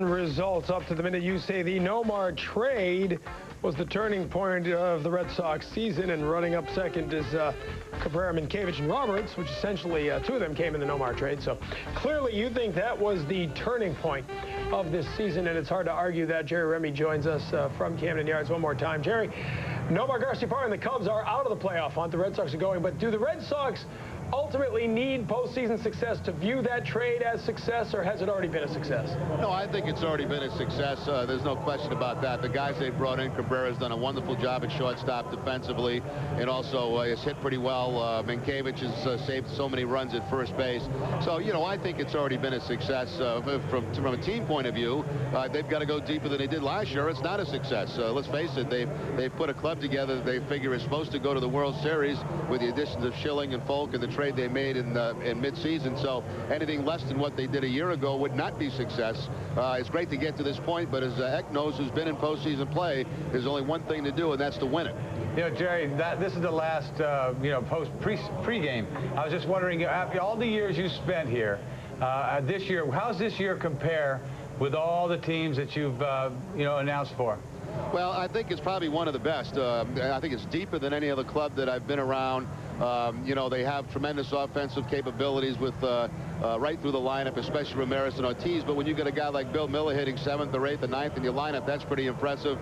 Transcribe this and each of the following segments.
Results up to the minute. You say the Nomar trade was the turning point of the Red Sox season, and running up second is Cabrera, Minkiewicz, and Roberts, which essentially two of them came in the Nomar trade. So clearly you think that was the turning point of this season, and it's hard to argue that. Jerry Remy joins us from Camden Yards one more time. Jerry, Nomar Garciaparra and the Cubs are out of the playoff hunt. The Red Sox are going, but do the Red Sox ultimately need postseason success to view that trade as success, or has it already been a success? No, I think it's already been a success. There's no question about that. The guys they brought in, Cabrera has done a wonderful job at shortstop defensively, and also has hit pretty well. Minkiewicz has saved so many runs at first base. So, you know, I think it's already been a success. From a team point of view, they've got to go deeper than they did last year. It's not a success. Let's face it, they've put a club together that they figure is supposed to go to the World Series with the additions of Schilling and Folk and the trade they made in mid-season. So anything less than what they did a year ago would not be success. It's great to get to this point, but as Eck knows, who's been in postseason play, there's only one thing to do, and that's to win it. You know, Jerry, this is the last, pre-game. I was just wondering, after all the years you spent here, this year, how's this year compare with all the teams that you've, announced for? Well, I think it's probably one of the best. I think it's deeper than any other club that I've been around. They have tremendous offensive capabilities with right through the lineup, especially Ramirez and Ortiz. But when you get a guy like Bill Miller hitting 7th or 8th or 9th in your lineup, that's pretty impressive.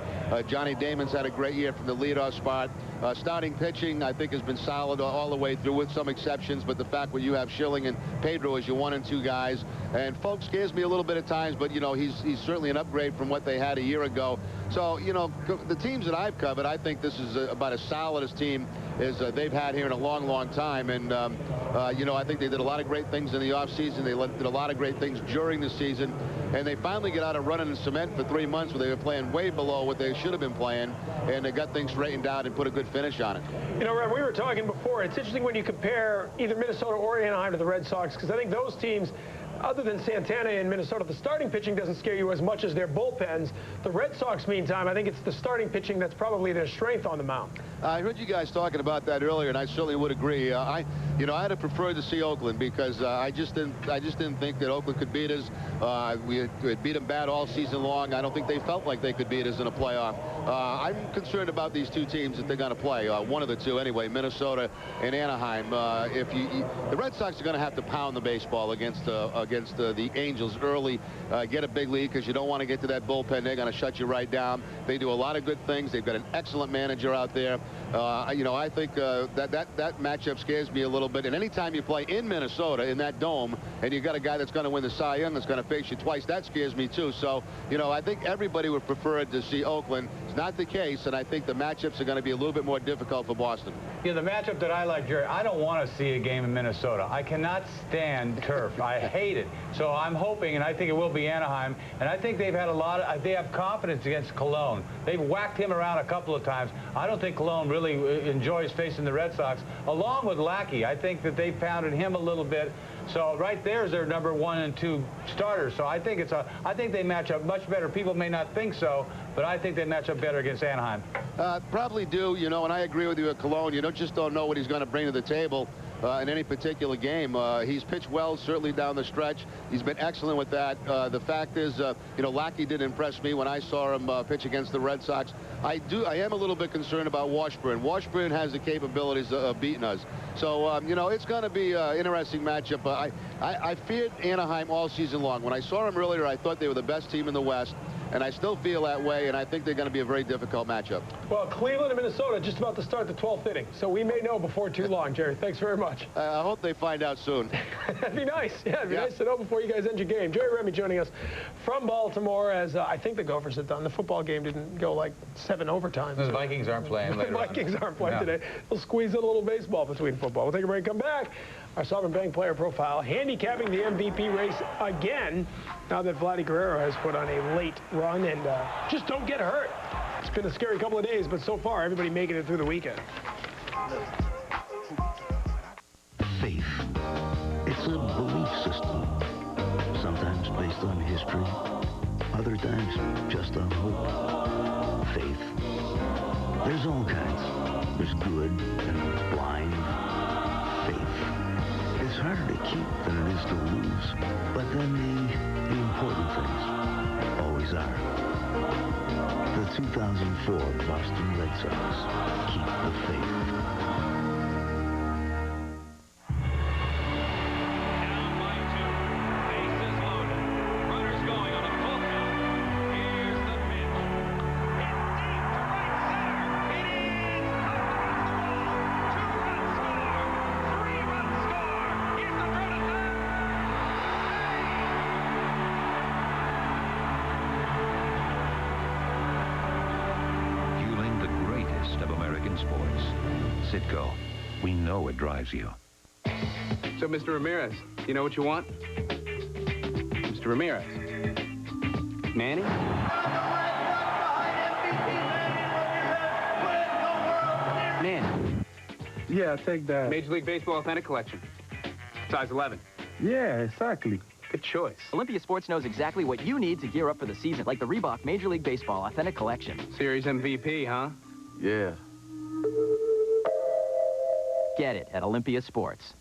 Johnny Damon's had a great year from the leadoff spot. Starting pitching, I think, has been solid all the way through, with some exceptions. But the fact when you have Schilling and Pedro as your 1 and 2 guys, and Folk scares me a little bit at times, but he's certainly an upgrade from what they had a year ago. So the teams that I've covered, I think this is about as solid a team as they've had here in a long time. And I think they did a lot of great things in the offseason. They did a lot of great things during the season, and they finally get out of running in cement for 3 months where they were playing way below what they should have been playing, and they got things straightened out and put a good finish on it. Red, we were talking before, it's interesting when you compare either Minnesota or Anaheim to the Red Sox, because I think those teams, other than Santana in Minnesota, the starting pitching doesn't scare you as much as their bullpens. The Red Sox, meantime, I think it's the starting pitching that's probably their strength on the mound. I heard you guys talking about that earlier, and I certainly would agree. I'd have preferred to see Oakland, because I just didn't think that Oakland could beat us. We had beat them bad all season long. I don't think they felt like they could beat us in a playoff. I'm concerned about these two teams that they're going to play. One of the two, anyway, Minnesota and Anaheim. The Red Sox are going to have to pound the baseball against the Angels early, get a big lead, because you don't want to get to that bullpen. They're going to shut you right down. They do a lot of good things. They've got an excellent manager out there. I think that matchup scares me a little bit. And anytime you play in Minnesota in that dome, and you've got a guy that's going to win the Cy Young that's going to face you twice, that scares me too. So, I think everybody would prefer to see Oakland. It's not the case, and I think the matchups are going to be a little bit more difficult for Boston. The matchup that I like, Jerry, I don't want to see a game in Minnesota. I cannot stand turf. I hate it. So I'm hoping, and I think it will be Anaheim, and I think they've had they have confidence against Cologne. They've whacked him around a couple of times. I don't think Cologne really enjoys facing the Red Sox, along with Lackey. I think that they pounded him a little bit. So right there is their number 1 and 2 starters. So I think they match up much better. People may not think so, but I think they match up better against Anaheim. Probably do, and I agree with you at Cologne. You just don't know what he's going to bring to the table in any particular game. He's pitched well, certainly down the stretch. He's been excellent with that. The fact is, Lackey did impress me when I saw him pitch against the Red Sox. I am a little bit concerned about Washburn. Washburn has the capabilities of beating us. So, it's going to be an interesting matchup. I feared Anaheim all season long. When I saw them earlier, I thought they were the best team in the West. And I still feel that way, and I think they're going to be a very difficult matchup. Well, Cleveland and Minnesota just about to start the 12th inning, so we may know before too long. Jerry, thanks very much. I hope they find out soon. That'd be nice. Yeah, it'd be nice to know before you guys end your game. Jerry Remy joining us from Baltimore, as I think the Gophers have done. The football game didn't go like 7 overtimes. The Vikings aren't playing later. The Vikings aren't playing today. They'll squeeze in a little baseball between football. We'll take a break, come back. Our Sovereign Bank player profile, handicapping the MVP race again, now that Vladdy Guerrero has put on a late run, and just don't get hurt. It's been a scary couple of days, but so far, everybody making it through the weekend. Faith. It's a belief system, sometimes based on history, other times just on hope. Faith. There's all kinds. There's good and blind. Faith. It's harder to keep than it is to lose, but then the important things. always are. The 2004 Boston Red Sox keep the faith. Sports. Citgo. We know it drives you. So, Mr. Ramirez, you know what you want? Mr. Ramirez. Manny? Manny. Yeah, take that. Major League Baseball Authentic Collection. Size 11. Yeah, exactly. Good choice. Olympia Sports knows exactly what you need to gear up for the season, like the Reebok Major League Baseball Authentic Collection. Series MVP, huh? Yeah. Get it at Olympia Sports.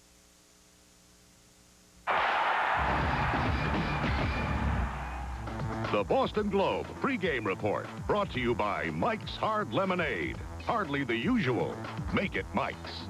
The Boston Globe pregame report brought to you by Mike's Hard Lemonade. Hardly the usual. Make it Mike's.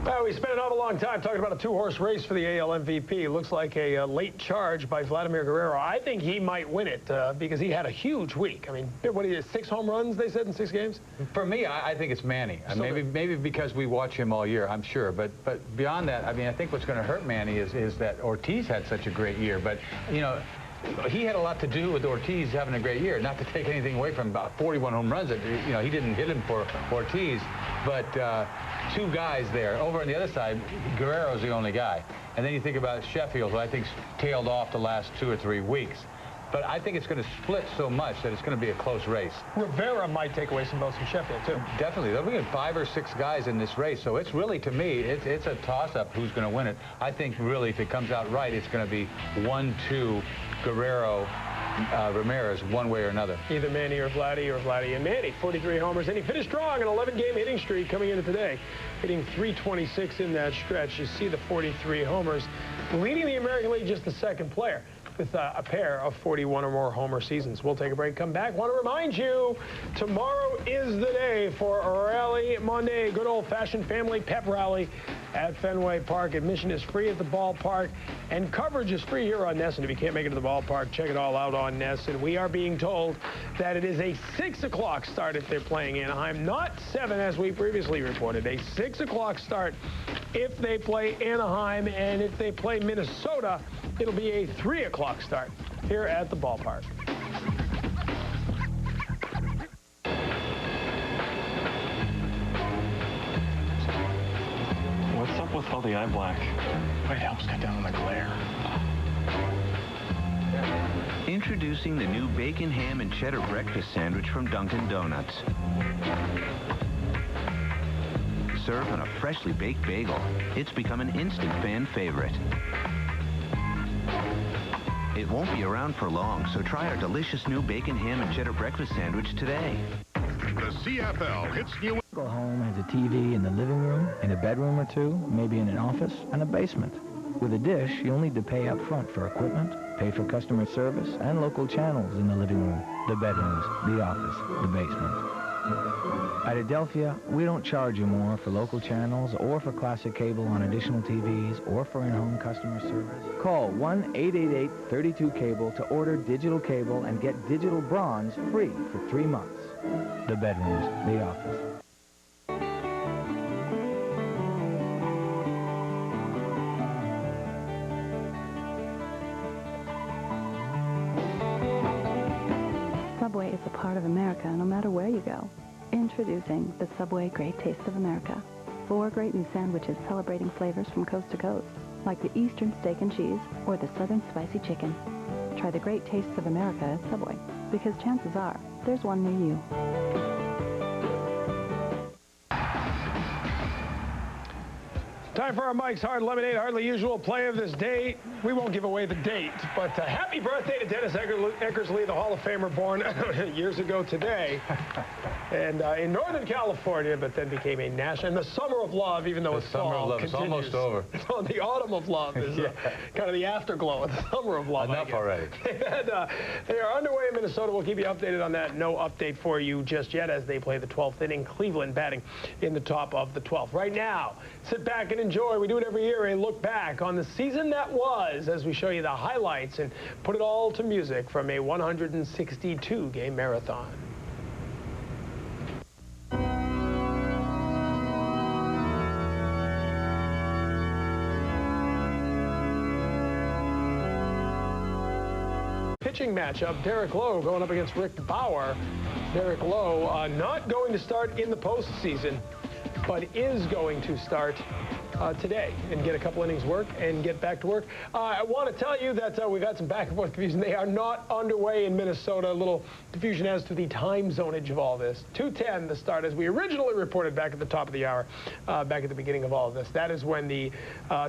Well, we spent an awful long time talking about a two-horse race for the AL MVP. Looks like a late charge by Vladimir Guerrero. I think he might win it because he had a huge week. I mean, what do you 6 home runs, they said, in 6 games? For me, I think it's Manny. Maybe because we watch him all year, I'm sure. But beyond that, I mean, I think what's going to hurt Manny is that Ortiz had such a great year. But, you know, he had a lot to do with Ortiz having a great year. Not to take anything away from about 41 home runs. That, you know, he didn't hit him for Ortiz. But 2 guys there. Over on the other side, Guerrero's the only guy. And then you think about Sheffield, who I think's tailed off the last 2 or 3 weeks. But I think it's going to split so much that it's going to be a close race. Rivera might take away some votes from Sheffield, too. Definitely. There'll be 5 or 6 guys in this race. So it's really, to me, it's a toss-up who's going to win it. I think, really, if it comes out right, it's going to be 1-2 Guerrero, Ramirez, one way or another. Either Manny or Vladdy and Manny. 43 homers, and he finished strong, an 11-game hitting streak coming into today, hitting .326 in that stretch. You see the 43 homers, leading the American League, just the second player with a pair of 41 or more homer seasons. We'll take a break, come back. Want to remind you, tomorrow is the day for Rally Monday, good old-fashioned family pep rally at Fenway Park. Admission is free at the ballpark, and coverage is free here on NESN. If you can't make it to the ballpark, check it all out on NESN. We are being told that it is a 6 o'clock start if they're playing Anaheim, not 7 as we previously reported. A 6 o'clock start if they play Anaheim, and if they play Minnesota, it'll be a 3 o'clock start here at the ballpark. What's up with all the eye black? It helps cut down on the glare. Introducing the new bacon, ham, and cheddar breakfast sandwich from Dunkin' Donuts. Served on a freshly baked bagel, it's become an instant fan favorite. It won't be around for long, so try our delicious new bacon, ham, and cheddar breakfast sandwich today. The CFL hits New. Home has a TV in the living room, in a bedroom or 2, maybe in an office, and a basement. With a dish, you'll need to pay up front for equipment, pay for customer service, and local channels in the living room, the bedrooms, the office, the basement. At Adelphia, we don't charge you more for local channels or for classic cable on additional TVs or for in-home customer service. Call 1-888-32-CABLE to order digital cable and get digital bronze free for 3 months. The bedrooms, the office. Subway is a part of America no matter where you go. Introducing the Subway Great Taste of America. 4 great new sandwiches celebrating flavors from coast to coast, like the Eastern Steak and Cheese or the Southern Spicy Chicken. Try the great tastes of America at Subway, because chances are there's one near you. Time for our Mike's Hard Lemonade, hardly usual play of this day. We won't give away the date, but happy birthday to Dennis Eckersley, the Hall of Famer, born years ago today. And in Northern California, but then became a national. And the Summer of Love, even though it's fall, Summer of Love, continues. it's almost over. So the Autumn of Love is kind of the afterglow of the Summer of Love. Enough already. They are underway in Minnesota. We'll keep you updated on that. No update for you just yet as they play the 12th inning. Cleveland batting in the top of the 12th. Right now, sit back and enjoy. We do it every year, a look back on the season that was as we show you the highlights and put it all to music from a 162-game marathon. Pitching matchup, Derek Lowe going up against Rick Bauer. Derek Lowe not going to start in the postseason, but is going to start today and get a couple innings work and get back to work. I want to tell you that we got some back and forth confusion. They are not underway in Minnesota. A little confusion as to the time zonage of all this. 2:10 the start, as we originally reported back at the top of the hour, back at the beginning of all of this. That is when the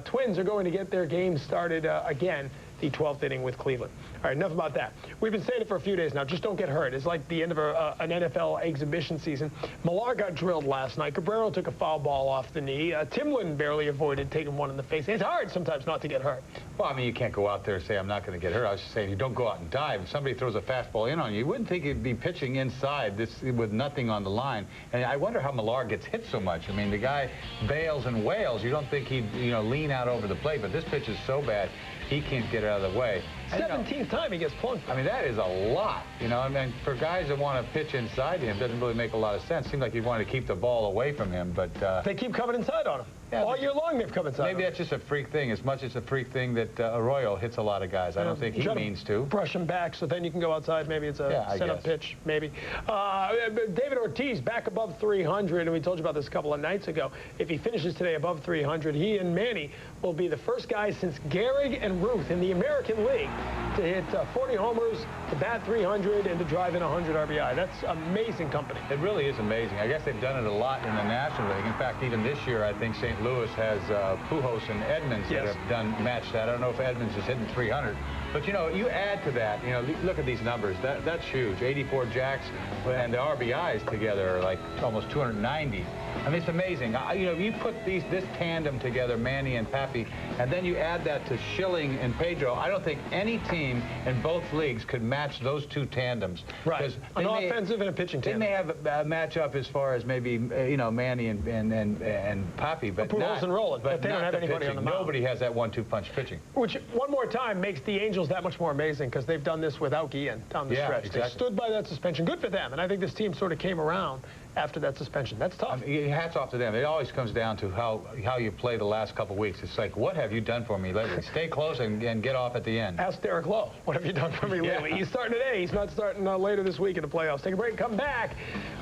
Twins are going to get their game started again, the 12th inning with Cleveland. All right, enough about that. We've been saying it for a few days now. Just don't get hurt. It's like the end of an NFL exhibition season. Millar got drilled last night. Cabrera took a foul ball off the knee. Timlin barely avoided taking one in the face. It's hard sometimes not to get hurt. Well, I mean, you can't go out there and say, I'm not going to get hurt. I was just saying, you don't go out and dive. If somebody throws a fastball in on you, you wouldn't think he'd be pitching inside this with nothing on the line. And I wonder how Millar gets hit so much. I mean, the guy bails and wails. You don't think he'd, lean out over the plate, but this pitch is so bad, he can't get it out of the way. 17th time he gets plunked. I mean, that is a lot. I mean, for guys that want to pitch inside him, doesn't really make a lot of sense. Seems like you want to keep the ball away from him, but they keep coming inside on him. Yeah, all year long they've come inside. Maybe that's just a freak thing. As much as a freak thing that Arroyo hits a lot of guys. I don't think he means to. Brush him back so then you can go outside. Maybe it's a setup pitch. Maybe. David Ortiz back above 300, and we told you about this a couple of nights ago. If he finishes today above 300, he and Manny will be the first guys since Gehrig and Ruth in the American League to hit 40 homers, to bat 300, and to drive in 100 RBI. That's amazing company. It really is amazing. I guess they've done it a lot in the National League. In fact, even this year, I think St. Louis has Pujols and Edmonds that have matched that. I don't know if Edmonds is hitting 300. But, you add to that, look at these numbers. That's huge. 84 jacks and the RBIs together are like almost 290. I mean, it's amazing. You put this tandem together, Manny and Pappy, and then you add that to Schilling and Pedro. I don't think any team in both leagues could match those two tandems. Right. An offensive and a pitching tandem. They may have a matchup as far as maybe, Manny and Pappy, but Pujols and Rowland, but they don't have anybody on the mound. Nobody has that 1-2 punch pitching. Which, one more time, makes the Angels that much more amazing because they've done this without Guillen down the stretch. Exactly. They stood by that suspension. Good for them. And I think this team sort of came around after that suspension. That's tough. Hats off to them. It always comes down to how you play the last couple weeks. It's like, what have you done for me lately? Stay close and get off at the end. Ask Derek Lowe. What have you done for me lately? He's starting today. He's not starting later this week in the playoffs. Take a break, come back.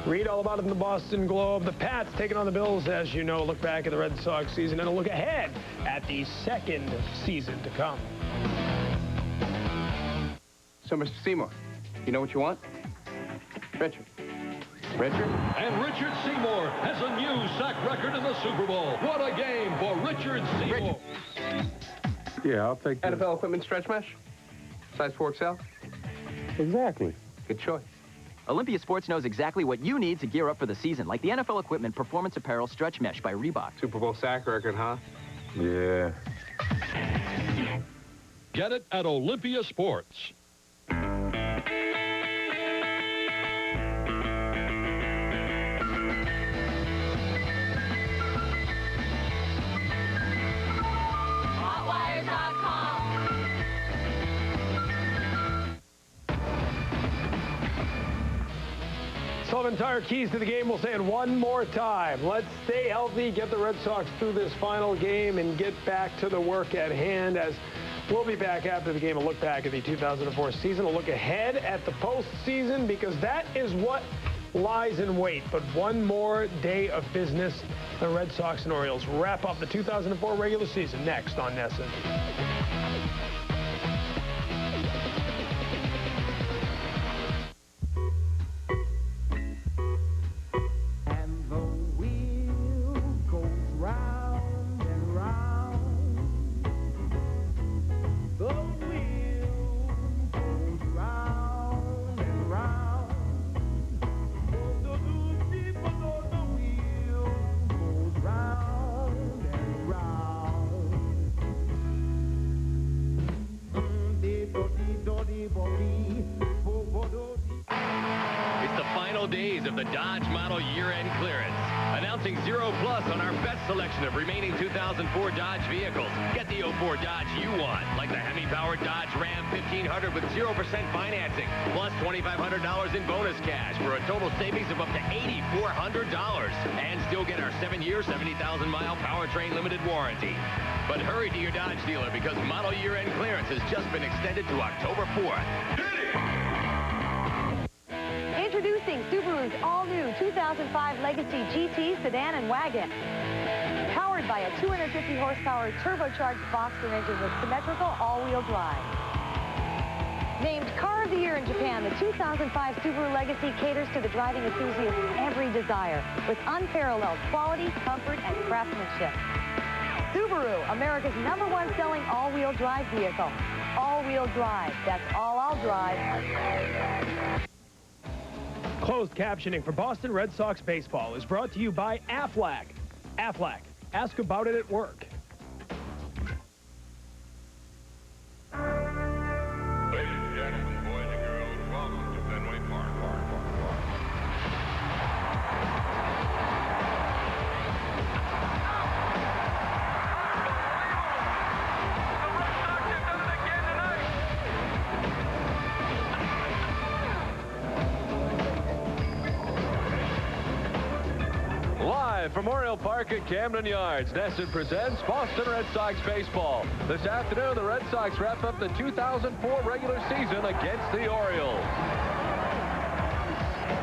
Read all about it in the Boston Globe. The Pats taking on the Bills, as you know. Look back at the Red Sox season and a look ahead at the second season to come. So, Mr. Seymour, you know what you want? Richard. Richard? And Richard Seymour has a new sack record in the Super Bowl. What a game for Richard Seymour. Yeah, I'll take that. NFL equipment stretch mesh? Size 4XL? Exactly. Good choice. Olympia Sports knows exactly what you need to gear up for the season, like the NFL equipment performance apparel stretch mesh by Reebok. Super Bowl sack record, huh? Yeah. Get it at Olympia Sports. Sullivan Tire keys to the game. We'll say it one more time. Let's stay healthy, get the Red Sox through this final game, and get back to the work at hand as we'll be back after the game. A look back at the 2004 season, a look ahead at the postseason, because that is what lies in wait. But one more day of business. The Red Sox and Orioles wrap up the 2004 regular season next on NESN. And the wheel goes round and round. final days of the Dodge Model year-end clearance. Announcing 0 plus on our best selection of remaining 2004 Dodge vehicles. Get the 04 Dodge you want, like the Hemi-powered Dodge Ram 1500 with 0% financing, plus $2,500 in bonus cash for a total savings of up to $8,400. And still get our 7-year, 70,000-mile powertrain limited warranty. But hurry to your Dodge dealer because model year-end clearance has just been extended to October 4th. Introducing Subaru's all-new 2005 Legacy GT sedan and wagon. Powered by a 250-horsepower turbocharged Boxster engine with symmetrical all-wheel drive. Named Car of the Year in Japan, the 2005 Subaru Legacy caters to the driving enthusiast's every desire with unparalleled quality, comfort, and craftsmanship. Subaru, America's #1 selling all-wheel drive vehicle. All-wheel drive. That's all I'll drive. Closed captioning for Boston Red Sox baseball is brought to you by Aflac. Aflac. Ask about it at work. Ladies and gentlemen, boys and girls, welcome to Fenway Park. Live from Memorial Park at Camden Yards, Nesson presents Boston Red Sox baseball. This afternoon, the Red Sox wrap up the 2004 regular season against the Orioles.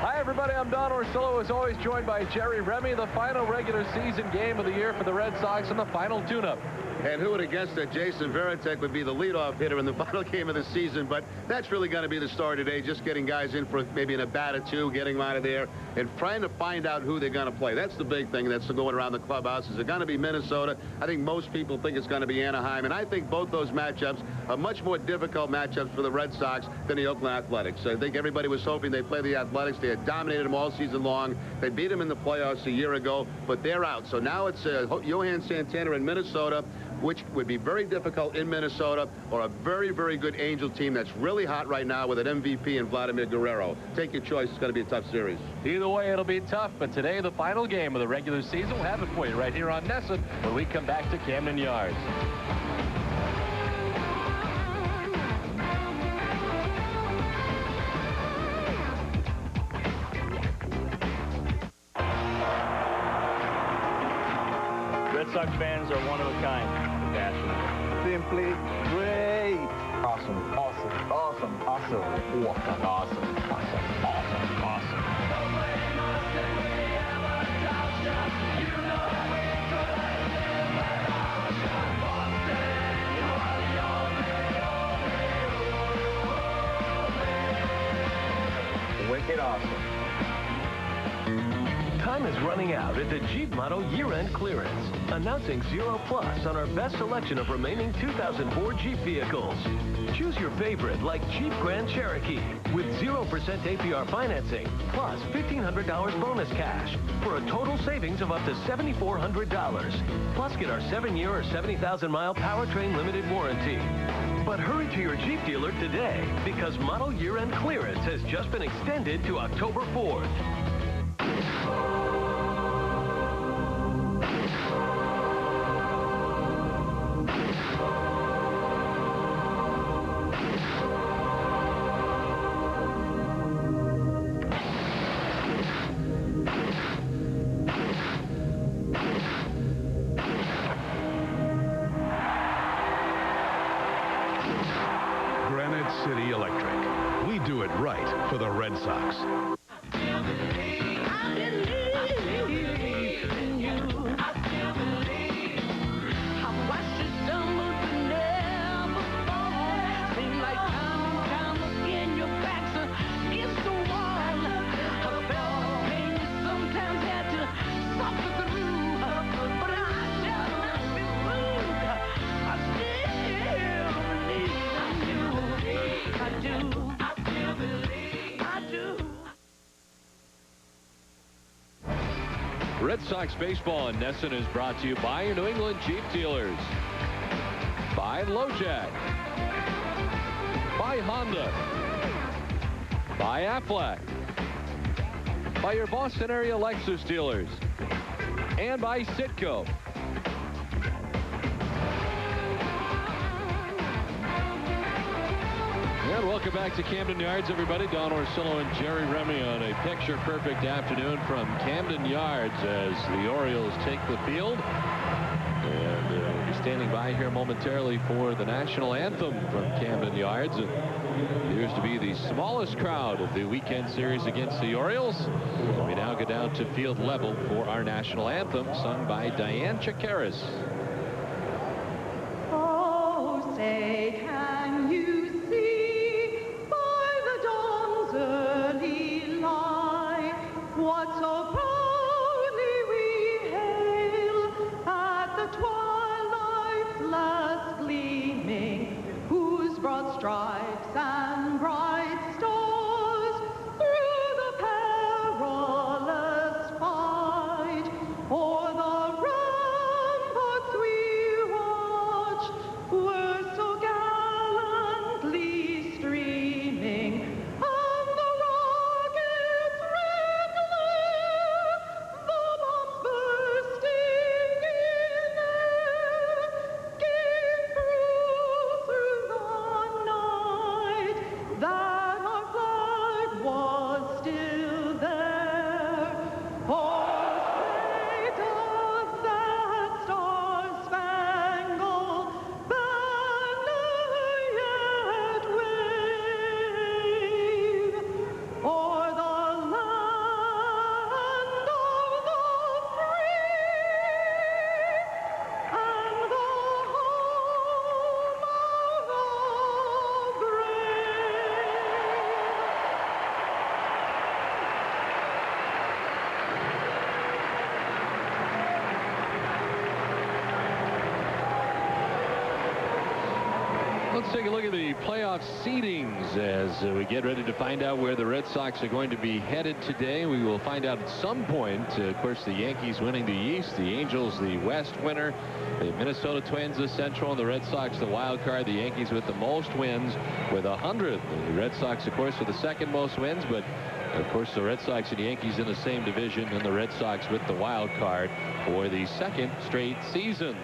Hi, everybody. I'm Don Orsillo, as always, joined by Jerry Remy. The final regular season game of the year for the Red Sox and the final tune-up. And who would have guessed that Jason Varitek would be the leadoff hitter in the final game of the season, but that's really going to be the story today, just getting guys in for maybe an at-bat or two, getting them out of there, and trying to find out who they're going to play. That's the big thing that's going around the clubhouse. Is it going to be Minnesota? I think most people think it's going to be Anaheim, and I think both those matchups are much more difficult matchups for the Red Sox than the Oakland Athletics. I think everybody was hoping they'd play the Athletics. They had dominated them all season long. They beat them in the playoffs a year ago, but they're out. So now it's Johan Santana in Minnesota, which would be very difficult in Minnesota, or a very, very good Angel team that's really hot right now with an MVP in Vladimir Guerrero. Take your choice. It's going to be a tough series. Either way, it'll be tough, but today, the final game of the regular season, we'll have it for you right here on Nesson when we come back to Camden Yards. Red Sox fans are one of a kind. Passionate. Simply great. Awesome. Awesome. Awesome. Awesome. Awesome. Awesome. Awesome. Awesome. Awesome. Wicked awesome. Time is running out at the Jeep Model year-end clearance. Announcing 0 plus on our best selection of remaining 2004 Jeep vehicles. Choose your favorite, like Jeep Grand Cherokee, with 0% APR financing, plus $1,500 bonus cash, for a total savings of up to $7,400. Plus, get our 7-year or 70,000-mile powertrain limited warranty. But hurry to your Jeep dealer today, because model year-end clearance has just been extended to October 4th. City Electric. We do it right for the Red Sox. Red Sox baseball in Nesson is brought to you by your New England Jeep dealers. By LoJack. By Honda. By Aflac. by your Boston area Lexus dealers, and by Citgo. And welcome back to Camden Yards, everybody. Don Orsillo and Jerry Remy on a picture-perfect afternoon from Camden Yards as the Orioles take the field. And we'll be standing by here momentarily for the national anthem from Camden Yards. It appears to be the smallest crowd of the weekend series against the Orioles. And we now go down to field level for our national anthem, sung by Diane Chikaris. Oh, say, can you see by the dawn's early light what so proudly we hail at the twilight's last gleaming, whose broad stripes and bright stars through the perilous fight o'er the ramparts we watched were so gallantly streaming, and the rocket's red glare, the bombs bursting in air, gave proof through the night that our flag was still there. Oh, say does that star-spangled banner yet wave o'er the land of the free and the home of the brave? Let's take a look at the playoff seedings as we get ready to find out where the Red Sox are going to be headed today. We will find out at some point. Of course, the Yankees winning the East, the Angels the West winner, the Minnesota Twins the Central, and the Red Sox the wild card. The Yankees with the most wins with 100. The Red Sox, of course, with the second most wins, but of course the Red Sox and Yankees in the same division, and the Red Sox with the wild card for the second straight season.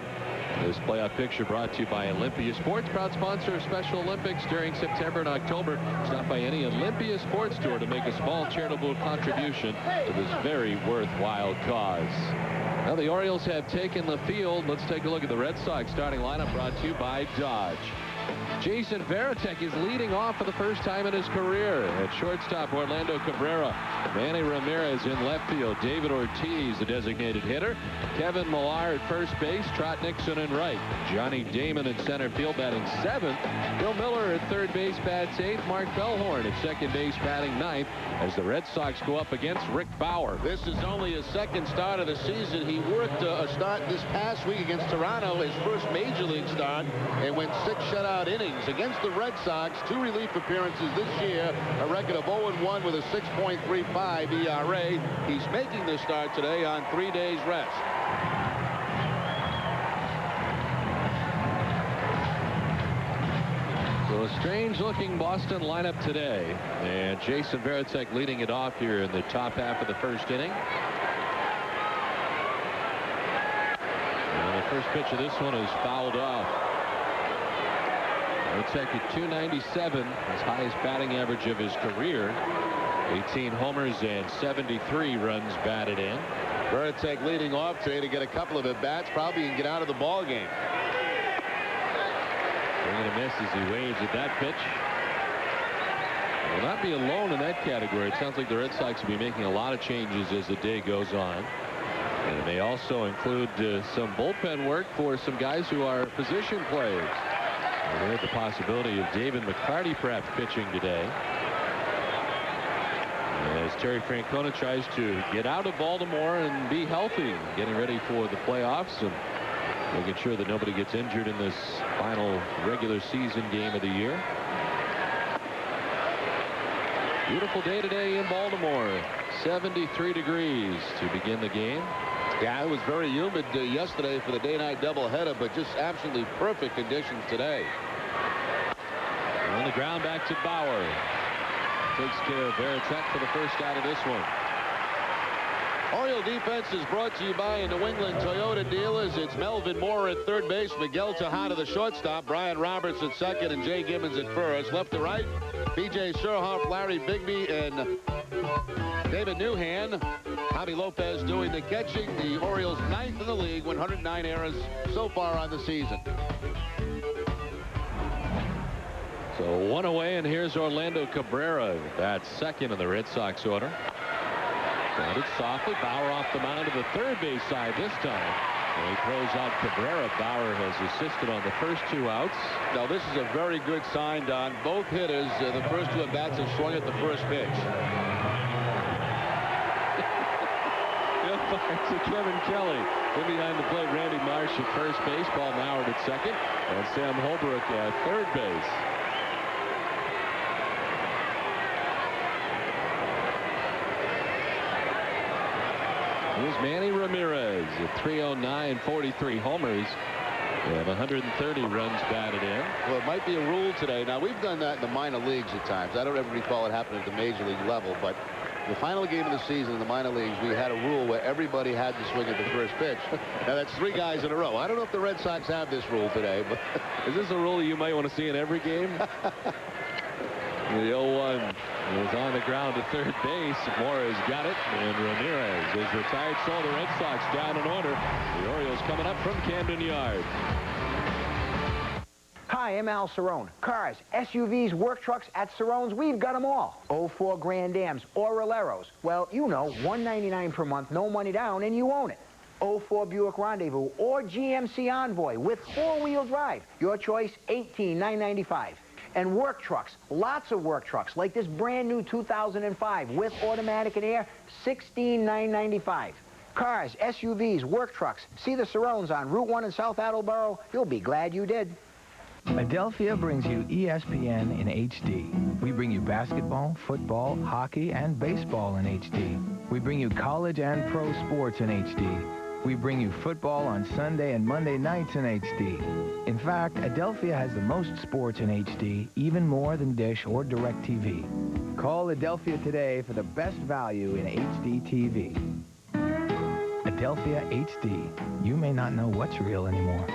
This playoff picture brought to you by Olympia Sports, proud sponsor of Special Olympics during September and October. Stop by any Olympia Sports store to make a small charitable contribution to this very worthwhile cause. Now the Orioles have taken the field. Let's take a look at the Red Sox starting lineup brought to you by Dodge. Jason Varitek is leading off for the first time in his career. At shortstop, Orlando Cabrera. Manny Ramirez in left field. David Ortiz, the designated hitter. Kevin Millar at first base. Trot Nixon in right. Johnny Damon in center field batting seventh. Bill Miller at third base bats eighth. Mark Bellhorn at second base batting ninth as the Red Sox go up against Rick Bauer. This is only his second start of the season. He worked a start this past week against Toronto, his first major league start, and went 6 shutout innings against the Red Sox. 2 relief appearances this year, a record of 0-1 with a 6.35 ERA. He's making the start today on 3 days rest. So a strange-looking Boston lineup today, and Jason Varitek leading it off here in the top half of the first inning. And the first pitch of this one is fouled off. Varitek at 297, his highest batting average of his career. 18 homers and 73 runs batted in. Varitek leading off today to get a couple of at-bats, probably and get out of the ball game. Swing and a miss as he waves at that pitch. Will not be alone in that category. It sounds like the Red Sox will be making a lot of changes as the day goes on. And it may also include some bullpen work for some guys who are position players. We had the possibility of David McCarty perhaps pitching today, as Terry Francona tries to get out of Baltimore and be healthy, getting ready for the playoffs and making sure that nobody gets injured in this final regular season game of the year. Beautiful day today in Baltimore. 73 degrees to begin the game. Yeah, it was very humid yesterday for the day-night doubleheader, but just absolutely perfect conditions today. On the ground back to Bauer. Takes care of Varitek for the first out of this one. Oriole defense is brought to you by New England Toyota dealers. It's Melvin Moore at third base, Miguel Tejada the shortstop, Brian Roberts at second, and Jay Gibbons at first. Left to right, B.J. Surhoff, Larry Bigby, and David Newhan. Javi Lopez doing the catching. The Orioles 9th in the league, 109 errors so far on the season. So one away, and here's Orlando Cabrera. That's second in the Red Sox order. Grounded softly. Bauer off the mound to the third base side this time. And he throws out Cabrera. Bauer has assisted on the first 2 outs. Now this is a very good sign, Don. Both hitters, the first 2 at bats, have swung at the first pitch. To Kevin Kelly. In behind the plate, Randy Marsh at first base. Paul Maurer at second. And Sam Holbrook at third base. Here's Manny Ramirez at 309, 43 homers, and 130 runs batted in. Well, it might be a rule today. Now, we've done that in the minor leagues at times. I don't ever recall it happening at the major league level, but the final game of the season in the minor leagues, we had a rule where everybody had to swing at the first pitch. Now, that's 3 guys in a row. I don't know if the Red Sox have this rule today, but is this a rule you might want to see in every game? The 0-1 is on the ground to third base. Moore has got it, and Ramirez is retired. So the Red Sox down in order. The Orioles coming up from Camden Yards. Hi, I'm Al Cerrone. Cars, SUVs, work trucks at Cerrone's, we've got them all. 04 Grand Ams or Releros. Well, you know, $199 per month, no money down, and you own it. 04 Buick Rendezvous or GMC Envoy with 4-wheel drive. Your choice, $18,995. And work trucks, lots of work trucks, like this brand new 2005 with automatic and air, $16,995. Cars, SUVs, work trucks. See the Cerrones on Route 1 in South Attleboro. You'll be glad you did. Adelphia brings you ESPN in HD. We bring you basketball, football, hockey, and baseball in HD. We bring you college and pro sports in HD. We bring you football on Sunday and Monday nights in HD. In fact, Adelphia has the most sports in HD, even more than Dish or DirecTV. Call Adelphia today for the best value in HD TV. Adelphia HD. You may not know what's real anymore.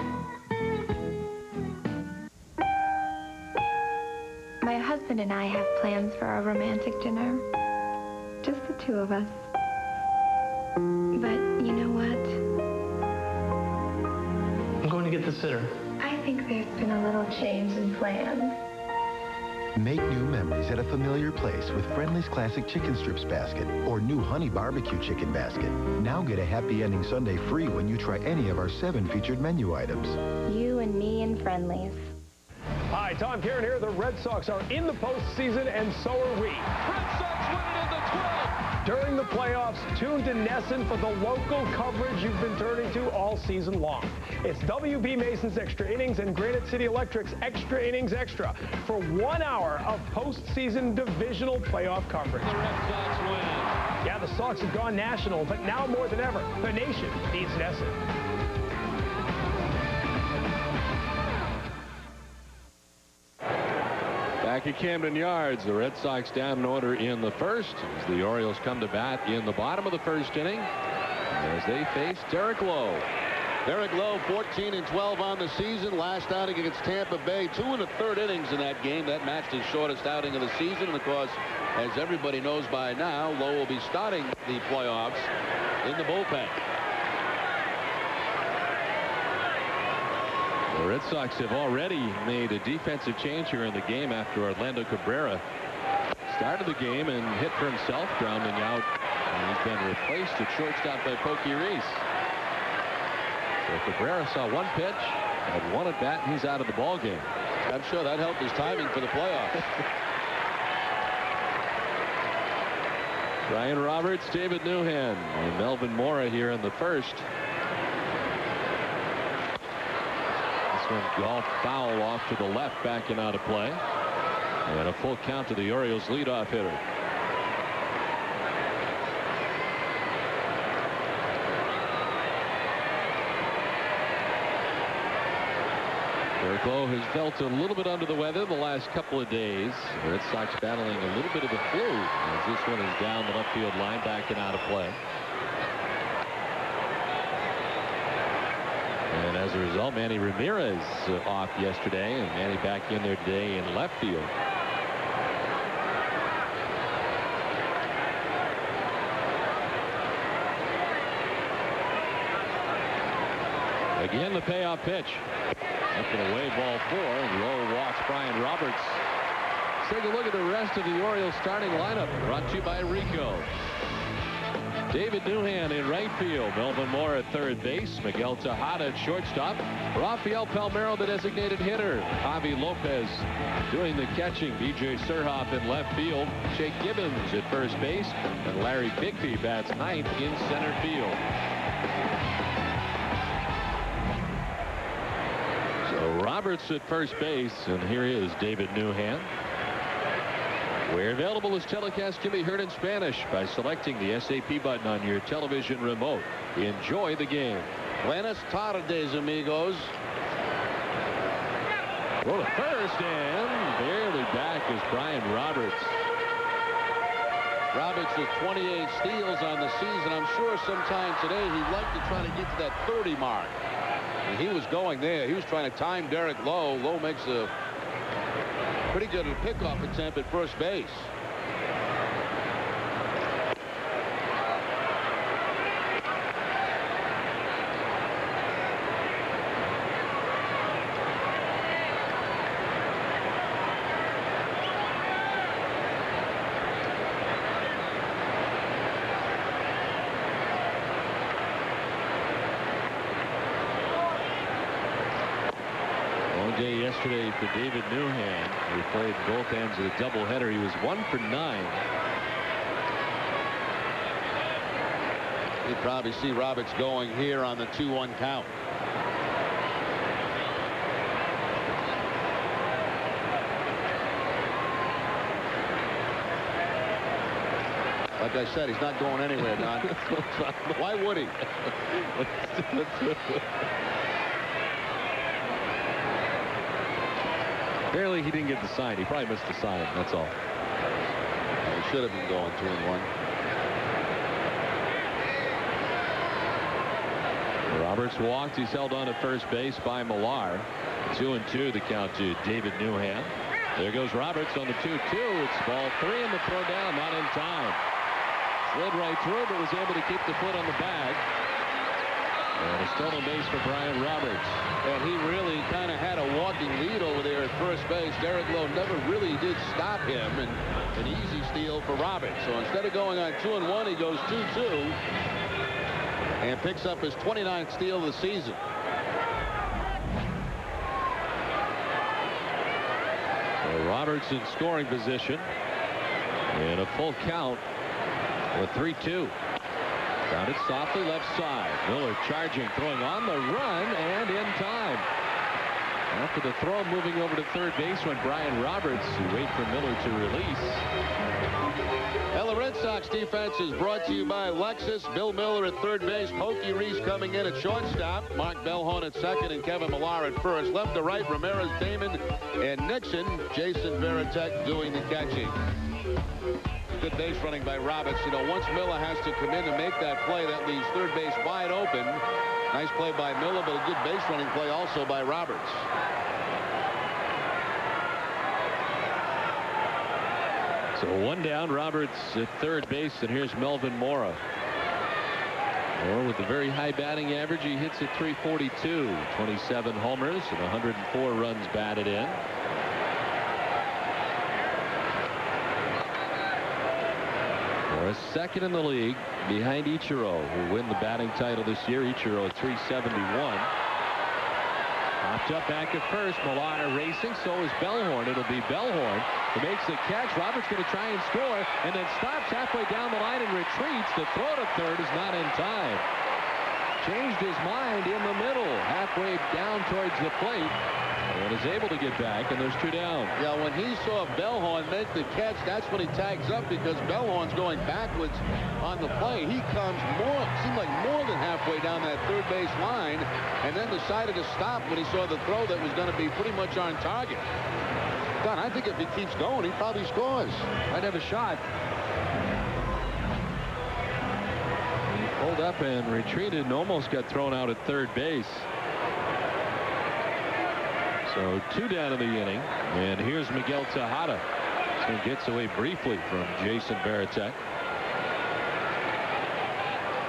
My husband and I have plans for a romantic dinner. Just the 2 of us. But you know what? I'm going to get the sitter. I think there's been a little change in plans. Make new memories at a familiar place with Friendly's Classic Chicken Strips Basket or new Honey Barbecue Chicken Basket. Now get a Happy Ending Sundae free when you try any of our 7 featured menu items. You and me and Friendly's. Hi, Tom Karen here. The Red Sox are in the postseason, and so are we. Red Sox win it in the 12th. During the playoffs, tune to Nesson for the local coverage you've been turning to all season long. It's W.B. Mason's Extra Innings and Granite City Electric's Extra Innings Extra for 1 hour of postseason divisional playoff coverage. The Red Sox win. Yeah, the Sox have gone national, but now more than ever, the nation needs Nesson. Back at Camden Yards, the Red Sox down in order in the first as the Orioles come to bat in the bottom of the first inning as they face Derek Lowe. Derek Lowe, 14 and 12 on the season. Last outing against Tampa Bay, 2 1/3 innings in that game. That matched his shortest outing of the season. And of course, as everybody knows by now, Lowe will be starting the playoffs in the bullpen. The Red Sox have already made a defensive change here in the game after Orlando Cabrera started the game and hit for himself, grounding out. And he's been replaced at shortstop by Pokey Reese. So Cabrera saw 1 pitch, had 1 at bat, and he's out of the ball game. I'm sure that helped his timing for the playoffs. Brian Roberts, David Newhan, and Melvin Mora here in the first. One golf foul off to the left, backing out of play. And a full count to the Orioles leadoff hitter. Derek Lowe has felt a little bit under the weather the last couple of days. The Red Sox battling a little bit of the flu as this one is down the left field line, backing out of play. And as a result, Manny Ramirez off yesterday, and Manny back in there today in left field. Again, the payoff pitch. Up and away, ball 4. Lowe walks Brian Roberts. Let's take a look at the rest of the Orioles starting lineup. Brought to you by Rico. David Newhan in right field. Melvin Moore at third base. Miguel Tejada at shortstop. Rafael Palmeiro, the designated hitter. Javi Lopez doing the catching. B.J. Surhoff in left field. Jake Gibbons at first base. And Larry Bigby bats ninth in center field. So Roberts at first base, and here is David Newhan. Where available is telecast can be heard in Spanish by selecting the SAP button on your television remote. Enjoy the game. Buenas tardes, amigos. Well, at first, and barely back is Brian Roberts. Roberts with 28 steals on the season. I'm sure sometime today he'd like to try to get to that 30 mark. And he was going there. He was trying to time Derek Lowe. Lowe makes a pretty good pickoff attempt at first base. Day yesterday for David Newhan, who played both ends of the doubleheader. He was 1 for 9. You'd probably see Roberts going here on the 2-1 count. Like I said, he's not going anywhere, Don. Why would he? Apparently he didn't get the sign. He probably missed the sign. That's all. He should have been going 2-1. Roberts walked. He's held on at first base by Millar. 2-2 the count to David Newhan. There goes Roberts on the 2-2. It's ball 3 and the throw down. Not in time. Slid right through, but was able to keep the foot on the bag. And a stolen base for Brian Roberts. And he really kind of had a walking lead over there at first base. Derek Lowe never really did stop him, and an easy steal for Roberts. So instead of going on 2-1, he goes 2-2 and picks up his 29th steal of the season. So Roberts in scoring position and a full count with 3-2. Grounded softly left side. Miller charging, throwing on the run, and in time. After the throw, moving over to third base went Brian Roberts, who wait for Miller to release. Well, the Red Sox defense is brought to you by Lexus. Bill Miller at third base. Pokey Reese coming in at shortstop. Mark Bellhorn at second and Kevin Millar at first. Left to right, Ramirez, Damon, and Nixon. Jason Varitek doing the catching. Good base running by Roberts. You know, once Miller has to come in to make that play, that leaves third base wide open. Nice play by Miller, but a good base running play also by Roberts. So 1 down, Roberts at third base, and here's Melvin Mora. Mora with a very high batting average. He hits at .342, 27 homers and 104 runs batted in. Mora's second in the league behind Ichiro, who win the batting title this year. Ichiro at .371. Popped up back at first. Millar racing. So is Bellhorn. It'll be Bellhorn who makes the catch. Roberts going to try and score, and then stops halfway down the line and retreats. The throw to third is not in time. Changed his mind in the middle, halfway down towards the plate, and is able to get back, and there's 2 down. Yeah, when he saw Bellhorn make the catch, that's when he tags up, because Bellhorn's going backwards on the play. He comes seemed like more than halfway down that third base line, and then decided to stop when he saw the throw that was going to be pretty much on target. Don, I think if he keeps going, he probably scores. Might have a shot. He pulled up and retreated and almost got thrown out at third base. So 2 down in the inning. And here's Miguel Tejada. So gets away briefly from Jason Varitek.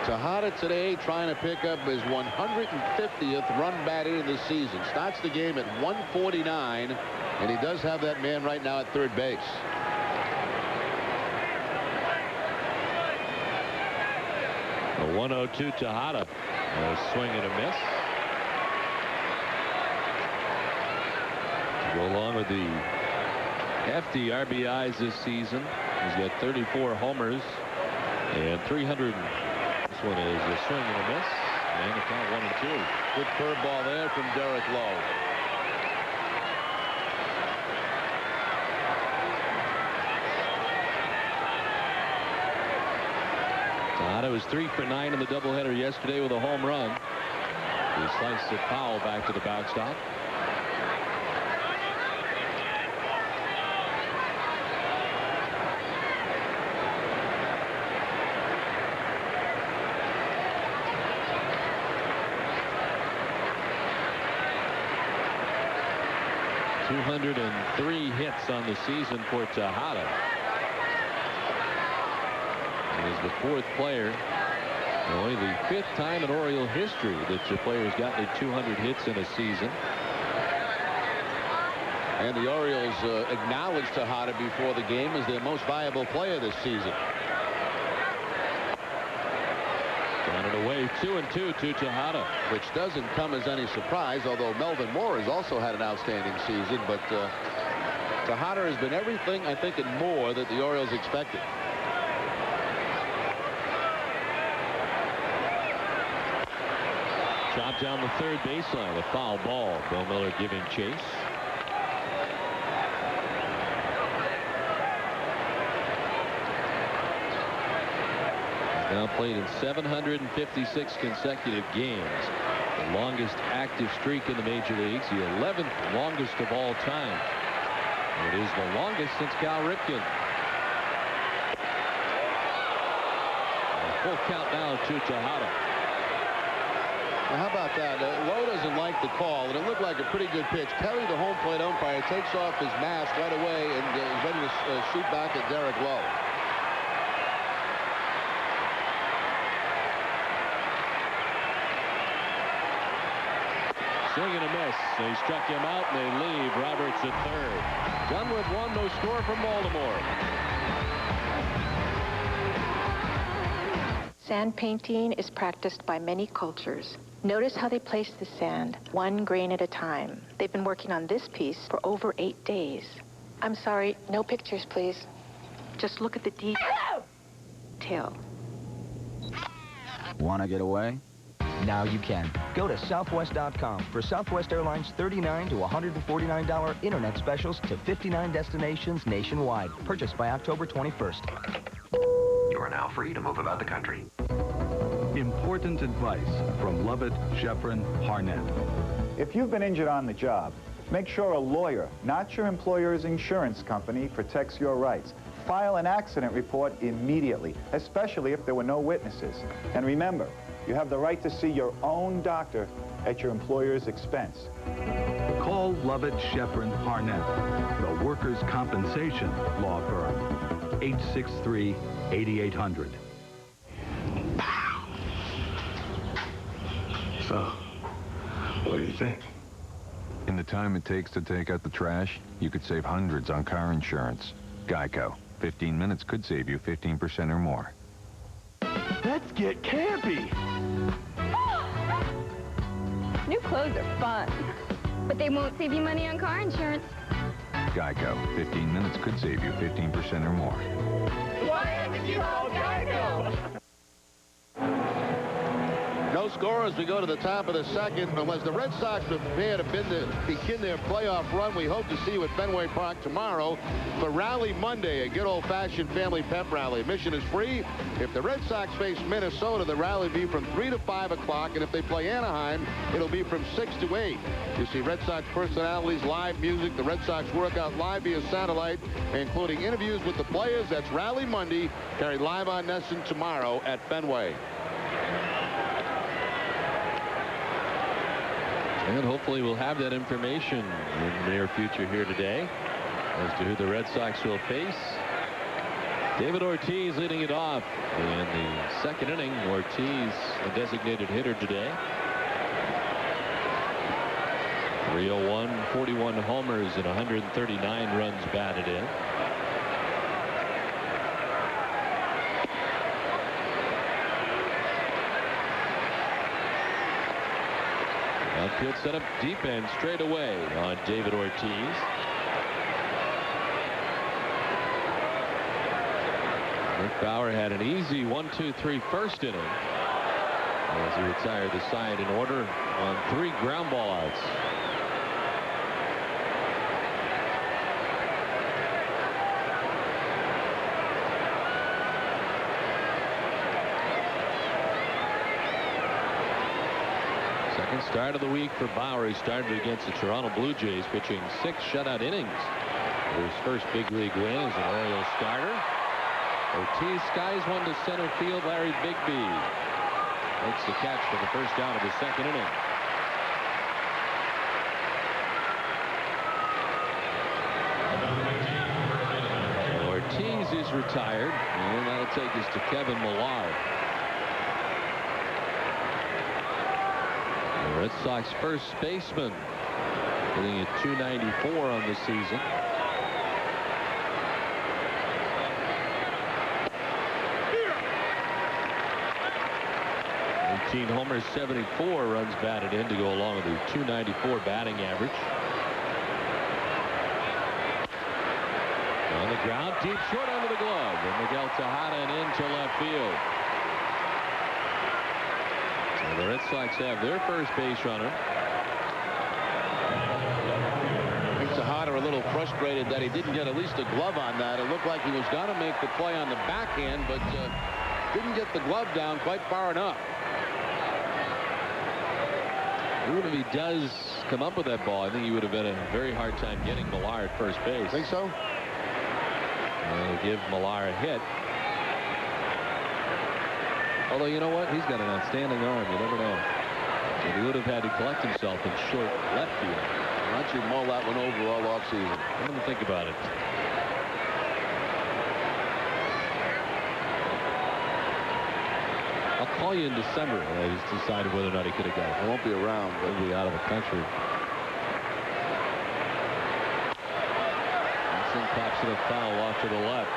Tejada today trying to pick up his 150th run batted in the season. Starts the game at 149, and he does have that man right now at third base. A 1-0-2 Tejada. A swing and a miss. To go along with the hefty RBIs this season. He's got 34 homers and 300. This one is a swing and a miss, and the count 1-2. Good curveball there from Derek Lowe. Tejada was 3 for 9 in the doubleheader yesterday with a home run. He sliced it foul back to the backstop. .203 hits on the season for Tejada. He is the 4th player, only the 5th time in Oriole history that the player has gotten to 200 hits in a season. And the Orioles acknowledged Tejada before the game as their most valuable player this season. Down and away, 2-2 to Tejada. Which doesn't come as any surprise, although Melvin Moore has also had an outstanding season. But Tejada has been everything, I think, and more that the Orioles expected. Chopped down the third baseline, a foul ball. Bill Miller giving chase. He's now played in 756 consecutive games. The longest active streak in the major leagues, the 11th longest of all time. It is the longest since Cal Ripken. A full count now to Tejada. Now, how about that? Lowe doesn't like the call, and it looked like a pretty good pitch. Kelly, the home plate umpire, takes off his mask right away and is ready to shoot back at Derek Lowe. Swing and a miss. They struck him out, and they leave Roberts at third. Done with one, no score from Baltimore. Sand painting is practiced by many cultures. Notice how they place the sand, 1 grain at a time. They've been working on this piece for over 8 days. I'm sorry, no pictures, please. Just look at the detail. Want to get away? Now you can. Go to Southwest.com for Southwest Airlines $39 to $149 internet specials to 59 destinations nationwide. Purchased by October 21st. You are now free to move about the country. Important advice from Lovett, Sheffrin, Harnett. If you've been injured on the job, make sure a lawyer, not your employer's insurance company, protects your rights. File an accident report immediately, especially if there were no witnesses. And remember, you have the right to see your own doctor at your employer's expense. Call Lovett, Sheffrin, Harnett, the workers' compensation law firm. 863-8800. So, what do you think? In the time it takes to take out the trash, you could save hundreds on car insurance. Geico. 15 minutes could save you 15% or more. Let's get campy. New clothes are fun, but they won't save you money on car insurance. Geico. 15 minutes could save you 15% or more. Why haven't you called Geico? No score as we go to the top of the second. Unless the Red Sox prepare to begin their playoff run, we hope to see you at Fenway Park tomorrow for Rally Monday, a good old-fashioned family pep rally. Admission is free. If the Red Sox face Minnesota, the rally will be from 3 to 5 o'clock, and if they play Anaheim, it'll be from 6 to 8. You see Red Sox personalities, live music, the Red Sox workout live via satellite, including interviews with the players. That's Rally Monday, carried live on NESN tomorrow at Fenway. And hopefully we'll have that information in the near future here today as to who the Red Sox will face. David Ortiz leading it off in the second inning. Ortiz, the designated hitter today. 301, 41 homers, and 139 runs batted in. Outfield set up deep and straight away on David Ortiz. Rick Bauer had an easy 1-2-3 first inning as he retired the side in order on 3 ground ball outs. Second start of the week for Bauer. He started against the Toronto Blue Jays, pitching 6 shutout innings. His first big league win as an Orioles starter. Ortiz skies one to center field. Larry Bigby makes the catch for the first down of the second inning. Ortiz is retired, and that'll take us to Kevin Millar. The Red Sox first baseman, hitting at .294 on the season. 18 homers, 74 runs batted in to go along with the .294 batting average. On the ground, deep short under the glove, and Miguel Tejada and into left field. So the Red Sox have their first base runner. I think Tejada a little frustrated that he didn't get at least a glove on that. It looked like he was going to make the play on the backhand, but didn't get the glove down quite far enough. Even if he does come up with that ball, I think he would have had a very hard time getting Millar at first base. Think so? And give Millar a hit. Although, you know what? He's got an outstanding arm. You never know. But he would have had to collect himself in short left field. Why don't you mull that one over all offseason? I'm going to think about it. I'll call you in December. I just decided whether or not he could have got it. I won't be around. He'll be out of the country. Johnson pops it a foul off to the left.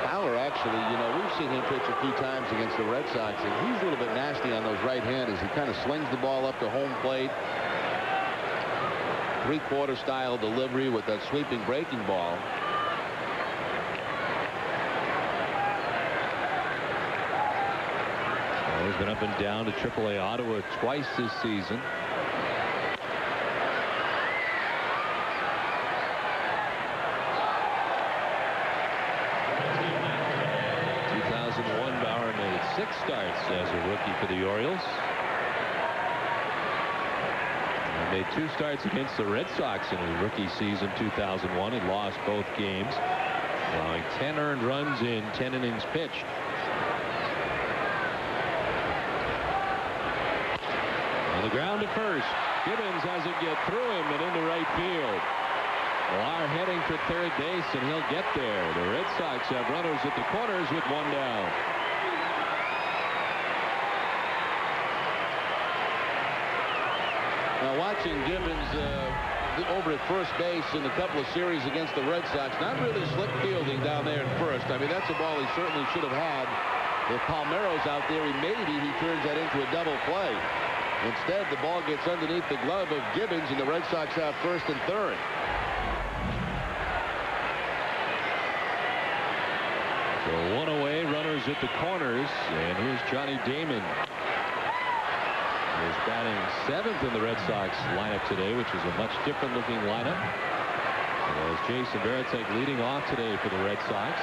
Bauer, actually, you know, we've seen him pitch a few times against the Red Sox, and he's a little bit nasty on those right-handers. He kind of slings the ball up to home plate. Three-quarter style delivery with that sweeping breaking ball. He's been up and down to AAA Ottawa twice this season. In 2001, Bauer made 6 starts as a rookie for the Orioles. He made 2 starts against the Red Sox in his rookie season 2001. He lost both games, allowing 10 earned runs in 10 innings pitched. On the ground to first. Gibbons has it get through him and into right field. Millar heading for third base, and he'll get there. The Red Sox have runners at the corners with 1 down. Now watching Gibbons over at first base in a couple of series against the Red Sox, not really slick fielding down there in first. I mean, that's a ball he certainly should have had. If Palmeiro's out there, maybe he turns that into a double play. Instead, the ball gets underneath the glove of Gibbons, and the Red Sox have first and third. So 1 away, runners at the corners, and here's Johnny Damon. He's batting 7th in the Red Sox lineup today, which is a much different looking lineup. And as Jason Varitek leading off today for the Red Sox.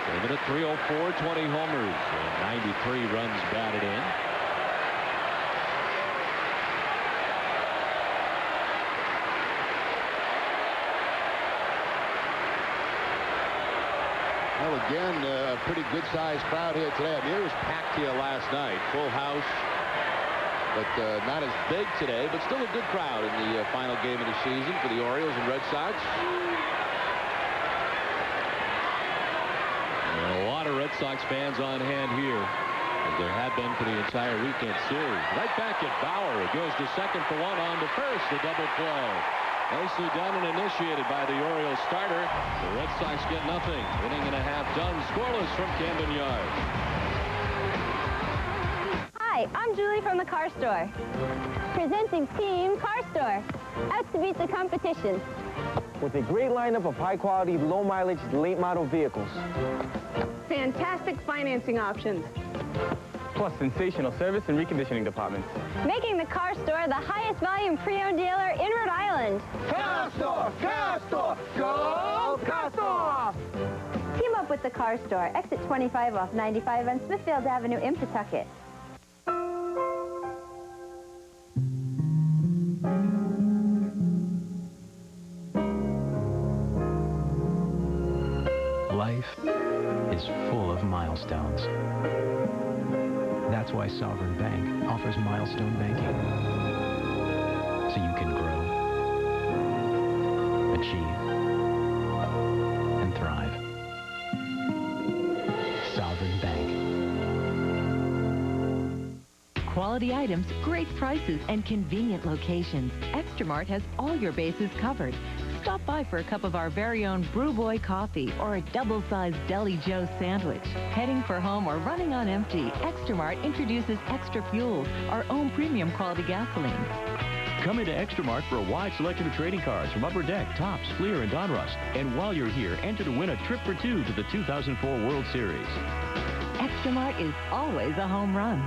Damon at 304, 20 homers, and 93 runs batted in. Well, again, a pretty good-sized crowd here today. I mean, it was packed here last night. Full house. but not as big today, but still a good crowd in the final game of the season for the Orioles and Red Sox. And a lot of Red Sox fans on hand here, as there have been for the entire weekend series. Right back at Bauer. It goes to second for one, on to first. A double play. Nicely done and initiated by the Orioles starter. The Red Sox get nothing. Inning and a half done. Scoreless from Camden Yards. Hi, I'm Julie from the car store. Presenting Team Car Store. Out to beat the competition. With a great lineup of high-quality, low-mileage, late-model vehicles. Fantastic financing options. Plus sensational service and reconditioning departments. Making the car store the highest volume pre-owned dealer in Rhode Island. Car store! Car store! Go Car Store! Team up with the car store. Exit 25 off 95 on Smithfield Avenue in Pawtucket. Life is full of milestones. That's why Sovereign Bank offers milestone banking. So you can grow, achieve, and thrive. Sovereign Bank. Quality items, great prices, and convenient locations. Extramart has all your bases covered. Stop by for a cup of our very own Brew Boy coffee or a double-sized Deli Joe sandwich. Heading for home or running on empty, Extramart introduces Extra Fuels, our own premium quality gasoline. Come into Extramart for a wide selection of trading cards from Upper Deck, Topps, Fleer, and Donruss. And while you're here, enter to win a trip for two to the 2004 World Series. Extramart is always a home run.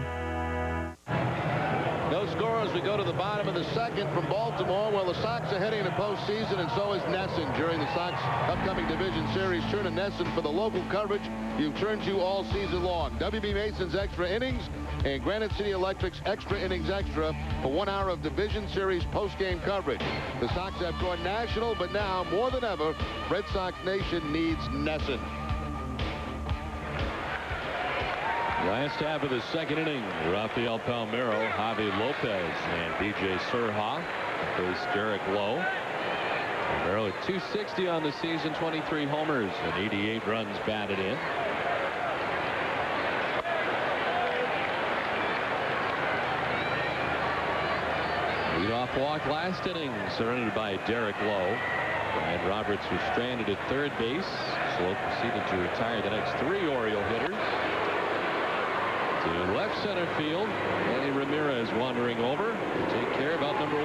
No score as we go to the bottom of the second from Baltimore. Well, the Sox are heading to postseason, and so is Nesson during the Sox upcoming division series. Turn to Nesson for the local coverage you've turned to all season long. WB Mason's Extra Innings and Granite City Electric's Extra Innings Extra for 1 hour of division series postgame coverage. The Sox have gone national, but now, more than ever, Red Sox Nation needs Nesson. Last half of the second inning, Rafael Palmeiro, Javi Lopez, and B.J. Surhoff face Derek Lowe. Palmeiro at 260 on the season, 23 homers, and 88 runs batted in. Leadoff walk last inning, surrendered by Derek Lowe. Brian Roberts was stranded at third base. Slow proceeded to retire the next 3 Oriole hitters. To left center field, Manny Ramirez wandering over to take care of out number 1.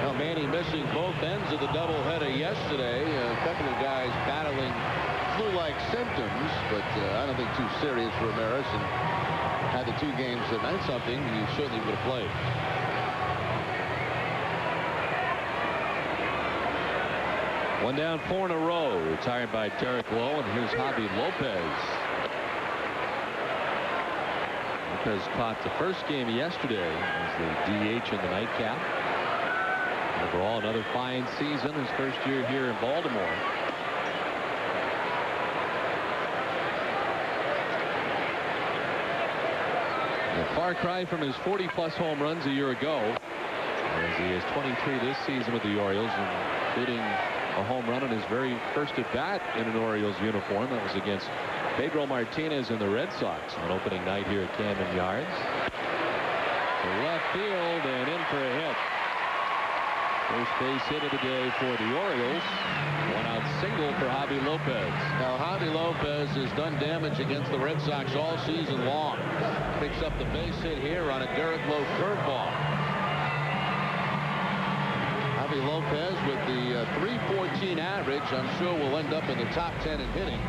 Well, Manny missing both ends of the doubleheader yesterday. A couple of guys battling flu-like symptoms, but I don't think too serious for Ramirez. And had the 2 games that meant something, he certainly would have played. One down, 4 in a row, retired by Derek Lowe, and here's Javi Lopez. Lopez caught the first game yesterday as the DH in the nightcap. Overall, another fine season, his first year here in Baltimore. A far cry from his 40-plus home runs a year ago, as he has 23 this season with the Orioles, including a home run in his very first at-bat in an Orioles uniform. That was against Pedro Martinez and the Red Sox on opening night here at Camden Yards. To left field and in for a hit. First base hit of the day for the Orioles. 1-out single for Javi Lopez. Now, Javi Lopez has done damage against the Red Sox all season long. Picks up the base hit here on a Derek Lowe curveball. Javi Lopez with the .314 average, I'm sure will end up in the top 10 in hitting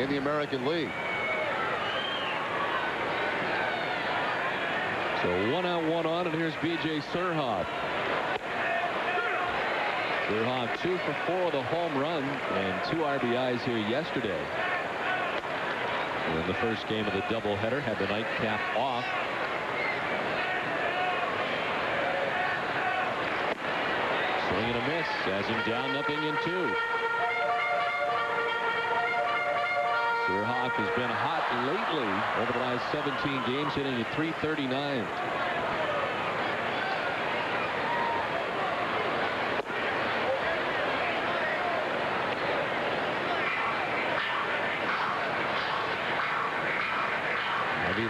in the American League. So 1-out, 1 on, and here's B.J. Surhoff. Surhoff 2 for 4 with a home run and 2 RBIs here yesterday. And in the first game of the doubleheader, had the nightcap off. Swing and a miss, has him down 0-2. Surhoff has been hot lately over the last 17 games, hitting at .339.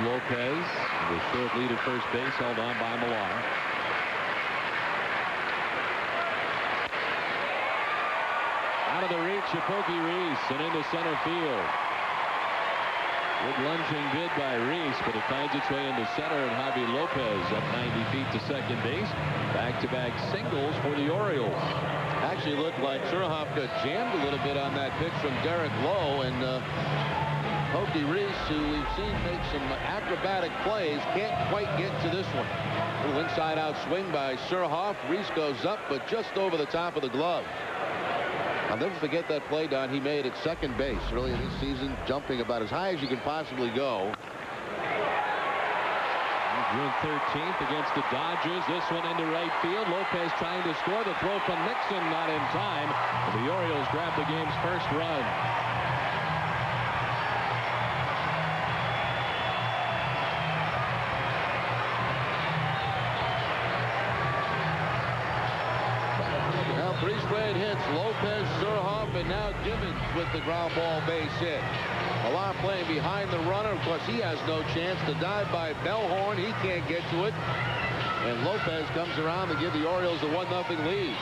Lopez, the short lead at first base, held on by Millar. Out of the reach of Pokey Reese and into center field. Good lunging bid by Reese, but it finds its way into center, and Javi Lopez up 90 feet to second base. Back-to-back singles for the Orioles. Actually looked like Surhoff got jammed a little bit on that pitch from Derek Lowe, and Pokey Reese, who we've seen make some acrobatic plays, can't quite get to this one. A little inside-out swing by Surhoff. Reese goes up, but just over the top of the glove. I'll never forget that play, Don, he made at second base earlier this season, jumping about as high as you can possibly go. June 13th against the Dodgers. This one into right field. Lopez trying to score. The throw from Nixon not in time. The Orioles grab the game's first run. Three straight hits. Lopez, Surhoff, and now Gibbons with the ground ball base hit. Millar playing behind the runner. Of course, he has no chance to dive by Bellhorn. He can't get to it. And Lopez comes around to give the Orioles a 1-0 lead.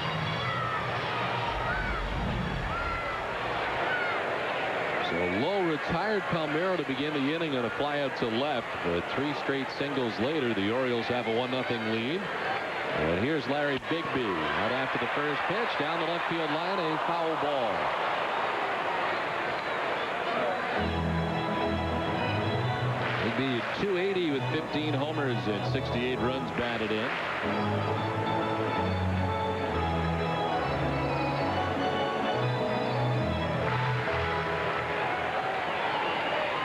So Lowe retired Palmeiro to begin the inning on a flyout to left. But 3 straight singles later, the Orioles have a 1-0 lead. And here's Larry Bigby out after the first pitch down the left field line, a foul ball. Bigby at .280 with 15 homers and 68 runs batted in.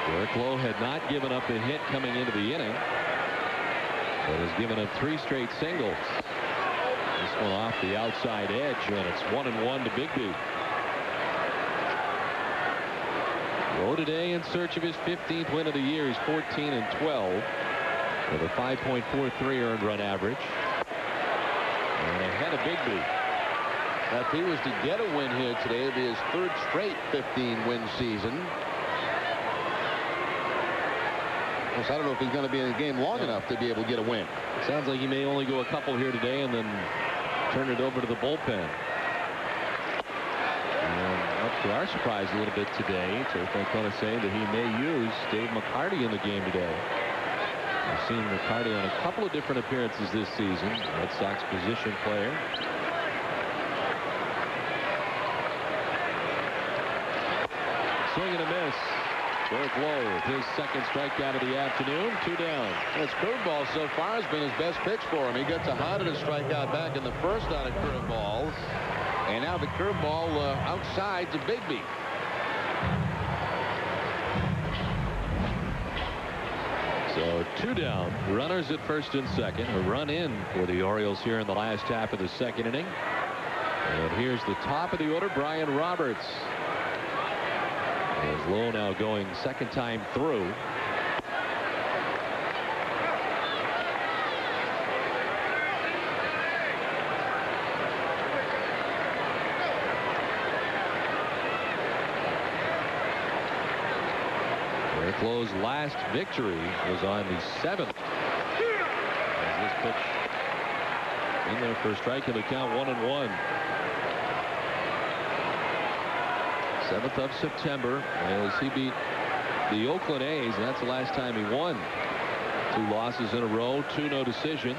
Derek Lowe had not given up a hit coming into the inning, but has given up 3 straight singles. This one off the outside edge, and it's 1-1 to Bigby. Lowe today in search of his 15th win of the year. He's 14-12 with a 5.43 earned run average. And ahead of Bigby. Now, if he was to get a win here today, it'd be his 3rd straight 15-win season. I don't know if he's going to be in the game long enough to be able to get a win. Sounds like he may only go a couple here today and then turn it over to the bullpen. And up to our surprise a little bit today, Turf Ancona saying that he may use Dave McCarty in the game today. We've seen McCarty on a couple of different appearances this season. Red Sox position player. Swing and a miss. Derek Lowe with his 2nd strikeout of the afternoon. 2 down. His curveball so far has been his best pitch for him. He got to Hodder to strike out back in the first on a curveball. And now the curveball outside to Bigby. So 2 down. Runners at first and second. A run in for the Orioles here in the last half of the 2nd inning. And here's the top of the order, Brian Roberts. As Lowe now going 2nd time through. Derek Lowe's last victory was on the 7th. As this pitch in there for a strike, and the count 1-1. 7th of September as he beat the Oakland A's, and that's the last time he won. 2 losses in a row, 2 no decisions.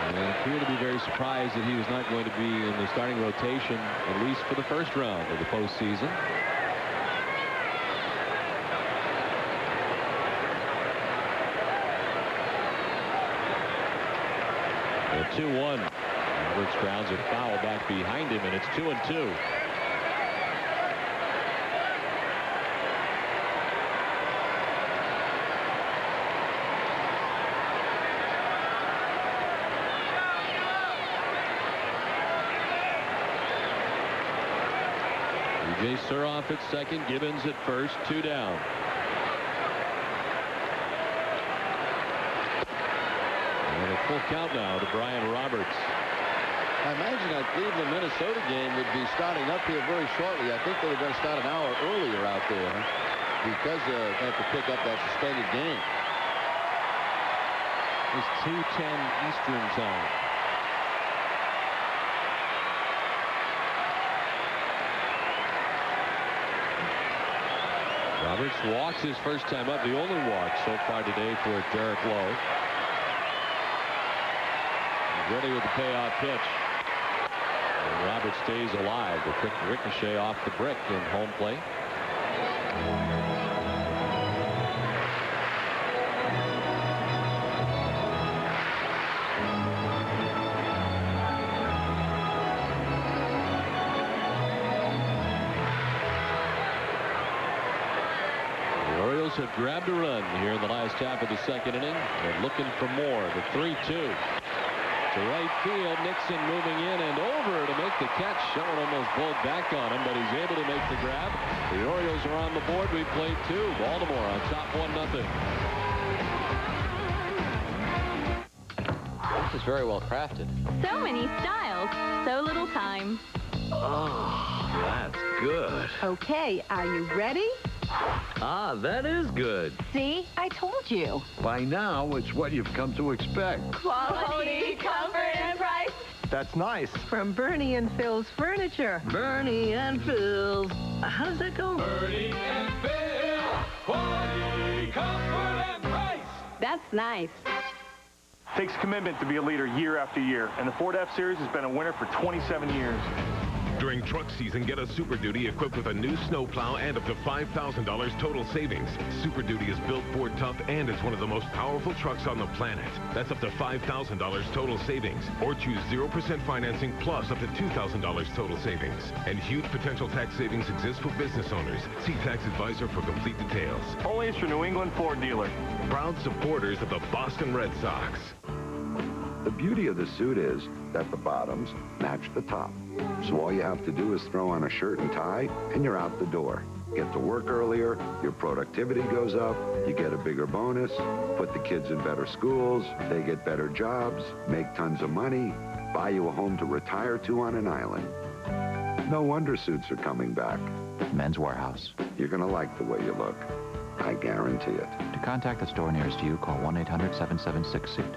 And appeared to be very surprised that he was not going to be in the starting rotation, at least for the first round of the postseason. And 2-1. Roberts grounds a foul back behind him, and it's 2-2. Jay Suroff at second, Gibbons at first, 2 down. And a full count now to Brian Roberts. I imagine that Cleveland-Minnesota game would be starting up here very shortly. I think they were going to start an hour earlier out there because they have to pick up that suspended game. It's 2:10 Eastern time. Roberts walks his first time up, the only walk so far today for Derek Lowe. He's ready with the payoff pitch. And Roberts stays alive. The quick ricochet off the brick in home plate. Have grabbed a run here in the last half of the second inning. They're looking for more. The 3-2 to right field. Nixon moving in and over to make the catch. Shelton almost pulled back on him, but he's able to make the grab. The Orioles are on the board. We played 2. Baltimore on top 1-0. This is very well crafted. So many styles, so little time. Oh, that's good. Okay, are you ready? Ah, that is good. See, I told you. By now, it's what you've come to expect. Quality, comfort, and price. That's nice. From Bernie and Phil's Furniture. Bernie and Phil's. How does that go? Bernie and Phil, quality, comfort, and price. That's nice. Takes commitment to be a leader year after year, and the Ford F-Series has been a winner for 27 years. During truck season, get a Super Duty equipped with a new snowplow and up to $5,000 total savings. Super Duty is built Ford tough and is one of the most powerful trucks on the planet. That's up to $5,000 total savings. Or choose 0% financing plus up to $2,000 total savings. And huge potential tax savings exist for business owners. See Tax Advisor for complete details. Always your New England Ford dealer. Proud supporters of the Boston Red Sox. The beauty of the suit is that the bottoms match the top. So all you have to do is throw on a shirt and tie, and you're out the door. Get to work earlier, your productivity goes up, you get a bigger bonus, put the kids in better schools, they get better jobs, make tons of money, buy you a home to retire to on an island. No wonder suits are coming back. Men's Warehouse. You're going to like the way you look. I guarantee it. To contact the store nearest you, call 1-800-776-SUIT.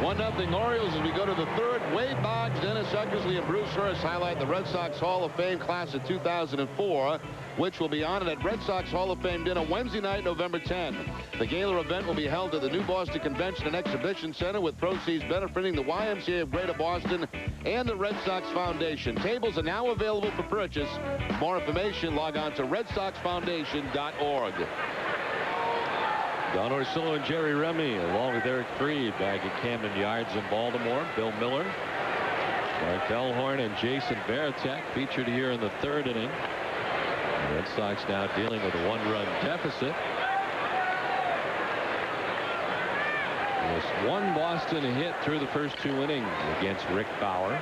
1-0 Orioles as we go to the third. Wade Boggs, Dennis Eckersley, and Bruce Hurst highlight the Red Sox Hall of Fame class of 2004, which will be honored at Red Sox Hall of Fame dinner Wednesday night, November 10. The gala event will be held at the New Boston Convention and Exhibition Center, with proceeds benefiting the YMCA of Greater Boston and the Red Sox Foundation. Tables are now available for purchase. For more information, log on to redsoxfoundation.org. Don Orsillo and Jerry Remy, along with Eric Freed, back at Camden Yards in Baltimore. Bill Miller, Mark Bellhorn, and Jason Varitek featured here in the third inning. The Red Sox now dealing with a 1-run deficit. Just one Boston hit through the first 2 innings against Rick Bauer.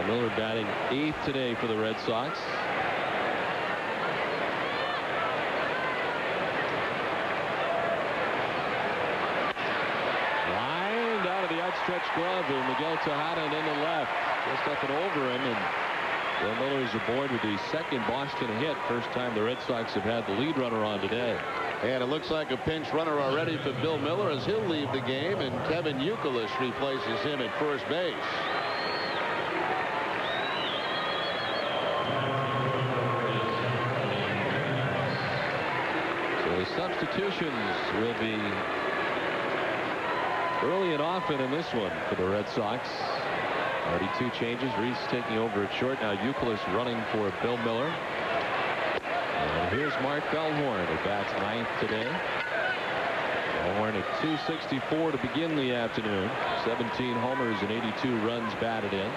Miller batting 8th today for the Red Sox. Lined out of the outstretched glove of Miguel Tejada and into left. Just up and over him, and Bill Miller is aboard with the second Boston hit. First time the Red Sox have had the lead runner on today. And it looks like a pinch runner already for Bill Miller as he'll leave the game, and Kevin Youkilis replaces him at first base. The substitutions will be early and often in this one for the Red Sox. Already 2 changes. Reese taking over at short. Now Youkilis running for Bill Miller. And here's Mark Bellhorn, who bats 9th today. Bellhorn at .264 to begin the afternoon. 17 homers and 82 runs batted in.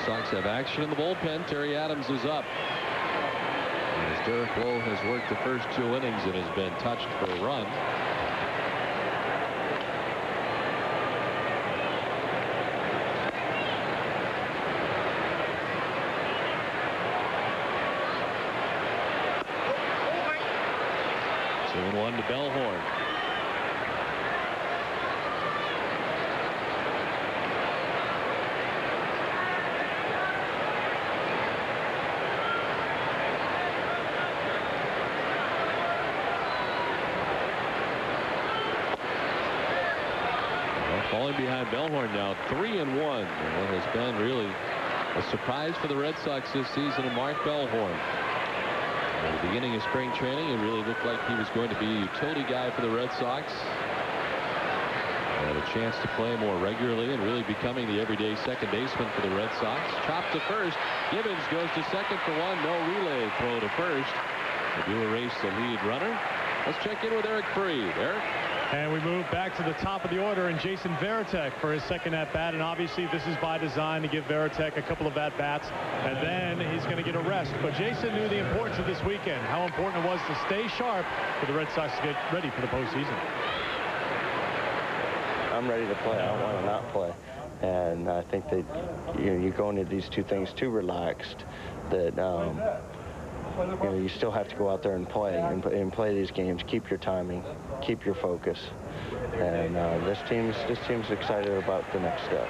Sox have action in the bullpen. Terry Adams is up. As Derek Lowe has worked the first 2 innings and has been touched for a run. So 2-1 to Bellhorn. Falling behind Bellhorn now, 3-1. What has been really a surprise for the Red Sox this season, and Mark Bellhorn. At the beginning of spring training, it really looked like he was going to be a utility guy for the Red Sox. Had a chance to play more regularly and really becoming the everyday second baseman for the Red Sox. Chopped to first. Gibbons goes to second for 1. No relay throw to first. They do erase the lead runner. Let's check in with Eric Freed. Eric? And we move back to the top of the order, and Jason Varitek for his second at-bat. And obviously this is by design to give Varitek a couple of at-bats, and then he's going to get a rest. But Jason knew the importance of this weekend, how important it was to stay sharp for the Red Sox to get ready for the postseason. I'm ready to play. I don't want to not play. And I think that you go into these 2 things too relaxed, that you still have to go out there and play these games. Keep your timing, keep your focus, and this team's excited about the next step.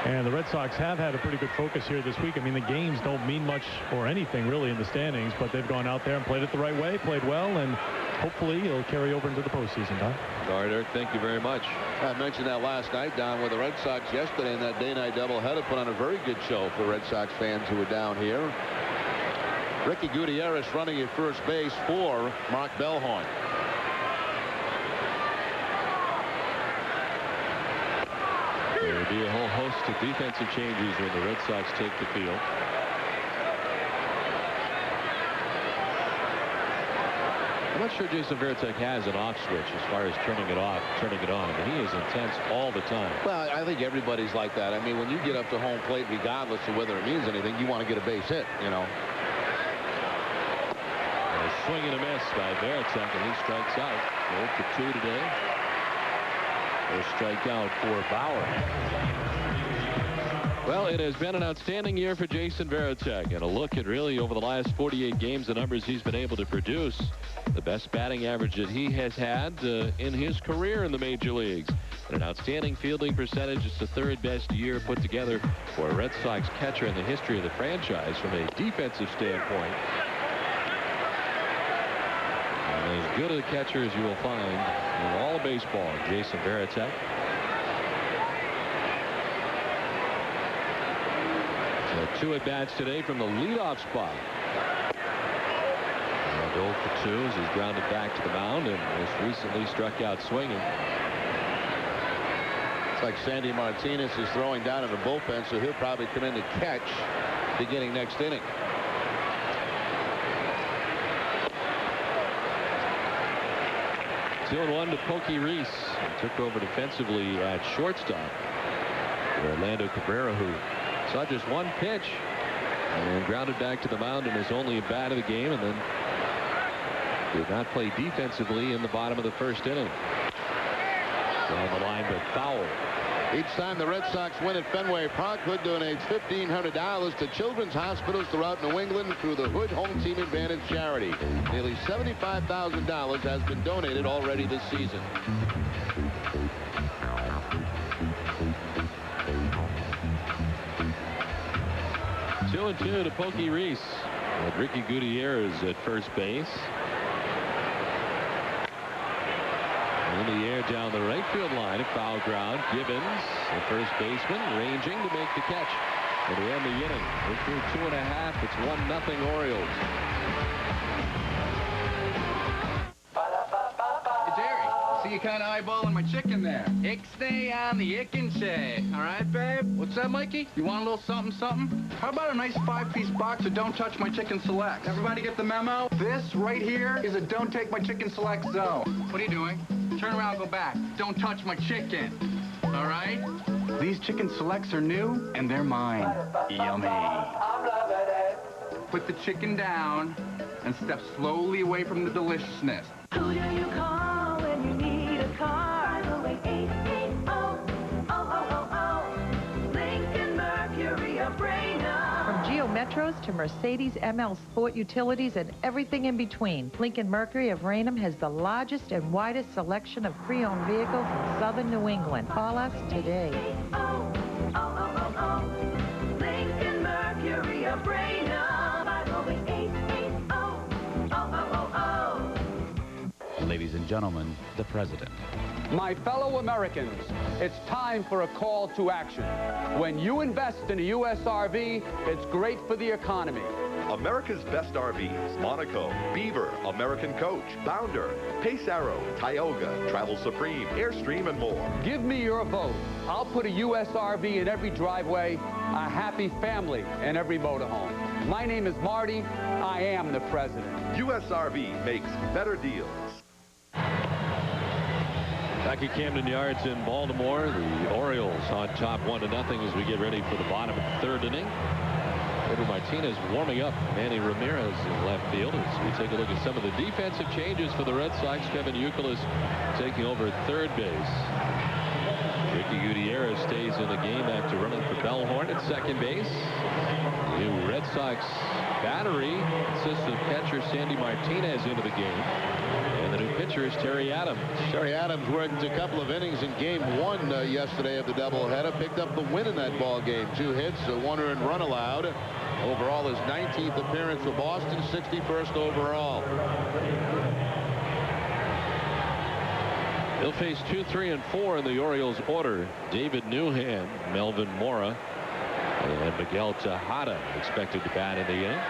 And the Red Sox have had a pretty good focus here this week. I mean, the games don't mean much or anything really in the standings, but they've gone out there and played it the right way, played well, and hopefully it'll carry over into the postseason, Don. All right, Eric, thank you very much. I mentioned that last night, Don, with the Red Sox yesterday in that day-night doubleheader, put on a very good show for Red Sox fans who were down here. Ricky Gutierrez running at first base for Mark Bellhorn. There will be a whole host of defensive changes when the Red Sox take the field. I'm not sure Jason Varitek has an off switch as far as turning it off, turning it on. I mean, he is intense all the time. Well, I think everybody's like that. I mean, when you get up to home plate, regardless of whether it means anything, you want to get a base hit, you know. A swing and a miss by Varitek, and he strikes out. 0 for 2 today. A strikeout for Bauer. Well, it has been an outstanding year for Jason Varitek, and a look at really over the last 48 games, the numbers he's been able to produce. The best batting average that he has had in his career in the major leagues. And an outstanding fielding percentage. It's the 3rd best year put together for a Red Sox catcher in the history of the franchise from a defensive standpoint. And as good a catcher as you will find in all of baseball, Jason Varitek. So 2 at-bats today from the leadoff spot. And 0 for 2 as he's grounded back to the mound and most recently struck out swinging. It's like Sandy Martinez is throwing down in the bullpen, so he'll probably come in to catch beginning next inning. Two and 1 to Pokey Reese. He took over defensively at shortstop for Orlando Cabrera, who saw just 1 pitch and grounded back to the mound in his only at bat of the game, and then did not play defensively in the bottom of the 1st inning. On the line, but foul. Each time the Red Sox win at Fenway Park, Hood donates $1,500 to children's hospitals throughout New England through the Hood Home Team Advantage charity. Nearly $75,000 has been donated already this season. Two and 2 to Pokey Reese. With Ricky Gutierrez at first base. In the air down the right field line, a foul ground. Gibbons, the first baseman, ranging to make the catch. And to end the inning, we're through 2.5. It's 1-0 Orioles. Hey, Jerry, see you kind of eyeballing my chicken there. Ixnay on the Icken Shay. All right, babe? What's that, Mikey? You want a little something, something? How about a nice 5-piece box of Don't Touch My Chicken Select? Everybody get the memo? This right here is a Don't Take My Chicken Select zone. What are you doing? Turn around, go back. Don't touch my chicken. All right? These chicken selects are new, and they're mine. Yummy. Put the chicken down and step slowly away from the deliciousness. Who do you call when you need a car? Lincoln Mercury of Raynham. From Geo Metros to Mercedes ML Sport Utilities and everything in between, Lincoln Mercury of Raynham has the largest and widest selection of pre-owned vehicles in southern New England. Call us today. Lincoln Mercury of Raynham. Ladies and gentlemen, the President. My fellow Americans, it's time for a call to action. When you invest in a U.S. RV, it's great for the economy. America's best RVs: Monaco, Beaver, American Coach, Bounder, Pace Arrow, Tioga, Travel Supreme, Airstream, and more. Give me your vote. I'll put a U.S. RV in every driveway, a happy family in every motorhome. My name is Marty. I am the President. U.S. RV makes better deals. Back at Camden Yards in Baltimore, the Orioles on top 1-0 as we get ready for the bottom of the third inning. Pedro Martinez warming up Manny Ramirez in left field as we take a look at some of the defensive changes for the Red Sox. Kevin Youkilis taking over at third base. Ricky Gutierrez stays in the game after running for Bellhorn at second base. The new Red Sox battery consists of catcher Sandy Martinez into the game. And the new pitcher is Terry Adams. Terry Adams worked a couple of innings in game one yesterday of the doubleheader. Picked up the win in that ball game. 2 hits, a 1 earned run allowed. Overall, his 19th appearance for Boston, 61st overall. He'll face 2, 3, and 4 in the Orioles order. David Newhand, Melvin Mora, and Miguel Tejada expected to bat in the inning.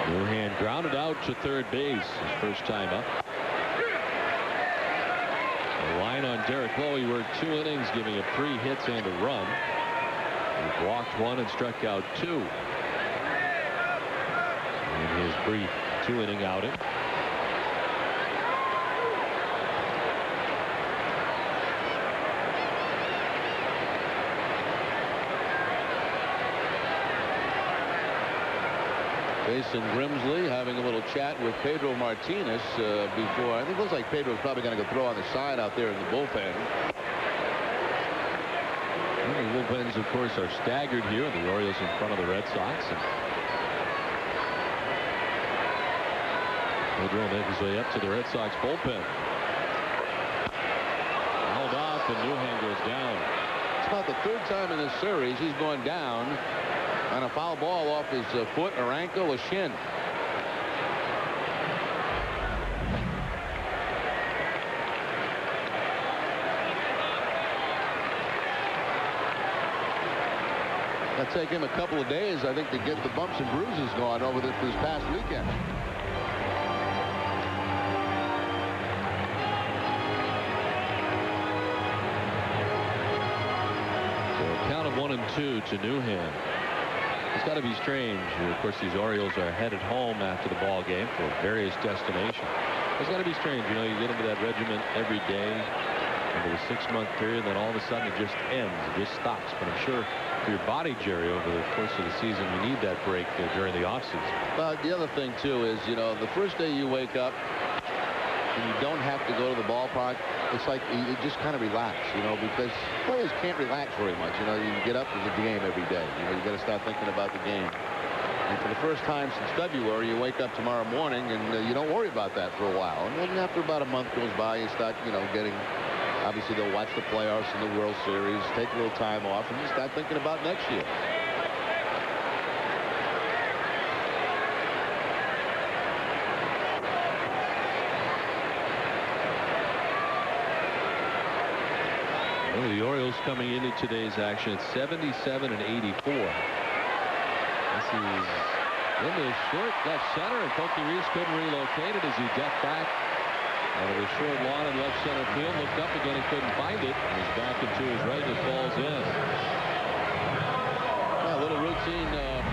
Newhand grounded out to third base his first time up. The line on Derek Lowe. He worked 2 innings, giving up 3 hits and a run. He walked 1 and struck out 2 in his brief 2-inning outing. Jason Grimsley having a little chat with Pedro Martinez before. I think it looks like Pedro's probably going to go throw on the side out there in the bullpen. The bullpens, of course, are staggered here. The Orioles in front of the Red Sox. Pedro will make his way up to the Red Sox bullpen. Held off, and Newhand goes down. It's about the 3rd time in this series he's gone down on a foul ball off his foot or ankle or shin. It'll take him a couple of days, I think, to get the bumps and bruises gone over this past weekend. So a count of 1 and 2 to Newhand. It's got to be strange. Of course, these Orioles are headed home after the ball game for various destinations. It's got to be strange. You know, you get into that regiment every day over the 6-month period, then all of a sudden it just ends. It just stops. But I'm sure for your body, Jerry, over the course of the season, you need that break during the offseason. Well, the other thing, too, is, you know, the first day you wake up and you don't have to go to the ballpark, it's like you just kind of relax, you know, because players can't relax very much. You know, you get up to the game every day. You know, you got to start thinking about the game. And for the first time since February, you wake up tomorrow morning and you don't worry about that for a while. And then after about a month goes by, you start, you know, getting, obviously they'll watch the playoffs and the World Series, take a little time off, and you start thinking about next year. The Orioles coming into today's action at 77 and 84. This is in the short left center, and Pokey Reese couldn't relocate it as he ducked back out of the short lawn in left center field. Looked up again, he couldn't find it. He's back into his right, and it falls in. Well, a little routine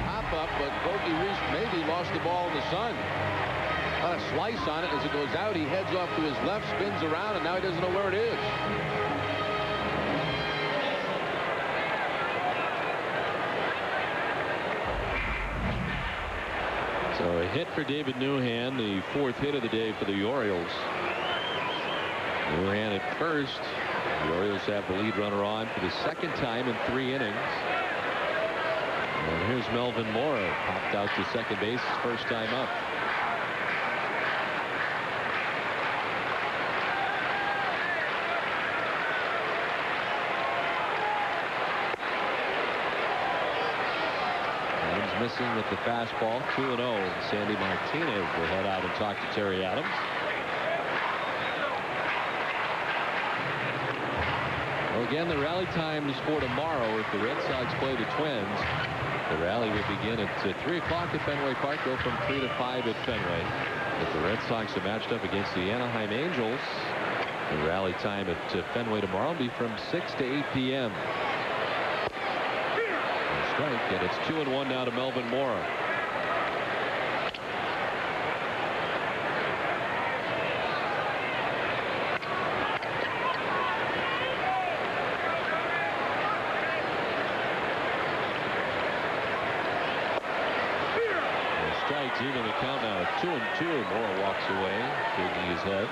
pop-up, but Pokey Reese maybe lost the ball in the sun. Got a slice on it. As it goes out, he heads off to his left, spins around, and now he doesn't know where it is. So a hit for David Newhan, the 4th hit of the day for the Orioles. Newhan at first. The Orioles have the lead runner on for the 2nd time in 3 innings. And here's Melvin Mora, popped out to second base, his first time up. Adams missing with the fastball, 2-0. And Sandy Martinez will head out and talk to Terry Adams. Well, again, the rally times for tomorrow, if the Red Sox play the Twins, the rally will begin at 3 o'clock at Fenway Park, go from 3 to 5 at Fenway. If the Red Sox are matched up against the Anaheim Angels, the rally time at Fenway tomorrow will be from 6 to 8 p.m. Strike, and it's 2-1 now to Melvin Mora. Strikes, even the count now at 2-2. Mora walks away, shaking his head.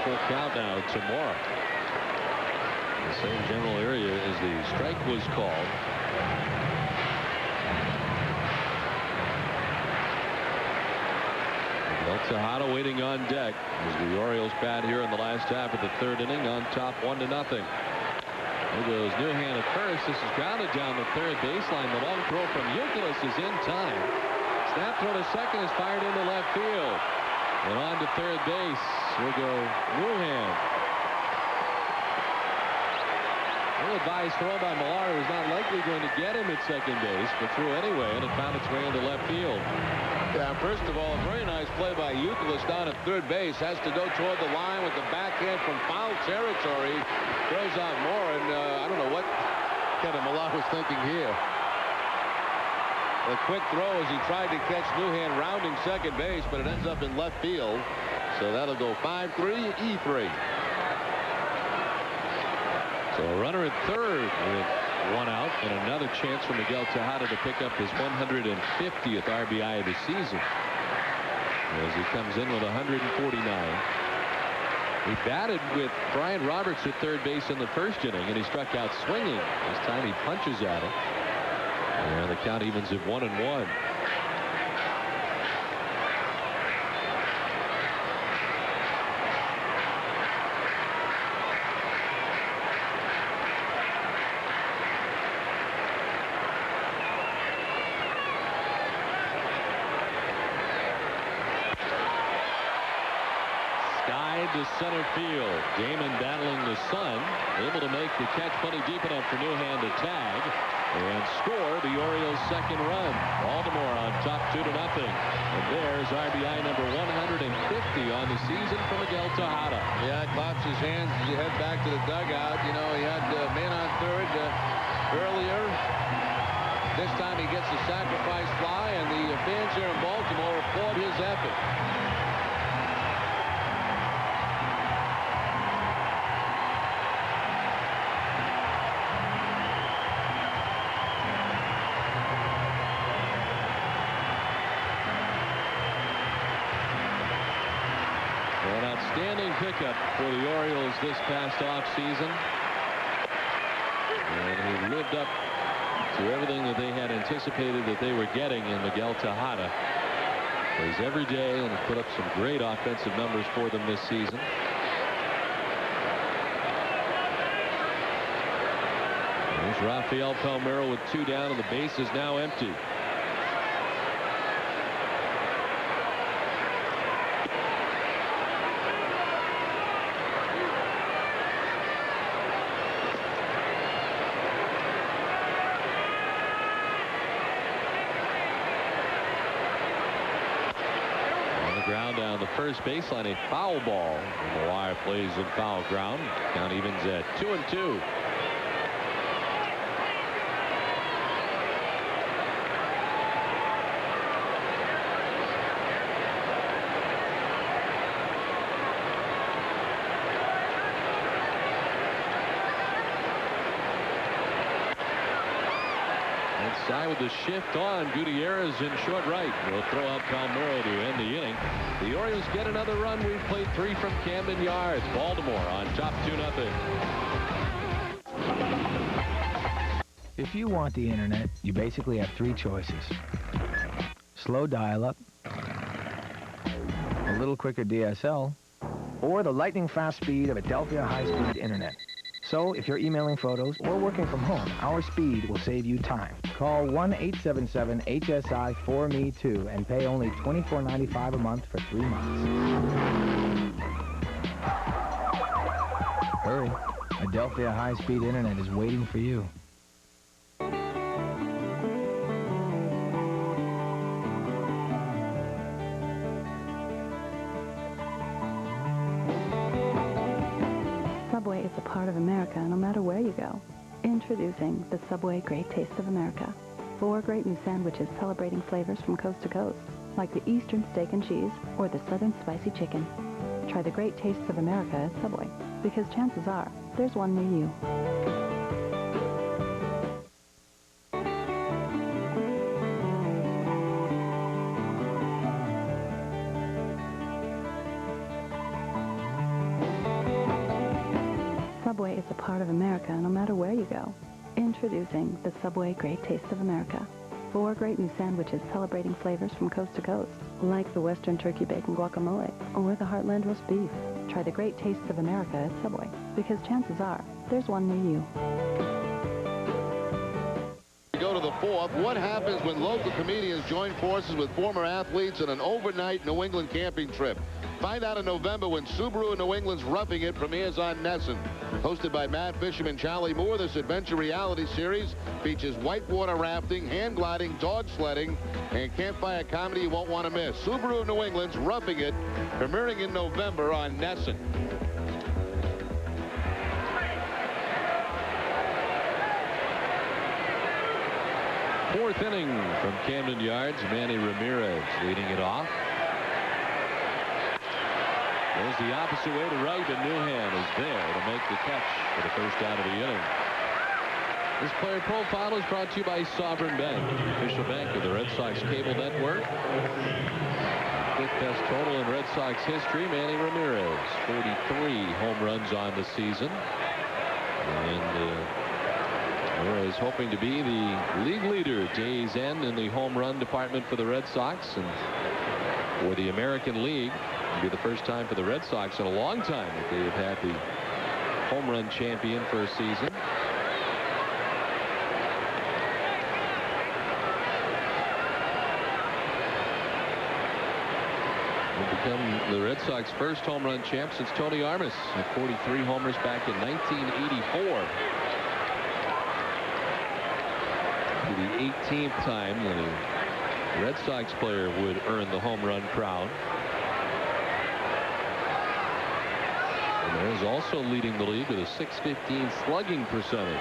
Full count now to Mora. The same general area as the strike was called. Tejada waiting on deck as the Orioles bat here in the last half of the 3rd inning on top 1-0. There goes Newhan at first. This is grounded down the 3rd baseline. The long throw from Youkilis is in time. Snap throw to second is fired into left field. And on to 3rd base will go Newhan. Ill-advised throw by Millar, who was not likely going to get him at second base, but threw anyway, and it found its way into left field. Yeah, first of all, a very nice play by Youkilis down at 3rd base. Has to go toward the line with the backhand from foul territory. Throws out more, and I don't know what Kevin Millar was thinking here. A quick throw as he tried to catch Newhan rounding second base, but it ends up in left field. So that'll go 5-3, E3. So a runner at 3rd with 1 out, and another chance for Miguel Tejada to pick up his 150th RBI of the season as he comes in with 149. He batted with Brian Roberts at 3rd base in the 1st inning, and he struck out swinging. This time he punches at it, and the count evens at 1-1. To center field. Damon battling the sun, able to make the catch plenty deep enough for Newhan to tag and score the Orioles' 2nd run. Baltimore on top 2-0. And there's RBI number 150 on the season for Miguel Tejada. Yeah, claps his hands as he head back to the dugout. You know, he had man on 3rd earlier. This time he gets the sacrifice fly, and the fans here in Baltimore applaud his effort. Outstanding pickup for the Orioles this past offseason. And he lived up to everything that they had anticipated that they were getting in Miguel Tejada. Plays every day and has put up some great offensive numbers for them this season. There's Rafael Palmeiro with 2 down, and the base is now empty. ground down the first baseline. A foul ball. Bauer plays in foul ground. Count evens at 2-2. Inside with the shift on. Gutierrez in short right. Will throw out Palmeiro to end the inning. The Orioles get another run. We've played 3 from Camden Yards. Baltimore on top 2-0. If you want the internet, you basically have 3 choices. Slow dial-up, a little quicker DSL, or the lightning-fast speed of Adelphia high-speed internet. So, if you're emailing photos or working from home, our speed will save you time. Call 1-877-HSI-4ME2 and pay only $24.95 a month for 3 months. Hurry. Adelphia high-speed internet is waiting for you. Subway is a part of America no matter where you go. Introducing the Subway Great Taste of America. 4 great new sandwiches celebrating flavors from coast to coast, like the Eastern steak and cheese or the Southern spicy chicken. Try the great tastes of America at Subway, because chances are there's one near you. Subway is a part of America no matter where you go. Introducing the Subway Great Taste of America. 4 great new sandwiches celebrating flavors from coast to coast, like the Western Turkey Bacon Guacamole or the Heartland Roast Beef. Try the great tastes of America at Subway, because chances are there's one near you. We go to the 4th. What happens when local comedians join forces with former athletes in an overnight New England camping trip? Find out in November when Subaru of New England's Roughing It premieres on Nesson. Hosted by Matt Bishop and Charlie Moore, this adventure reality series features whitewater rafting, hand gliding, dog sledding, and campfire comedy you won't want to miss. Subaru of New England's Roughing It, premiering in November on Nesson. Fourth inning from Camden Yards. Manny Ramirez leading it off. Goes the opposite way to right, and Newham is there to make the catch for the first out of the inning. This player profile is brought to you by Sovereign Bank, the official bank of the Red Sox cable network. 5th best total in Red Sox history. Manny Ramirez, 43 home runs on the season. And Ramirez hoping to be the league leader at day's end in the home run department for the Red Sox. And for the American League, it'll be the first time for the Red Sox in a long time that they have had the home run champion for a season. Will become the Red Sox first home run champ since Tony Armas had 43 homers back in 1984. For the 18th time the Red Sox player would earn the home run crown. Ramirez also leading the league with a .615 slugging percentage.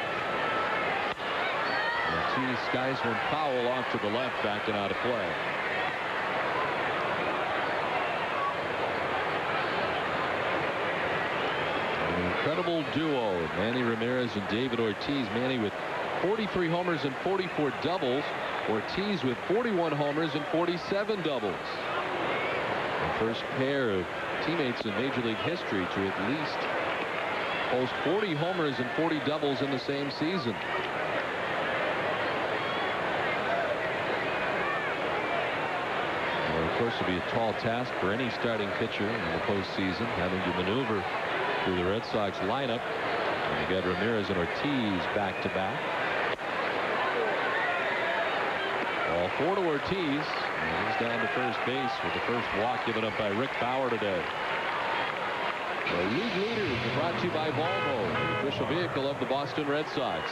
Ortiz skies one foul off to the left, backing out of play. An incredible duo, Manny Ramirez and David Ortiz. Manny with 43 homers and 44 doubles. Ortiz with 41 homers and 47 doubles. The first pair of teammates in Major League history to at least post 40 homers and 40 doubles in the same season. Well, of course, it'll be a tall task for any starting pitcher in the postseason, having to maneuver through the Red Sox lineup. And you got Ramirez and Ortiz back-to-back. Ball 4 to Ortiz. And he's down to first base with the first walk given up by Rick Bauer today. The league leaders are brought to you by Volvo, the official vehicle of the Boston Red Sox.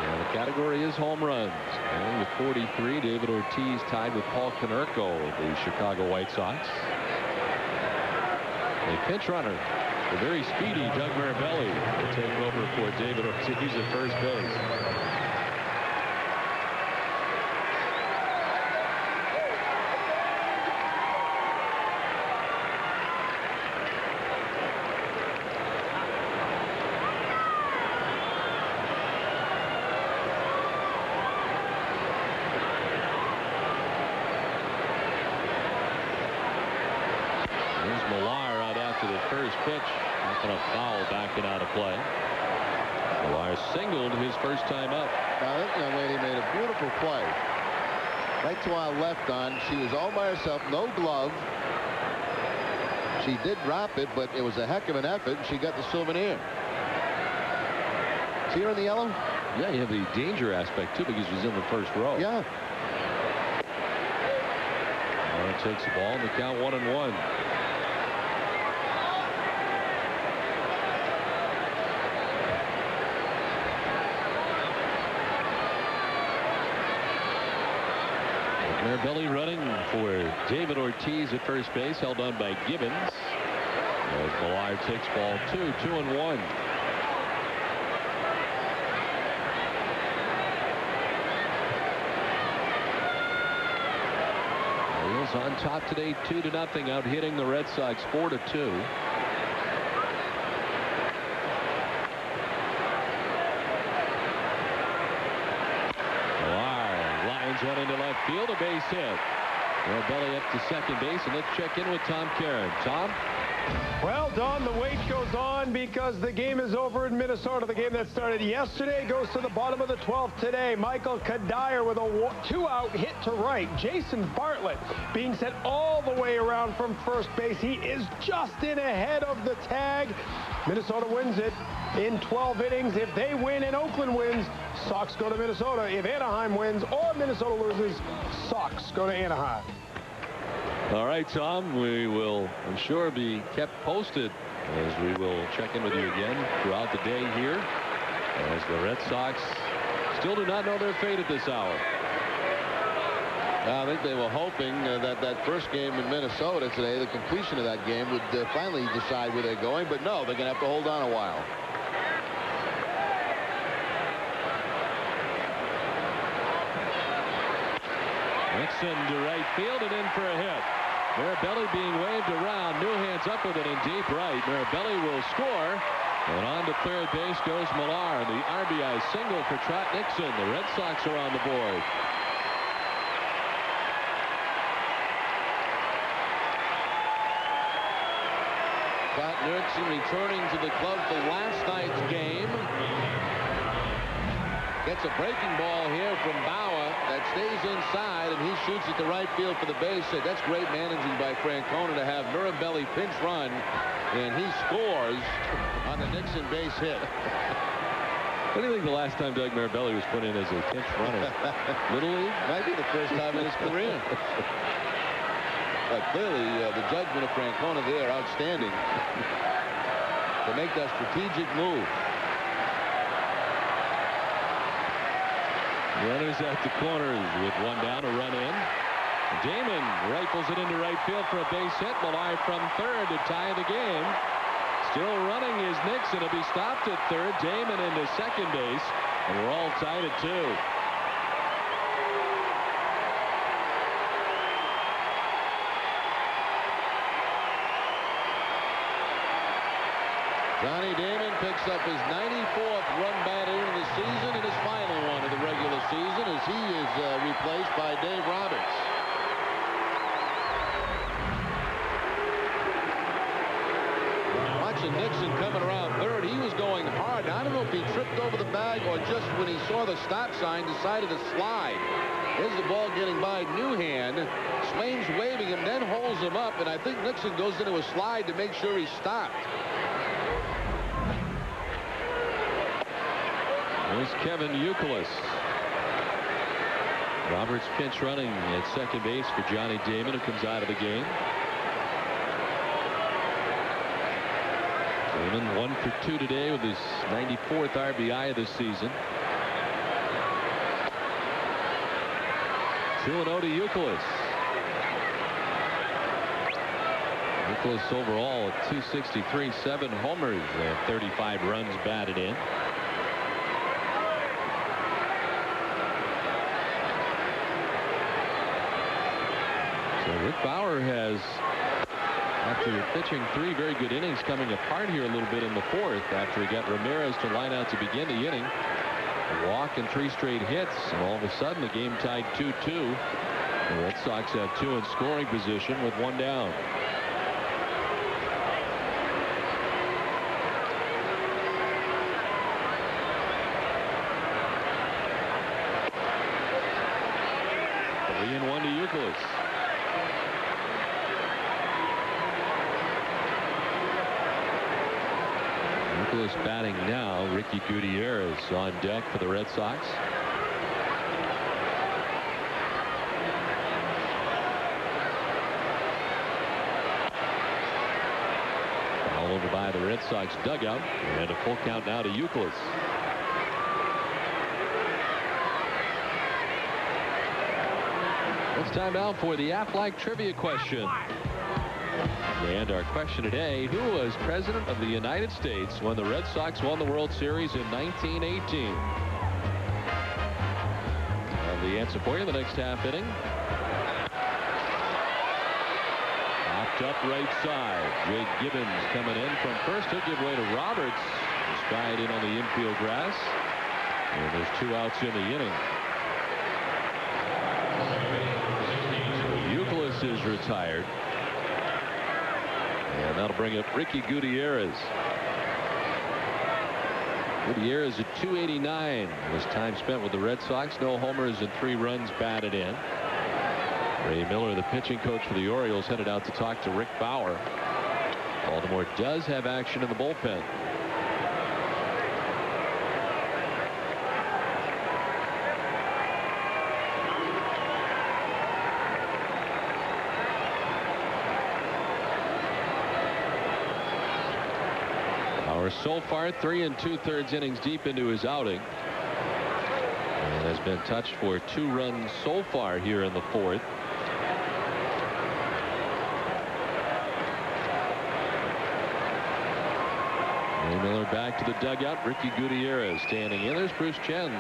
And the category is home runs. And with 43, David Ortiz tied with Paul Konerko of the Chicago White Sox. A pinch runner, the very speedy Doug Mirabelli, will take over for David Ortiz at first base. Backing out of play. Bauer singled his first time up. Now that young lady made a beautiful play. Right to our left on. She was all by herself, no glove. She did drop it, but it was a heck of an effort. She got the souvenir. See her in the yellow? Yeah, you have the danger aspect too because she's in the first row. Yeah. Bauer takes the ball and the count 1-1. Mirabelli running for David Ortiz at first base, held on by Gibbons. As Bauer takes ball 2-1. Orioles on top today, 2-0, out hitting the Red Sox 4-2. One into left field, a base hit. Mirabelli up to second base, and let's check in with Tom Caron. Tom? Well, Don, the wait goes on because the game is over in Minnesota. The game that started yesterday goes to the bottom of the 12th today. Michael Kadire with a 2-out hit to right. Jason Bartlett being sent all the way around from first base. He is just in ahead of the tag. Minnesota wins it in 12 innings. If they win and Oakland wins, Sox go to Minnesota. If Anaheim wins or Minnesota loses, Sox go to Anaheim. All right, Tom, we will, I'm sure, be kept posted as we will check in with you again throughout the day here as the Red Sox still do not know their fate at this hour. I think they were hoping that first game in Minnesota today, the completion of that game, would finally decide where they're going. But no, they're going to have to hold on a while. Nixon to right field and in for a hit. Mirabelli being waved around. Newhand's up with it in deep right. Mirabelli will score. And on to third base goes Millar. The RBI single for Trot Nixon. The Red Sox are on the board. Trot Nixon returning to the club for last night's game. Gets a breaking ball here from Bauer that stays inside, and he shoots at the right field for the base hit. That's great managing by Francona to have Mirabelli pinch run, and he scores on the Nixon base hit. What do you think the last time Doug Mirabelli was put in as a pinch runner? Little League? Might be the first time in his career. But clearly, the judgment of Francona there, outstanding to make that strategic move. Runners at the corners with one down, a run in. Damon rifles it into right field for a base hit. Millar from third to tie the game. Still running is Nixon. He'll be stopped at third. Damon into second base, and we're all tied at 2. Johnny Damon picks up his 94th run batted in the season and his final one of the regular season as he is replaced by Dave Roberts. Watching Nixon coming around third, he was going hard. I don't know if he tripped over the bag or just when he saw the stop sign decided to slide. Here's the ball getting by Newhand. Swain's waving him, then holds him up, and I think Nixon goes into a slide to make sure he stopped. There's Kevin Youkilis. Roberts pinch running at second base for Johnny Damon, who comes out of the game. Damon 1 for 2 today with his 94th RBI of this season. 2-0 to Youkilis. Youkilis overall at 263, 7 homers, and 35 runs batted in. So Rick Bauer has, after pitching 3 very good innings, coming apart here a little bit in the 4th after he got Ramirez to line out to begin the inning. A walk and 3 straight hits, and all of a sudden the game tied 2-2. The Red Sox have 2 in scoring position with 1 down. Three and 1 to Youkilis. Youkilis batting now. Ricky Gutierrez on deck for the Red Sox. All over by the Red Sox dugout, and a full count now to Youkilis. It's time now for the Aflac trivia question. And our question today: who was president of the United States when the Red Sox won the World Series in 1918? And the answer for you in the next half inning. Popped up right side. Jake Gibbons coming in from first. He'll give way to Roberts. Stride in on the infield grass. And there's 2 outs in the inning. Youkilis is retired. And that'll bring up Ricky Gutierrez. Gutierrez at 289 was time spent with the Red Sox. No homers and 3 runs batted in. Ray Miller, the pitching coach for the Orioles, headed out to talk to Rick Bauer. Baltimore does have action in the bullpen. So far 3 2/3 innings deep into his outing, and has been touched for 2 runs so far here in the 4th. Ray Miller back to the dugout. Ricky Gutierrez standing in. There's Bruce Chen,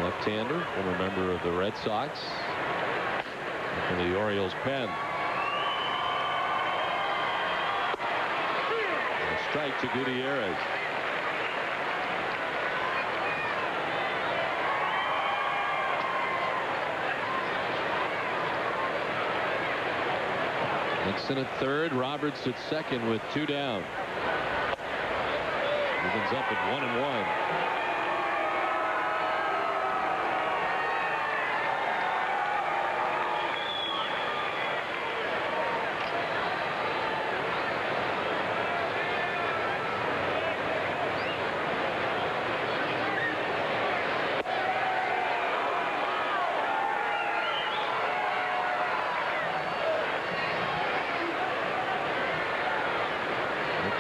left-hander, former member of the Red Sox, from the Orioles pen. Strike to Gutierrez. Nixon at third. Roberts at second with 2 down. Evens up at 1-1.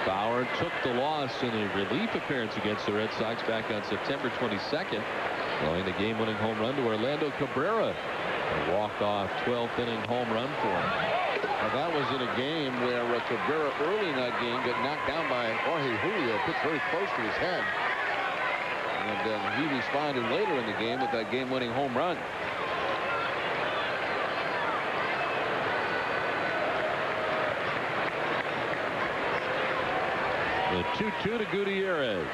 Bauer took the loss in a relief appearance against the Red Sox back on September 22nd, throwing the game-winning home run to Orlando Cabrera. A walk-off 12th inning home run for him. Now that was in a game where Cabrera early in that game got knocked down by Jorge Julio, pitched very close to his head, and he responded later in the game with that game-winning home run. The 2-2 to Gutierrez.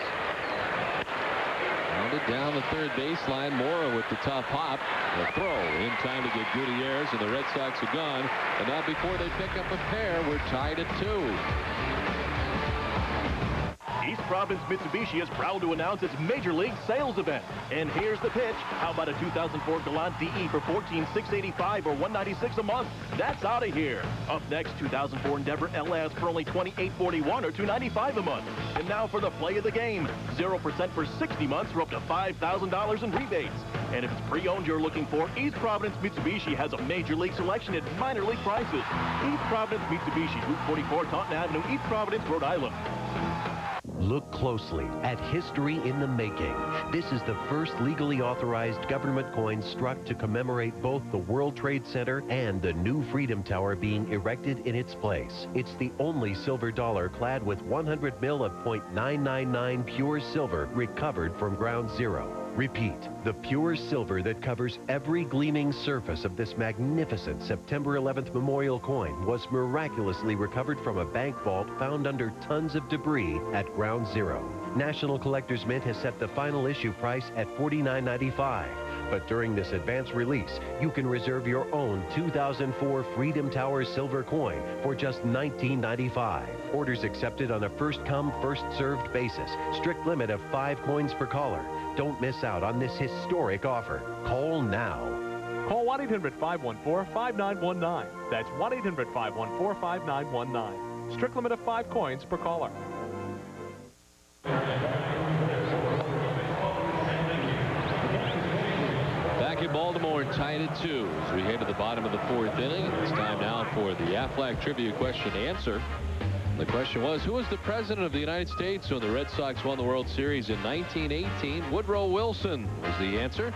Rounded down the third baseline. Mora with the tough hop. The throw in time to get Gutierrez, and the Red Sox are gone. And now before they pick up a pair, we're tied at 2. East Providence Mitsubishi is proud to announce its Major League Sales event. And here's the pitch. How about a 2004 Galant DE for $14,685 or $196 a month? That's out of here. Up next, 2004 Endeavor LS for only $28.41 or $295 a month. And now for the play of the game. 0% for 60 months for up to $5,000 in rebates. And if it's pre-owned you're looking for, East Providence Mitsubishi has a Major League selection at minor league prices. East Providence Mitsubishi, Route 44, Taunton Avenue, East Providence, Rhode Island. Look closely at history in the making. This is the first legally authorized government coin struck to commemorate both the World Trade Center and the new Freedom Tower being erected in its place. It's the only silver dollar clad with 100 mil of .999 pure silver recovered from ground zero. Repeat, the pure silver that covers every gleaming surface of this magnificent September 11th memorial coin was miraculously recovered from a bank vault found under tons of debris at ground zero. National Collectors Mint has set the final issue price at $49.95. But during this advance release, you can reserve your own 2004 Freedom Tower silver coin for just $19.95. Orders accepted on a first-come, first-served basis. Strict limit of 5 coins per caller. Don't miss out on this historic offer. Call now. Call 1-800-514-5919. That's 1-800-514-5919. Strict limit of 5 coins per caller. Back in Baltimore, tied at 2 as we head to the bottom of the 4th inning. It's time now for the Aflac Trivia Question Answer. The question was, who was the president of the United States when the Red Sox won the World Series in 1918? Woodrow Wilson was the answer.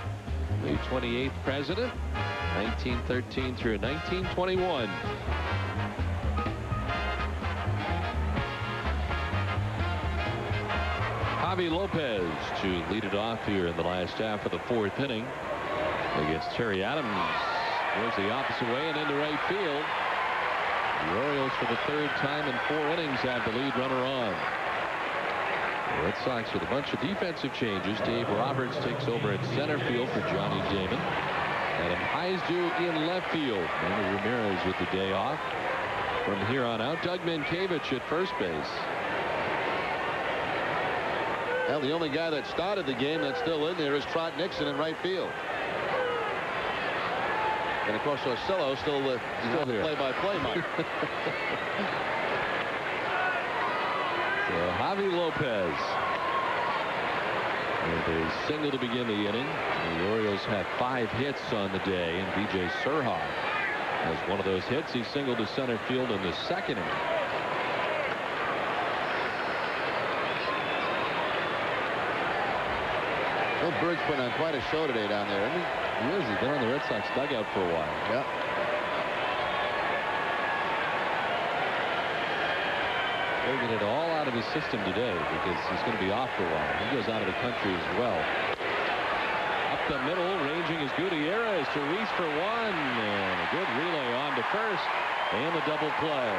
The 28th president, 1913 through 1921. Javi Lopez to lead it off here in the last half of the 4th inning against Terry Adams. Goes the opposite way and into right field. The Orioles, for the 3rd time in 4 innings, have the lead runner on. The Red Sox with a bunch of defensive changes. Dave Roberts takes over at center field for Johnny Damon. Adam Heisdu in left field. Manny Ramirez with the day off. From here on out, Doug Minkiewicz at first base. Well, the only guy that started the game that's still in there is Trot Nixon in right field. And of course, Orsillo still the play-by-play mark. So Javi Lopez with a single to begin the inning. The Orioles had 5 hits on the day, and B.J. Surha has one of those hits. He singled to center field in the 2nd inning. Bill Bird's putting on quite a show today down there, isn't he? He is. He's been on the Red Sox dugout for a while. Yep. He'll get it all out of his system today because he's going to be off for a while. He goes out of the country as well. Up the middle, ranging is Gutierrez to Reese for 1. And a good relay on to first. And the double play.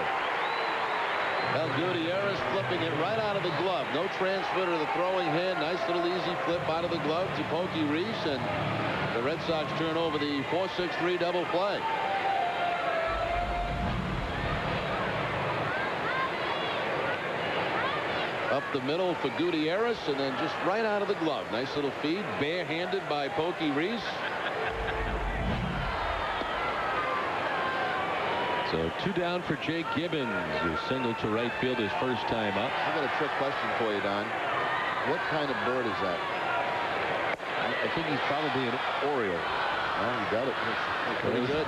Well, Gutierrez flipping it right out of the glove. No transfer to the throwing hand. Nice little easy flip out of the glove to Pokey Reese. And the Red Sox turn over the 4-6-3 double play. Up the middle for Gutierrez, and then just right out of the glove. Nice little feed, barehanded by Pokey Reese. So 2 down for Jake Gibbons, who singled to right field his first time up. I've got a trick question for you, Don. What kind of bird is that? I think he's probably an Oriole. Well, you got it. That's pretty good.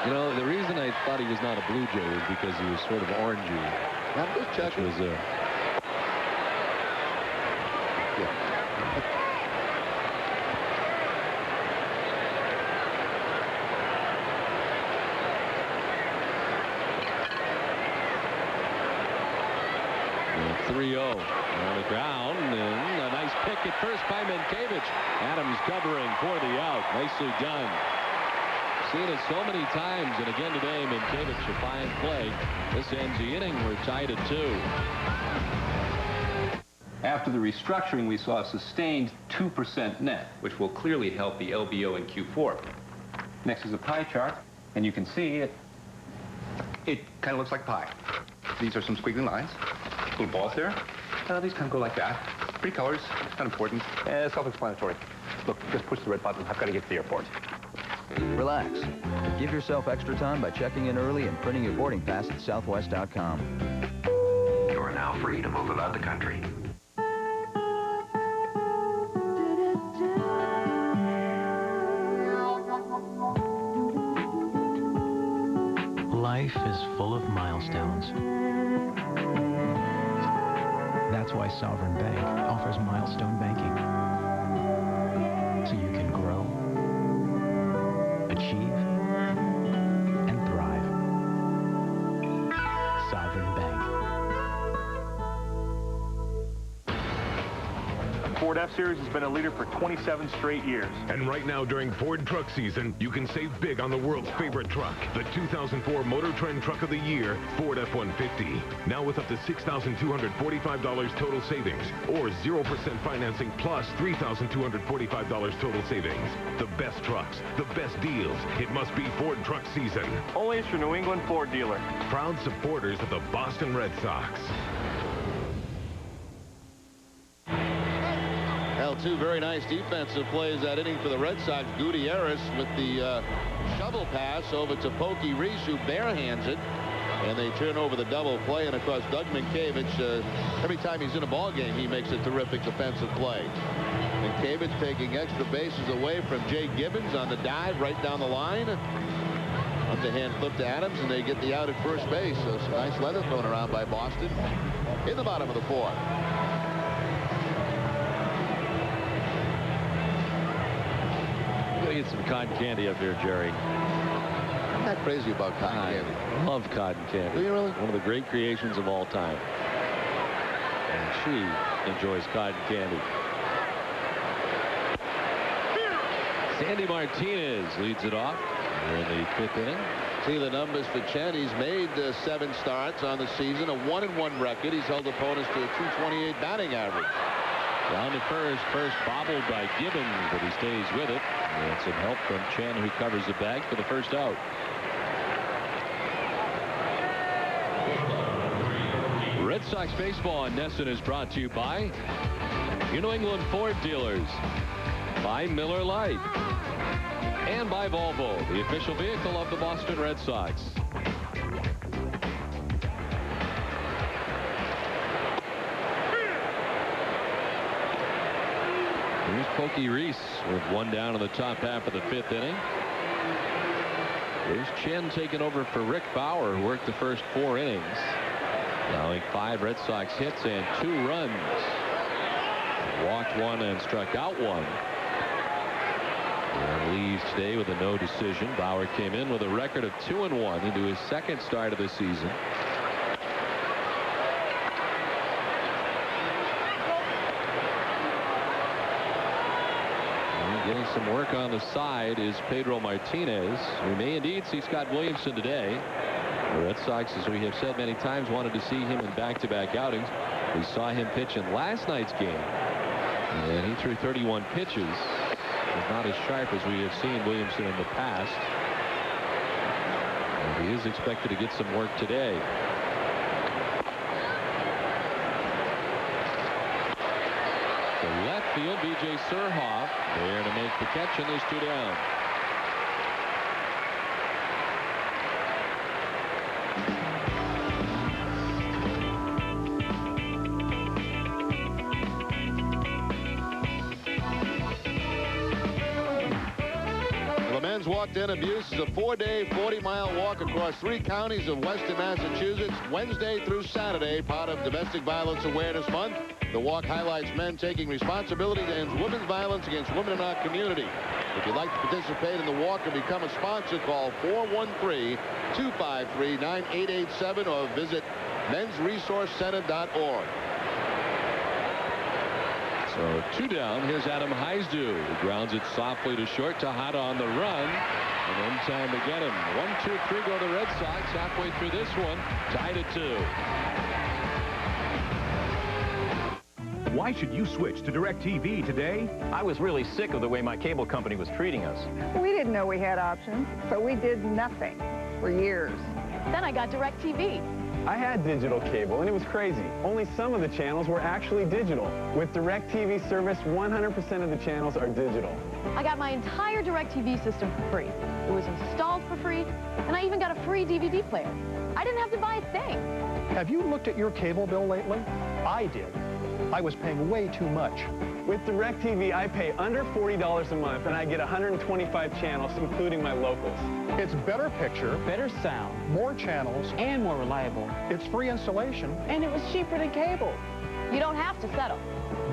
You know, the reason I thought he was not a Blue Jay was because he was sort of orangey. I'm just checking. Which was on the ground, and a nice pick at first by Minkiewicz. Adams covering for the out. Nicely done. Seen it so many times, and again today, Minkiewicz a fine play. This ends the inning. We're tied at 2. After the restructuring, we saw a sustained 2% net, which will clearly help the LBO in Q4. Next is a pie chart, and you can see it kind of looks like pie. These are some squiggly lines. Little balls there. These kind of go like that. Pretty colors. It's not important. Self-explanatory. Look, just push the red button. I've got to get to the airport. Relax. Give yourself extra time by checking in early and printing your boarding pass at Southwest.com. You're now free to move about the country. Life is full of milestones. That's why Sovereign Bank offers milestone banking. So you can grow, achieve, and thrive. Sovereign Bank. Ford F-Series has been a leader for 27 straight years. And right now during Ford Truck Season, you can save big on the world's favorite truck, the 2004 Motor Trend Truck of the Year, Ford F-150. Now with up to $6,245 total savings, or 0% financing plus $3,245 total savings. The best trucks, the best deals. It must be Ford Truck Season. Only is your New England Ford dealer. Proud supporters of the Boston Red Sox. Two very nice defensive plays that inning for the Red Sox. Gutierrez with the shovel pass over to Pokey Reese, who barehands it, and they turn over the double play. And of course, Doug Minkiewicz, every time he's in a ball game, he makes a terrific defensive play. Minkiewicz taking extra bases away from Jay Gibbons on the dive right down the line. Underhand flip to Adams, and they get the out at first base. So some nice leather thrown around by Boston in the bottom of the fourth. Get some cotton candy up here, Jerry. I'm not crazy about cotton candy. I love cotton candy. Do you really? One of the great creations of all time. And she enjoys cotton candy. Sandy Martinez leads it off. We're in the 5th inning. See the numbers for Chen. He's made 7 starts on the season, a 1-1 record. He's held opponents to a .228 batting average. Down to first bobbled by Gibbons, but he stays with it. And some help from Chen, who covers the bag for the first out. Red Sox baseball on NESN is brought to you by your New England Ford dealers, by Miller Lite, and by Volvo, the official vehicle of the Boston Red Sox. Here's Pokey Reese with 1 down in the top half of the 5th inning. There's Chen taking over for Rick Bauer, who worked the first 4 innings. Allowing 5 Red Sox hits and 2 runs. Walked 1 and struck out 1. And leaves today with a no decision. Bauer came in with a record of 2-1 into his 2nd start of the season. Getting some work on the side is Pedro Martinez. We may indeed see Scott Williamson today. The Red Sox, as we have said many times, wanted to see him in back-to-back outings. We saw him pitch in last night's game, and he threw 31 pitches. He's not as sharp as we have seen Williamson in the past. And he is expected to get some work today. To left field, B.J. Surhoff there to make the catch, and there's 2 down. Walked in abuse is a 4-day 40-mile walk across 3 counties of western Massachusetts, Wednesday through Saturday, part of Domestic Violence Awareness Month. The walk highlights men taking responsibility to end women's violence against women in our community. If you'd like to participate in the walk and become a sponsor, call 413-253-9887 or visit mensresourcecenter.org. So 2 down. Here's Adam Heisdu, who grounds it softly to short to Hada on the run. And in time to get him. 1, 2, 3 go the Red Sox. Halfway through this one, tied at 2. Why should you switch to DirecTV today? I was really sick of the way my cable company was treating us. We didn't know we had options, so we did nothing for years. Then I got DirecTV. I had digital cable, and it was crazy. Only some of the channels were actually digital. With DirecTV service, 100% of the channels are digital. I got my entire DirecTV system for free. It was installed for free, and I even got a free DVD player. I didn't have to buy a thing. Have you looked at your cable bill lately? I did. I was paying way too much. With DirecTV, I pay under $40 a month, and I get 125 channels, including my locals. It's better picture, better sound, more channels, and more reliable. It's free installation. And it was cheaper than cable. You don't have to settle.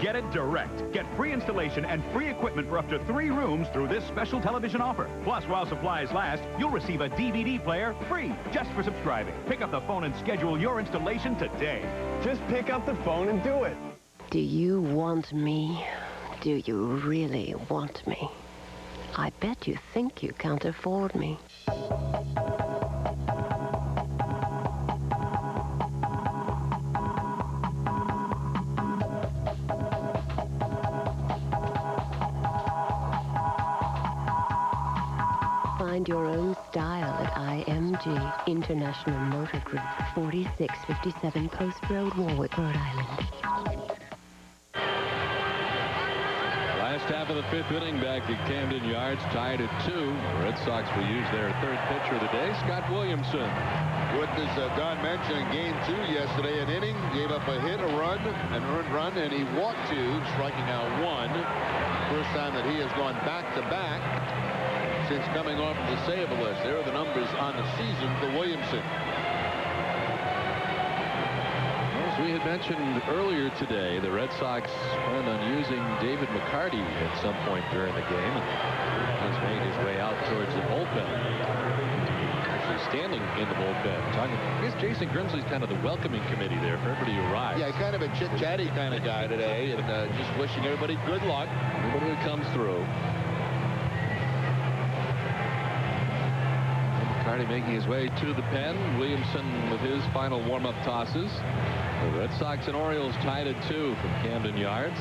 Get it direct. Get free installation and free equipment for up to 3 rooms through this special television offer. Plus, while supplies last, you'll receive a DVD player free just for subscribing. Pick up the phone and schedule your installation today. Just pick up the phone and do it. Do you want me? Do you really want me? I bet you think you can't afford me. Find your own style at IMG, International Motor Group, 4657 Post Road, Warwick, Rhode Island. Last half of the 5th inning back at Camden Yards, tied at 2. The Red Sox will use their 3rd pitcher of the day, Scott Williamson. What does Don mention in Game 2 yesterday? An inning, gave up a hit, a run, an earned run, and he walked 2, striking out 1. First time that he has gone back-to-back since coming off the save list. There are the numbers on the season for Williamson. As we had mentioned earlier today, the Red Sox planned on using David McCarty at some point during the game. He's made his way out towards the bullpen. Actually standing in the bullpen. I guess Jason Grimsley's kind of the welcoming committee there for everybody who arrives. Yeah, kind of a chit-chatty kind of guy today, and just wishing everybody good luck. Everybody that comes through. McCarty making his way to the pen. Williamson with his final warm-up tosses. The Red Sox and Orioles tied at 2 from Camden Yards.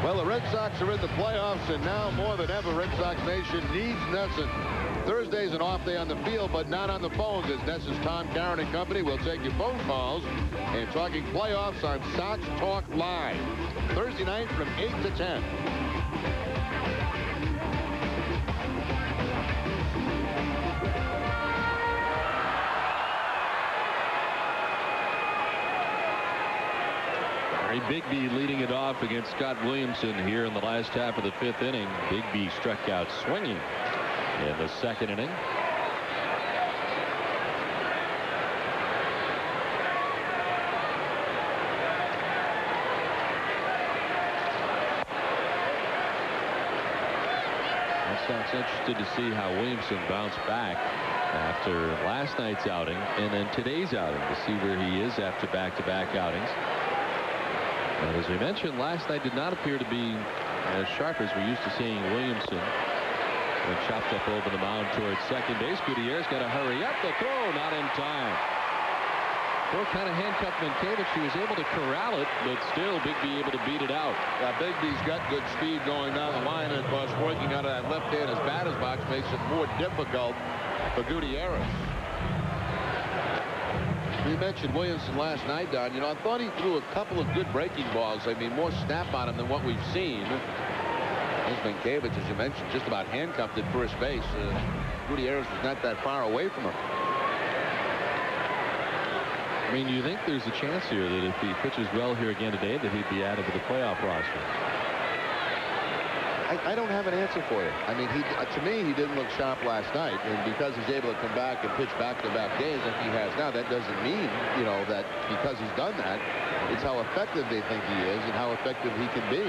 Well, the Red Sox are in the playoffs, and now more than ever, Red Sox Nation needs NESN. Thursday's an off day on the field, but not on the phones, as NESN's Tom Caron and company will take your phone calls and talking playoffs on Sox Talk Live. Thursday night from 8 to 10. Bigby leading it off against Scott Williamson here in the last half of the 5th inning. Bigby struck out swinging in the 2nd inning. Red Sox interested to see how Williamson bounced back after last night's outing and then today's outing to see where he is after back-to-back outings. And as we mentioned, last night did not appear to be as sharp as we're used to seeing Williamson. When chopped up over the mound towards second base. Gutierrez got to hurry up. The throw not in time. Throw kind of handcuffed Mankiewicz. He was able to corral it, but still Bigby able to beat it out. Bigby's got good speed going down the line, and of course working out of that left hand as batter's box makes it more difficult for Gutierrez. We mentioned Williamson last night, Don. You know, I thought he threw a couple of good breaking balls. I mean, more snap on him than what we've seen. There's Mankiewicz, as you mentioned, just about handcuffed at first base. Gutierrez was not that far away from him. I mean, you think there's a chance here that if he pitches well here again today, that he'd be added to the playoff roster? I don't have an answer for you. I mean, to me, he didn't look sharp last night, and because he's able to come back and pitch back-to-back days like he has now, that doesn't mean, you know, that because he's done that, it's how effective they think he is and how effective he can be.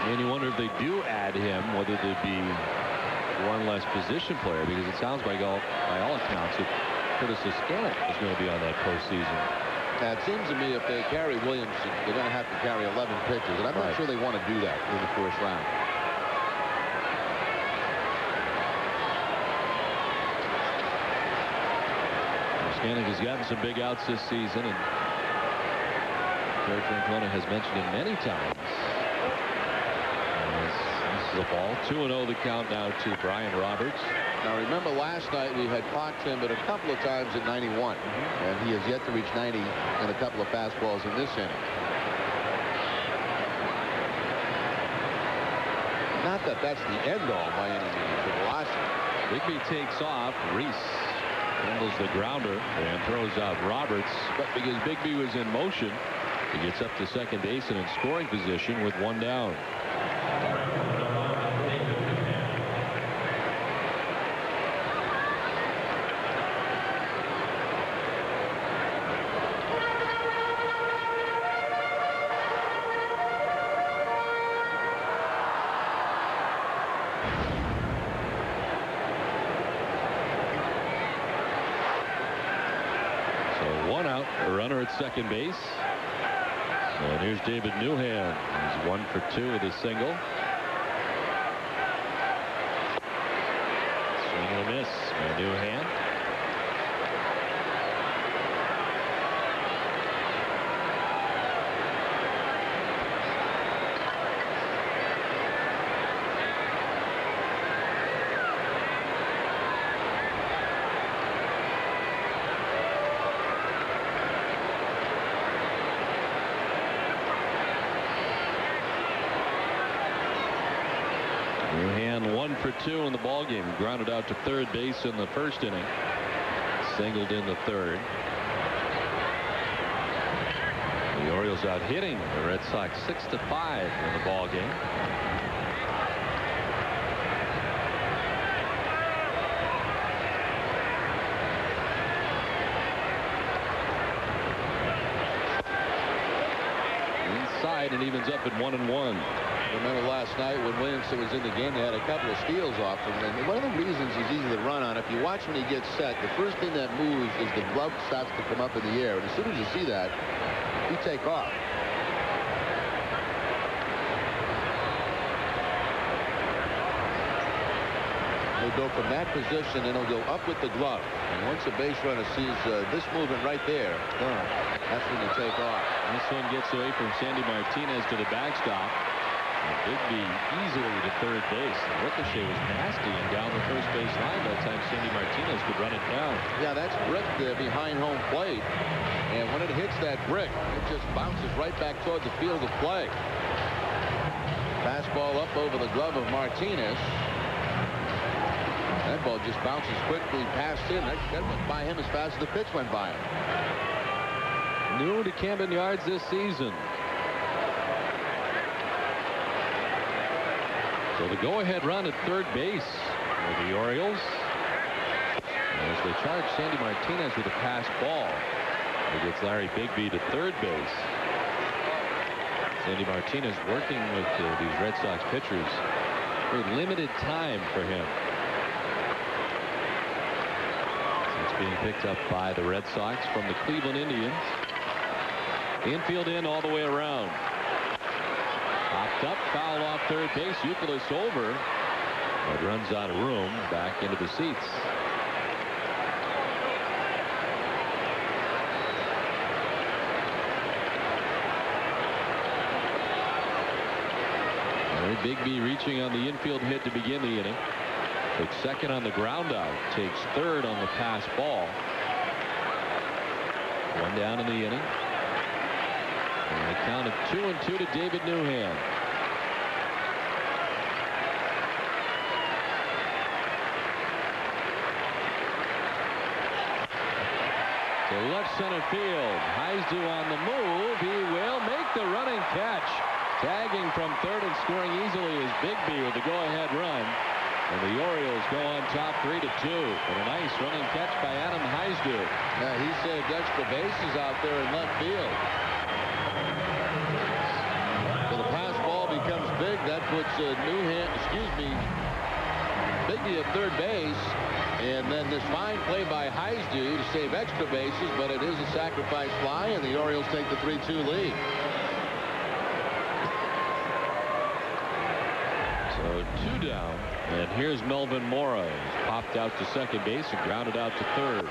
And you wonder if they do add him, whether there'd be one less position player, because it sounds like by all accounts that Curtis Escalante is going to be on that postseason. It seems to me if they carry Williamson, they're going to have to carry 11 pitchers, and I'm not sure they want to do that in the first round. Escalante has gotten some big outs this season, and Terry Francona has mentioned him many times. This is a ball. 2-0 the count now to Brian Roberts. Now remember last night we had clocked him at a couple of times at 91, and he has yet to reach 90 and a couple of fastballs in this inning. Not that that's the end all by any means of velocity. Bigby takes off. Reese handles the grounder and throws out Roberts, but because Bigby was in motion, He gets up to second base and in scoring position with one down. One out, a runner at second base. And here's David Newhand. He's 1 for 2 with a single. Swing and a miss by Newhand. Newhand 1 for 2 in the ballgame. Grounded out to third base in the first inning. Singled in the third. The Orioles out hitting the Red Sox 6-5 in the ballgame. Inside and evens up at 1-1. Remember last night when Williamson was in the game, they had a couple of steals off him. And one of the reasons he's easy to run on, if you watch when he gets set, the first thing that moves is the glove starts to come up in the air. And as soon as you see that, you take off. He'll go from that position and he'll go up with the glove. And once a base runner sees this movement right there, that's when you take off. This one gets away from Sandy Martinez to the backstop. Bigby easily to third base. Ricochet was nasty and down the first base line by the time Sandy Martinez could run it down. Yeah, that's brick behind home plate. And when it hits that brick, it just bounces right back toward the field of play. Fastball up over the glove of Martinez. That ball just bounces quickly past him. That went by him as fast as the pitch went by him. New to Camden Yards this season. So the go-ahead run at third base for the Orioles. As they charge Sandy Martinez with a pass ball. It gets Larry Bigby to third base. Sandy Martinez working with these Red Sox pitchers. Very limited time for him. It's being picked up by the Red Sox from the Cleveland Indians. Infield in all the way around. Popped up, foul off third base. Youkilis over. But runs out of room back into the seats. Larry Bigby reaching on the infield hit to begin the inning. Took second on the ground out. Takes third on the pass ball. One down in the inning. And the count of 2-2 to David Newhand. To left center field. Heisdu on the move. He will make the running catch. Tagging from third and scoring easily is Bigby with the go-ahead run. And the Orioles go on top 3-2. And a nice running catch by Adam Heisdu. Yeah, he saved extra bases out there in left field. So the pass ball becomes big. That puts Bigby at third base. And then this fine play by Heisdu to save extra bases, but it is a sacrifice fly, and the Orioles take the 3-2 lead. So 2 down, and here's Melvin Mora. He's popped out to second base and grounded out to third.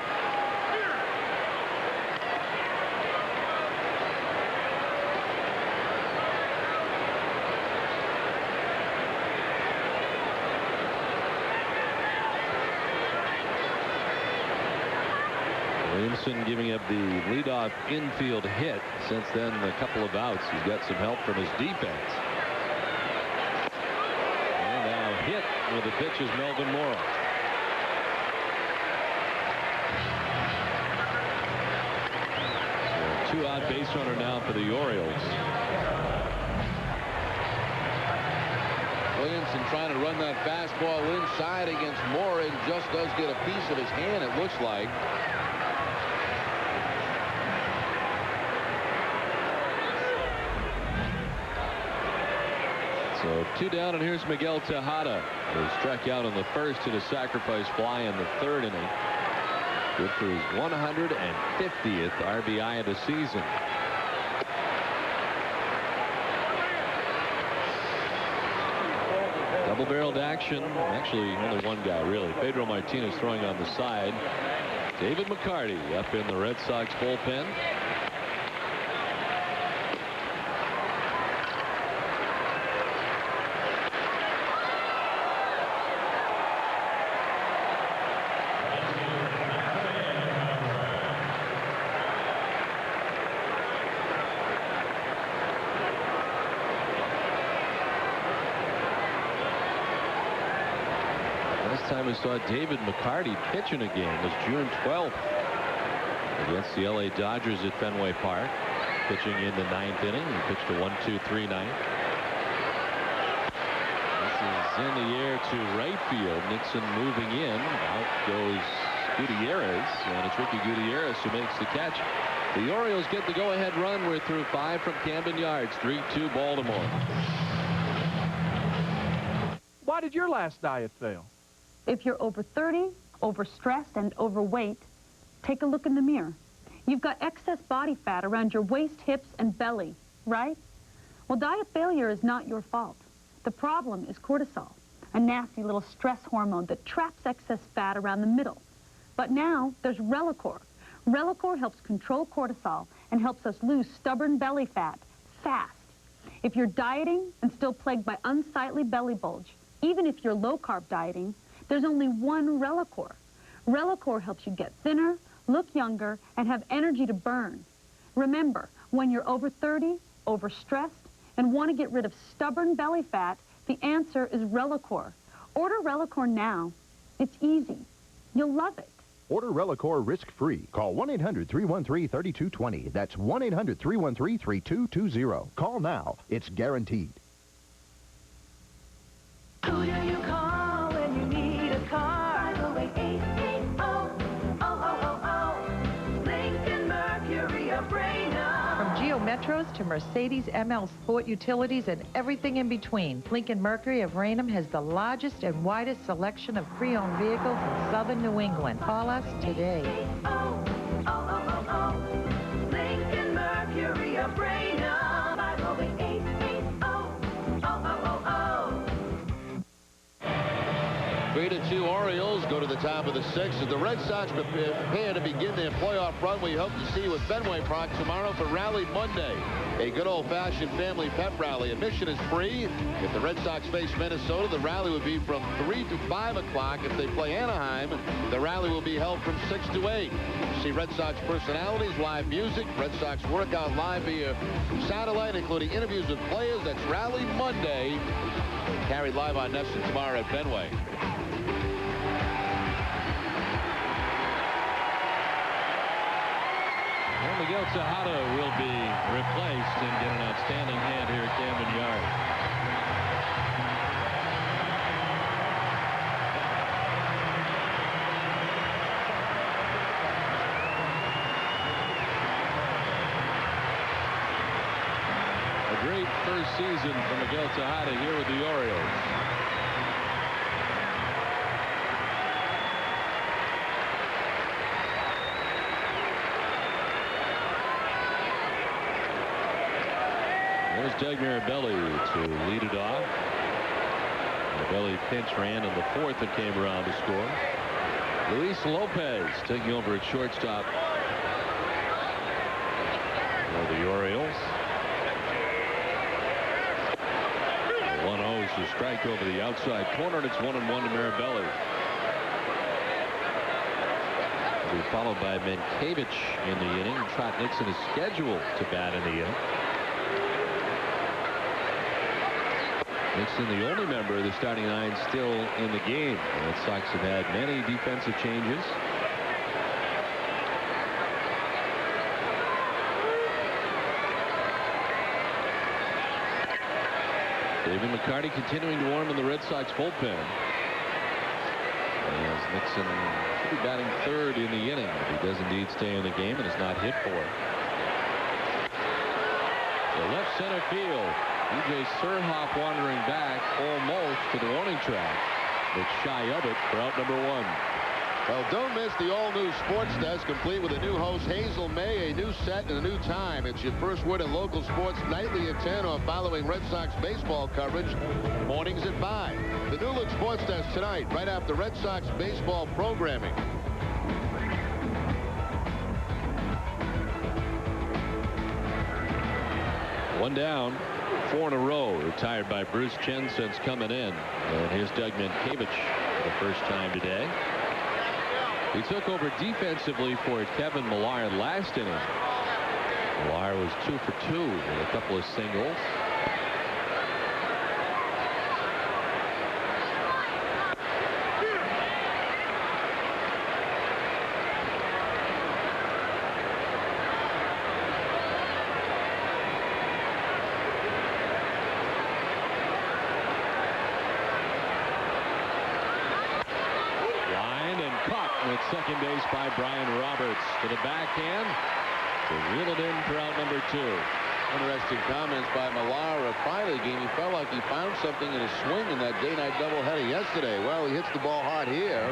Williamson giving up the leadoff infield hit. Since then, a couple of outs. He's got some help from his defense. And now hit with the pitch is Melvin Mora. So 2-out base runner now for the Orioles. Williamson trying to run that fastball inside against Moore and just does get a piece of his hand, it looks like. So 2 down, and here's Miguel Tejada, who struck out in the first, hit a sacrifice fly in the 3rd inning. Good for his 150th RBI of the season. Double-barreled action. Actually, only one guy, really. Pedro Martinez throwing on the side. David McCarty up in the Red Sox bullpen. Time we saw David McCarty pitch in a game was June 12th against the LA Dodgers at Fenway Park, pitching in the 9th inning. He pitched a 1-2-3 ninth. This is in the air to right field. Nixon moving in. Out goes Gutierrez, and it's Ricky Gutierrez who makes the catch. The Orioles get the go-ahead run. We're through 5 from Camden Yards. 3-2 Baltimore. Why did your last diet fail? If you're over 30, overstressed, and overweight, take a look in the mirror. You've got excess body fat around your waist, hips, and belly, right? Well, diet failure is not your fault. The problem is cortisol, a nasty little stress hormone that traps excess fat around the middle. But now there's Relacor. Relacor helps control cortisol and helps us lose stubborn belly fat fast. If you're dieting and still plagued by unsightly belly bulge, even if you're low-carb dieting, there's only one Relacor. Relacor helps you get thinner, look younger, and have energy to burn. Remember, when you're over 30, overstressed, and want to get rid of stubborn belly fat, the answer is Relacor. Order Relacor now. It's easy. You'll love it. Order Relacor risk-free. Call 1-800-313-3220. That's 1-800-313-3220. Call now. It's guaranteed. Who do you call when you need a car? 508-880-0000. Lincoln Mercury of Raynham. From Geo Metros to Mercedes ML Sport Utilities and everything in between, Lincoln Mercury of Raynham has the largest and widest selection of pre-owned vehicles in southern New England. Call us today. Lincoln Mercury of Raynham. 508-880-0000. 3-2 Orioles go to the top of the 6th as the Red Sox prepare to begin their playoff run. We hope to see you at Fenway Park tomorrow for Rally Monday, a good old-fashioned family pep rally. Admission is free. If the Red Sox face Minnesota, the rally would be from 3 to 5 o'clock. If they play Anaheim, the rally will be held from 6 to 8. See Red Sox personalities, live music, Red Sox workout live via satellite, including interviews with players. That's Rally Monday, carried live on Nesson tomorrow at Fenway. Miguel Tejada will be replaced and get an outstanding hand here at Camden Yards. A great first season for Miguel Tejada here with the Orioles. There's Doug Mirabelli to lead it off. Mirabelli pinch ran in the 4th and came around to score. Luis Lopez taking over at shortstop for the Orioles. 1-0 is the strike over the outside corner, and it's 1-1 to Mirabelli. Will be followed by Mankiewicz in the inning. Trot Nixon is scheduled to bat in the inning. Nixon, the only member of the starting 9 still in the game. The Red Sox have had many defensive changes. David McCarty continuing to warm in the Red Sox bullpen. As Nixon should be batting third in the inning. If he does indeed stay in the game and is not hit for. The left center field. DJ Surhoff wandering back almost to the warning track, but shy of it for out number 1. Well, don't miss the all-new Sports Desk, complete with a new host, Hazel May, a new set and a new time. It's your first word in local sports nightly at 10 or following Red Sox baseball coverage mornings at 5. The new look Sports Desk tonight, right after Red Sox baseball programming. One down, 4 in a row, retired by Bruce Chen since coming in. And here's Doug Mankiewicz for the first time today. He took over defensively for Kevin Millar last inning. Millar was 2 for 2 with a couple of singles. Second base by Brian Roberts to the backhand to reel it in for out number 2. Interesting comments by Millar. Prior to the game, he felt like he found something in his swing in that day-night doubleheader yesterday. Well, he hits the ball hard here,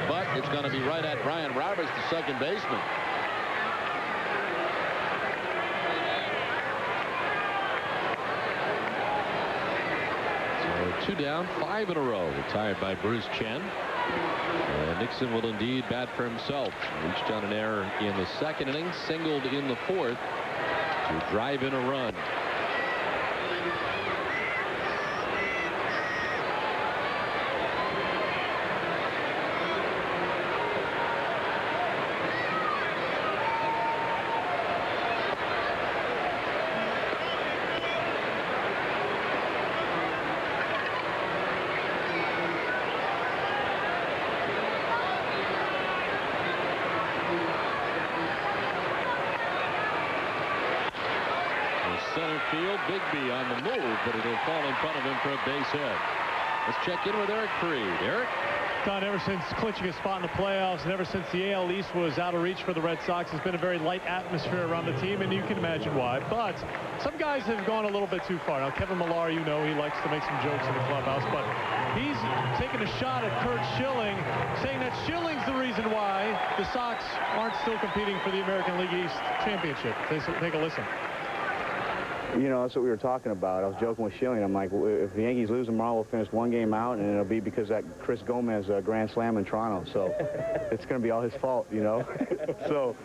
but it's going to be right at Brian Roberts, the second baseman. So 2 down, 5 in a row, retired by Bruce Chen. And Nixon will indeed bat for himself. Reached on an error in the second inning, singled in the 4th to drive in a run. Center field, Bigby on the move, but it'll fall in front of him for a base hit. Let's check in with Eric Freed. Eric? Don, ever since clinching a spot in the playoffs and ever since the AL East was out of reach for the Red Sox, it's been a very light atmosphere around the team, and you can imagine why. But some guys have gone a little bit too far. Now, Kevin Millar, you know, he likes to make some jokes in the clubhouse, but he's taking a shot at Curt Schilling, saying that Schilling's the reason why the Sox aren't still competing for the American League East championship. Take a listen. You know, that's what we were talking about. I was joking with Schilling. I'm like, if the Yankees lose tomorrow, we'll finish 1 game out, and it'll be because that Chris Gomez grand slam in Toronto. So it's going to be all his fault, you know. So,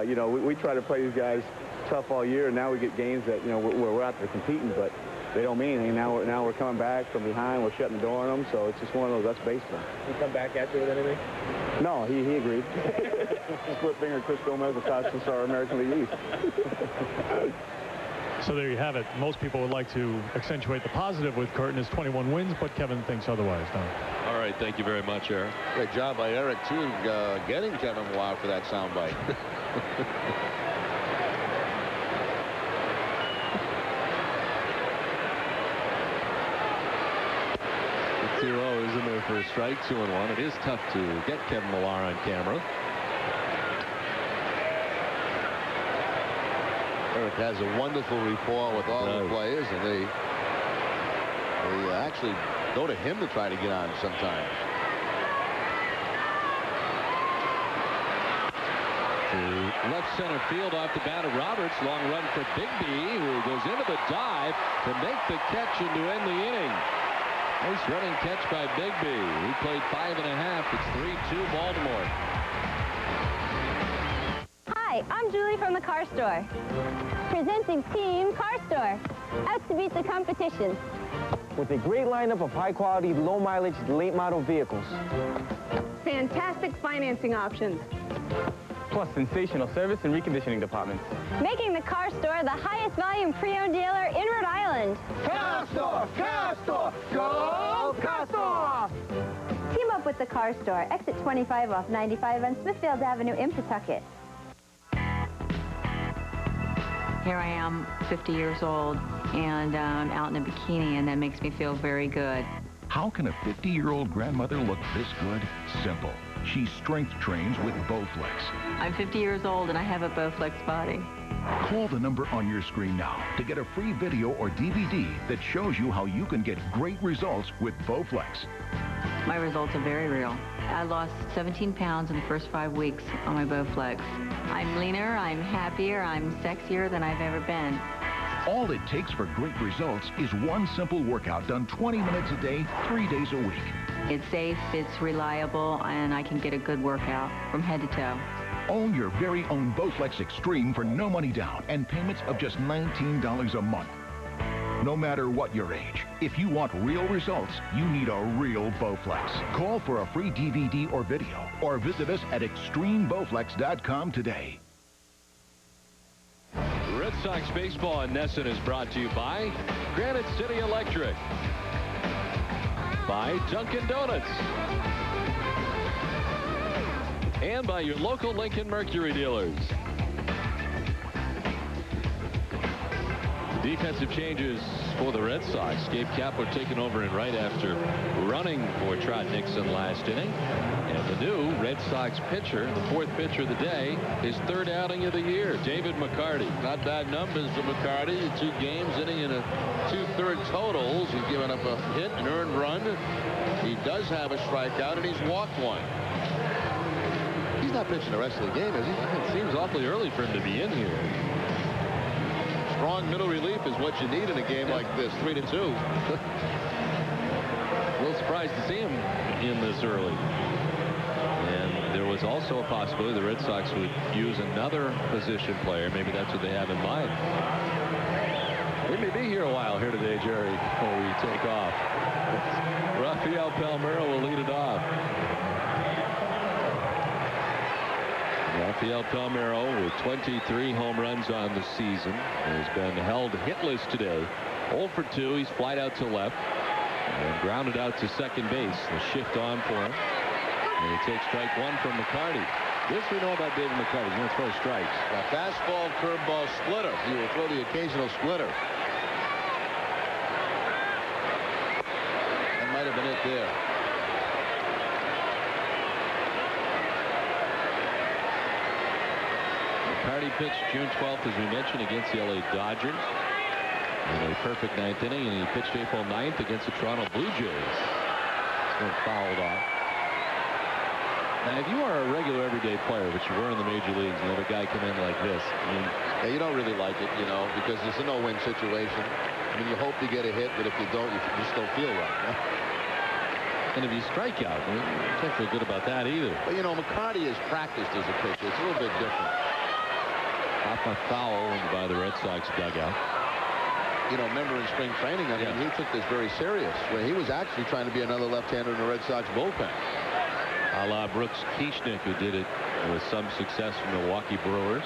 you know, we try to play these guys tough all year, and now we get games that, you know, we're out there competing, but they don't mean anything. Now we're coming back from behind. We're shutting the door on them. So it's just one of those. That's baseball. He come back at you with anything? No, he agreed. Split finger Chris Gomez across our American League East. So there you have it. Most people would like to accentuate the positive with Curt and his 21 wins, but Kevin thinks otherwise, Don. All right, thank you very much, Eric. Great job by Eric, too, getting Kevin Millar for that soundbite. 0 is in there for a strike, 2-1. It is tough to get Kevin Millar on camera. Eric has a wonderful rapport with all the players, and they actually go to him to try to get on sometimes. To left center field off the bat of Roberts. Long run for Bigby, who goes into the dive to make the catch and to end the inning. Nice running catch by Bigby. He played 5.5. It's 3-2 Baltimore. Hi, I'm Julie from the car store. Presenting Team Car Store. Out to beat the competition. With a great lineup of high-quality, low-mileage, late-model vehicles. Fantastic financing options. Plus sensational service and reconditioning departments. Making the car store the highest volume pre-owned dealer in Rhode Island. Car store! Car store! Go Car store! Team up with the car store. Exit 25 off 95 on Smithfield Avenue in Pawtucket. Here I am, 50 years old, and I'm out in a bikini, and that makes me feel very good. How can a 50-year-old grandmother look this good? Simple. She strength trains with Bowflex. I'm 50 years old, and I have a Bowflex body. Call the number on your screen now to get a free video or DVD that shows you how you can get great results with Bowflex. My results are very real. I lost 17 pounds in the first 5 weeks on my Bowflex. I'm leaner, I'm happier, I'm sexier than I've ever been. All it takes for great results is one simple workout done 20 minutes a day, 3 days a week. It's safe, it's reliable, and I can get a good workout from head to toe. Own your very own Bowflex Extreme for no money down and payments of just $19 a month. No matter what your age, if you want real results, you need a real Bowflex. Call for a free DVD or video, or visit us at extremebowflex.com today. Red Sox baseball in Nesson is brought to you by Granite City Electric, by Dunkin' Donuts, and by your local Lincoln Mercury dealers. Defensive changes for the Red Sox. Gabe Kapler taking over in right after running for Trot Nixon last inning. And the new Red Sox pitcher, the 4th pitcher of the day, his 3rd outing of the year, David McCarty. Not bad numbers for McCarty. 2 games, inning and a 2/3 totals. He's given up a hit, an earned run. He does have a strikeout, and he's walked 1. He's not pitching the rest of the game, is he? It seems awfully early for him to be in here. Strong middle relief is what you need in a game like this, 3-2. A little surprised to see him in this early. And there was also a possibility the Red Sox would use another position player. Maybe that's what they have in mind. We may be here a while here today, Jerry, before we take off. Rafael Palmeiro will lead it off. Rafael Palmeiro with 23 home runs on the season has been held hitless today. 0 for 2. He's flied out to left and grounded out to second base. The shift on for him. And he takes strike 1 from McCarty. This we know about David McCarty. He's going to throw strikes. A fastball, curveball, splitter. He will throw the occasional splitter. That might have been it there. McCarty pitched June 12th, as we mentioned, against the LA Dodgers in a perfect 9th inning, and he pitched April 9th against the Toronto Blue Jays. He's been fouled off. Now, if you are a regular everyday player, which you were in the major leagues, and have a guy come in like this, I mean, yeah, you don't really like it, you know, because it's a no-win situation. I mean, you hope you get a hit, but if you don't, you just don't feel right. Yeah? And if you strike out, you can't feel good about that either. But, you know, McCarty has practiced as a pitcher. It's a little bit different. Off a foul by the Red Sox dugout. You know, remember in spring training, I mean, he took this very serious, where he was actually trying to be another left-hander in the Red Sox bullpen. A la Brooks Kieschnick, who did it with some success for Milwaukee Brewers.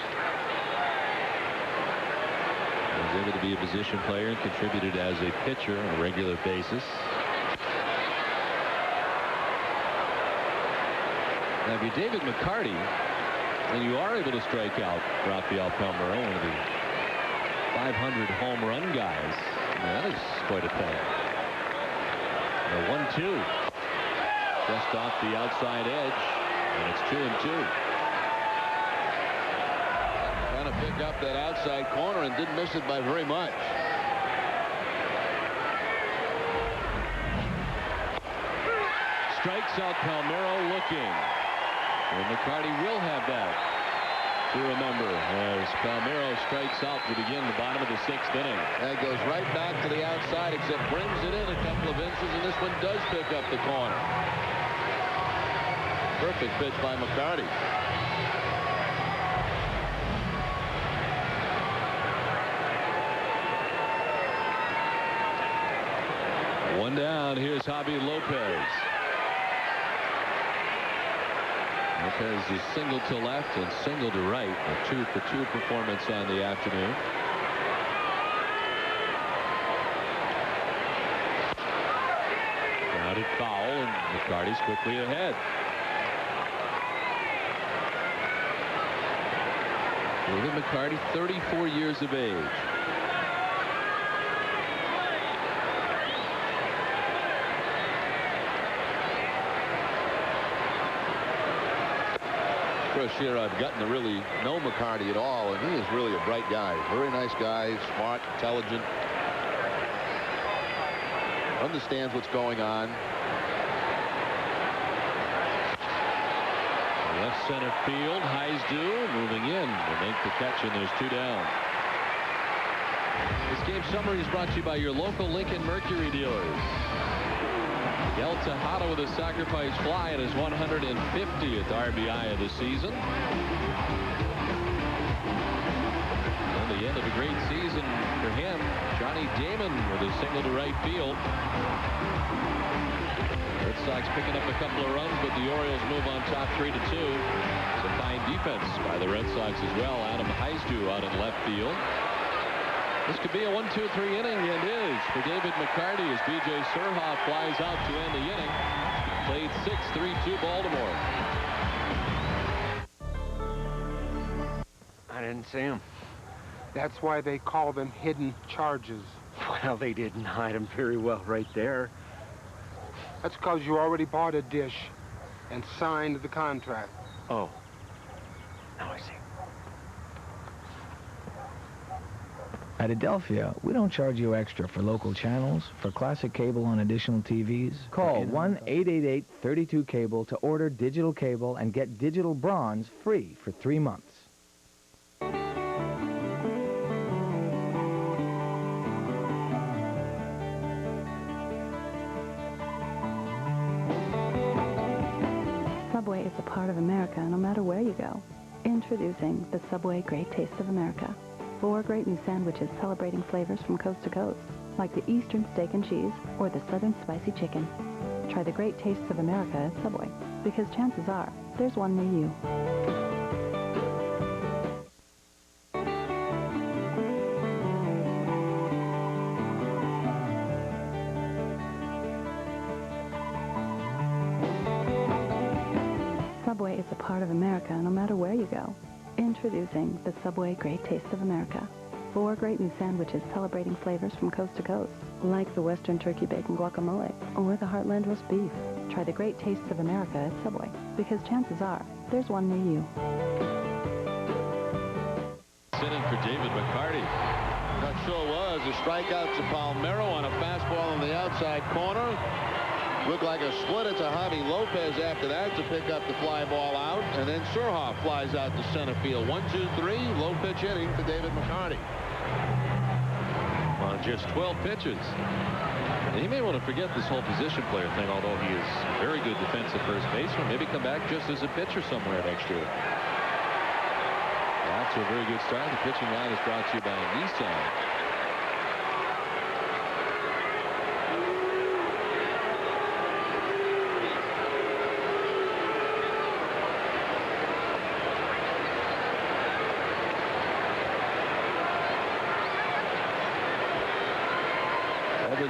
He was able to be a position player and contributed as a pitcher on a regular basis. Now, if you're David McCarty, and you are able to strike out Rafael Palmeiro, one of the 500 home run guys, that is quite a thing. The 1-2. Just off the outside edge, and it's 2-2. Trying to pick up that outside corner and didn't miss it by very much. Strikes out Palmeiro looking. And McCarty will have that to remember as Palmeiro strikes out to begin the bottom of the 6th inning. That goes right back to the outside, except brings it in a couple of inches, and this one does pick up the corner. Perfect pitch by McCarty. One down. Here's Javi Lopez. Lopez is single to left and single to right. A 2-for-2 performance on the afternoon. Grounded foul, and McCarty's quickly ahead. David McCarty, 34 years of age. first year I've gotten to really know McCarty at all, and he is really a bright guy. Very nice guy, smart, intelligent, understands what's going on. Left center field, Heisdu moving in to make the catch, and there's 2 down. This game summary is brought to you by your local Lincoln Mercury dealers. Miguel Tejada with a sacrifice fly at his 150th RBI of the season. And the end of a great season for him. Johnny Damon with a single to right field. Red Sox picking up a couple of runs, but the Orioles move on top 3-2. It's a fine defense by the Red Sox as well. Adam Heisdu out in left field. This could be a 1-2-3 inning, and is for David McCarty as B.J. Surhoff flies out to end the inning. Played 6-3-2 Baltimore. I didn't see him. That's why they call them hidden charges. Well, they didn't hide them very well right there. That's because you already bought a dish and signed the contract. Oh. Now I see. At Adelphia, we don't charge you extra for local channels, for classic cable on additional TVs. Call 1-888-32-CABLE to order digital cable and get digital bronze free for 3 months. Subway is a part of America no matter where you go. Introducing the Subway Great Taste of America. 4 great new sandwiches celebrating flavors from coast to coast, like the Eastern Steak and Cheese or the Southern Spicy Chicken. Try the great tastes of America at Subway, because chances are there's one near you. Subway is a part of America no matter where you go. Introducing the Subway Great Taste of America. 4 great new sandwiches celebrating flavors from coast to coast, like the Western Turkey Bacon Guacamole or the Heartland Roast Beef. Try the great tastes of America at Subway, because chances are there's one near you. Sitting for David McCarty. That sure was a strikeout to Palmero on a fastball in the outside corner. Looked like a splitter to Javi Lopez after that to pick up the fly ball out, and then Surhoff flies out to center field. 1-2-3, low pitch inning for David McCarty. On just 12 pitches. And you may want to forget this whole position player thing, although he is a very good defensive first baseman. Maybe come back just as a pitcher somewhere next year. That's a very good start. The pitching line is brought to you by Nissan.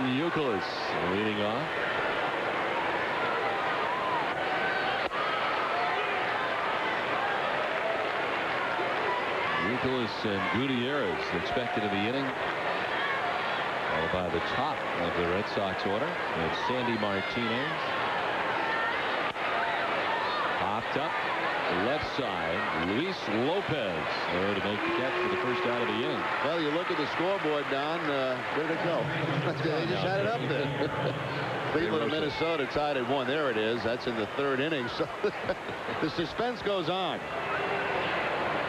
Youkilis leading off. Youkilis and Gutierrez expected in the inning. Followed by the top of the Red Sox order. It's Sandy Martinez. Popped up. Left side, Luis Lopez there to make the catch for the first out of the inning. Well, you look at the scoreboard, Don. Where did it go? They just had it up there. Cleveland and Minnesota tied at 1. There it is. That's in the 3rd inning. So the suspense goes on.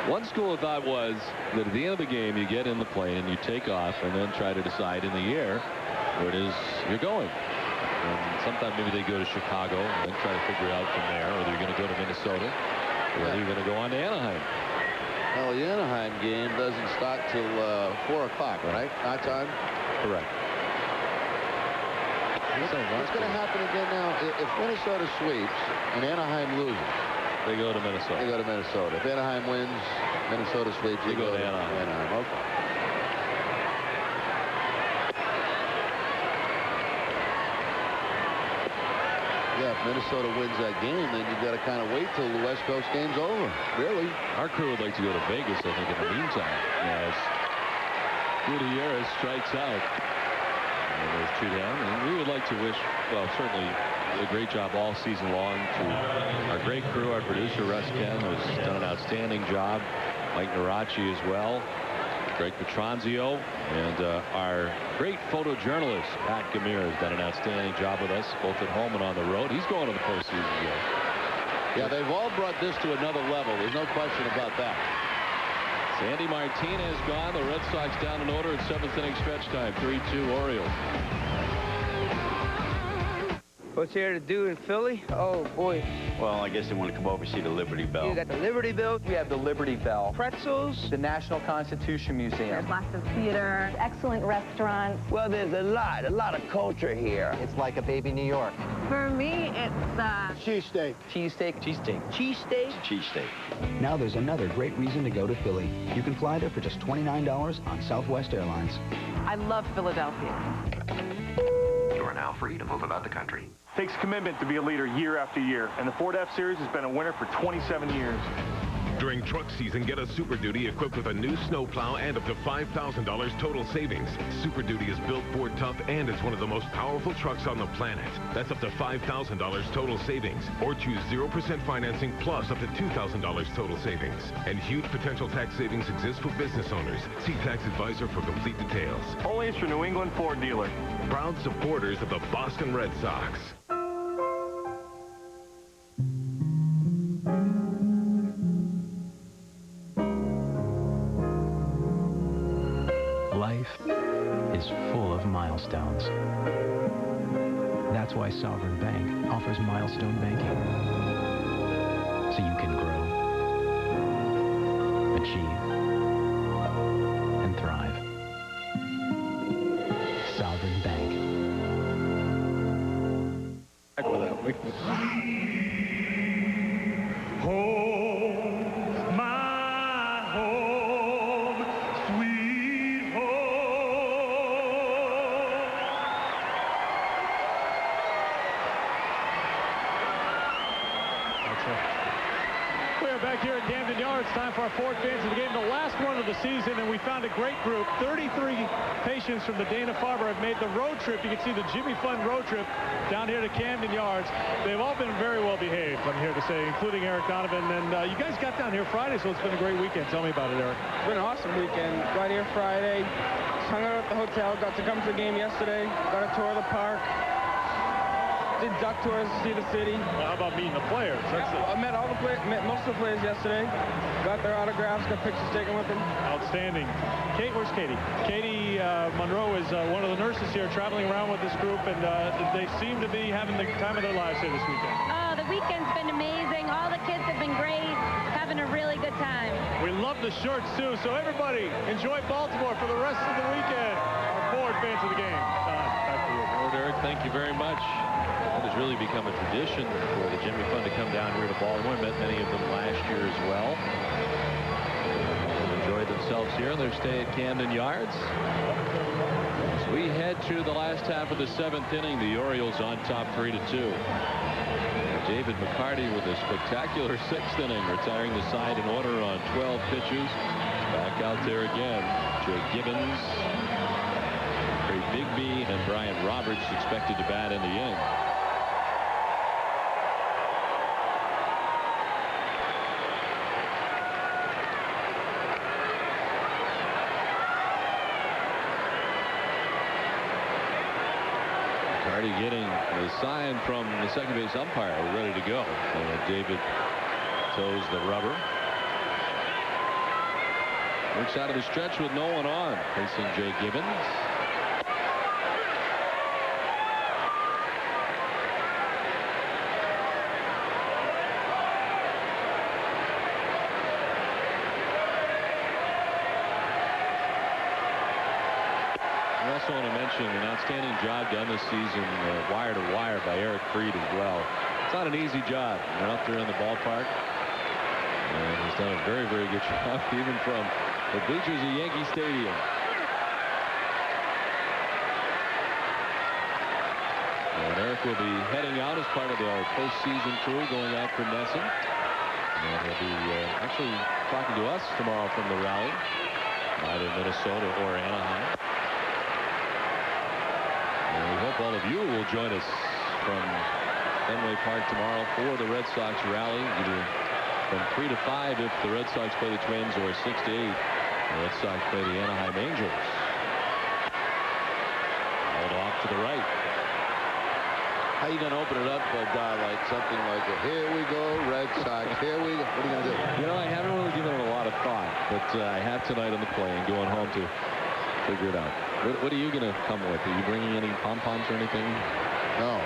One school of thought was that at the end of the game, you get in the plane and you take off and then try to decide in the air where it is you're going. And sometime maybe they go to Chicago and then try to figure out from there whether you're going to go to Minnesota. Whether you're going to go on to Anaheim. Well, the Anaheim game doesn't start till 4 o'clock, right? Our time? Correct. What's going to happen again now? If Minnesota sweeps and Anaheim loses, they go to Minnesota. They go to Minnesota. If Anaheim wins, Minnesota sweeps, they go to Anaheim. Okay. Yeah, if Minnesota wins that game, then you've got to kind of wait till the West Coast game's over. Really? Our crew would like to go to Vegas, I think, in the meantime. As Gutierrez strikes out. And there's 2 down. And we would like to wish, well, certainly did a great job all season long. To our great crew, our producer Russ Ken has done an outstanding job. Mike Narachi as well. Greg Petronzio, and our great photojournalist Pat Gamir has done an outstanding job with us, both at home and on the road. He's going to the postseason game. Yeah, they've all brought this to another level. There's no question about that. Sandy Martinez gone. The Red Sox down in order at 7th inning stretch time. 3-2 Orioles. What's here to do in Philly? Oh, boy. Well, I guess they want to come over and see the Liberty Bell. You got the Liberty Bell. We have the Liberty Bell. Pretzels. The National Constitution Museum. There's lots of theater, excellent restaurants. Well, there's a lot of culture here. It's like a baby New York. For me, it's cheesesteak. Cheesesteak. Cheesesteak. Cheesesteak. Cheesesteak. Now there's another great reason to go to Philly. You can fly there for just $29 on Southwest Airlines. I love Philadelphia. You are now free to move about the country. Takes commitment to be a leader year after year, and the Ford F-Series has been a winner for 27 years. During truck season, get a Super Duty equipped with a new snowplow and up to $5,000 total savings. Super Duty is built Ford tough and is one of the most powerful trucks on the planet. That's up to $5,000 total savings. Or choose 0% financing plus up to $2,000 total savings. And huge potential tax savings exist for business owners. See Tax Advisor for complete details. Only is for New England Ford dealer. Proud supporters of the Boston Red Sox. Life is full of milestones. That's why Sovereign Bank offers milestone banking. So you can grow, achieve, and thrive. Sovereign Bank. Back here at Camden Yards, time for our fourth fans of the game, the last one of the season, and we found a great group. 33 patients from the Dana-Farber have made the road trip. You can see the Jimmy Fund road trip down here to Camden Yards. They've all been very well behaved, I'm here to say, including Eric Donovan. And you guys got down here Friday, so it's been a great weekend. Tell me about it, Eric. It's been an awesome weekend. Got here Friday, hung out at the hotel, got to come to the game yesterday, got a tour of the park. Did duck tours to see the city. Well, how about meeting the players? I met all the players, met most of the players yesterday. Got their autographs, got pictures taken with them. Outstanding. Kate, where's Katie? Katie Monroe is one of the nurses here traveling around with this group, and they seem to be having the time of their lives here this weekend. Oh, the weekend's been amazing. All the kids have been great, having a really good time. We love the shirts, too, so everybody enjoy Baltimore for the rest of the weekend. Our forward fans of the game. Don, back to you. Lord Eric, thank you very much. It has really become a tradition for the Jimmy Fund to come down here to Baltimore. Met many of them last year as well. Enjoyed themselves here in their stay at Camden Yards. As we head to the last half of the 7th inning, the Orioles on top 3-2. David McCarty with a spectacular 6th inning, retiring the side in order on 12 pitches. Back out there again, Jake Gibbons, Craig Bigby, and Brian Roberts expected to bat in the inning. Getting a sign from the second base umpire. We're ready to go. David toes the rubber. Works out of the stretch with no one on, facing Jay Gibbons. I also want to mention an outstanding job done this season, wire to wire, by Eric Freed as well. It's not an easy job. Went up there in the ballpark, and he's done a very, very good job, even from the bleachers of Yankee Stadium. And Eric will be heading out as part of our postseason crew, going out for Nesson. And he'll be actually talking to us tomorrow from the rally, either Minnesota or Anaheim. And we hope all of you will join us from Fenway Park tomorrow for the Red Sox rally, either from 3 to 5 if the Red Sox play the Twins, or 6 to 8 the Red Sox play the Anaheim Angels. Hold off to the right. How you going to open it up, Don, like something like, here we go, Red Sox, here we go. What are you going to do? You know, I haven't really given it a lot of thought, but I have tonight on the plane, going home to figure it out. What are you going to come with? Are you bringing any pom-poms or anything? No.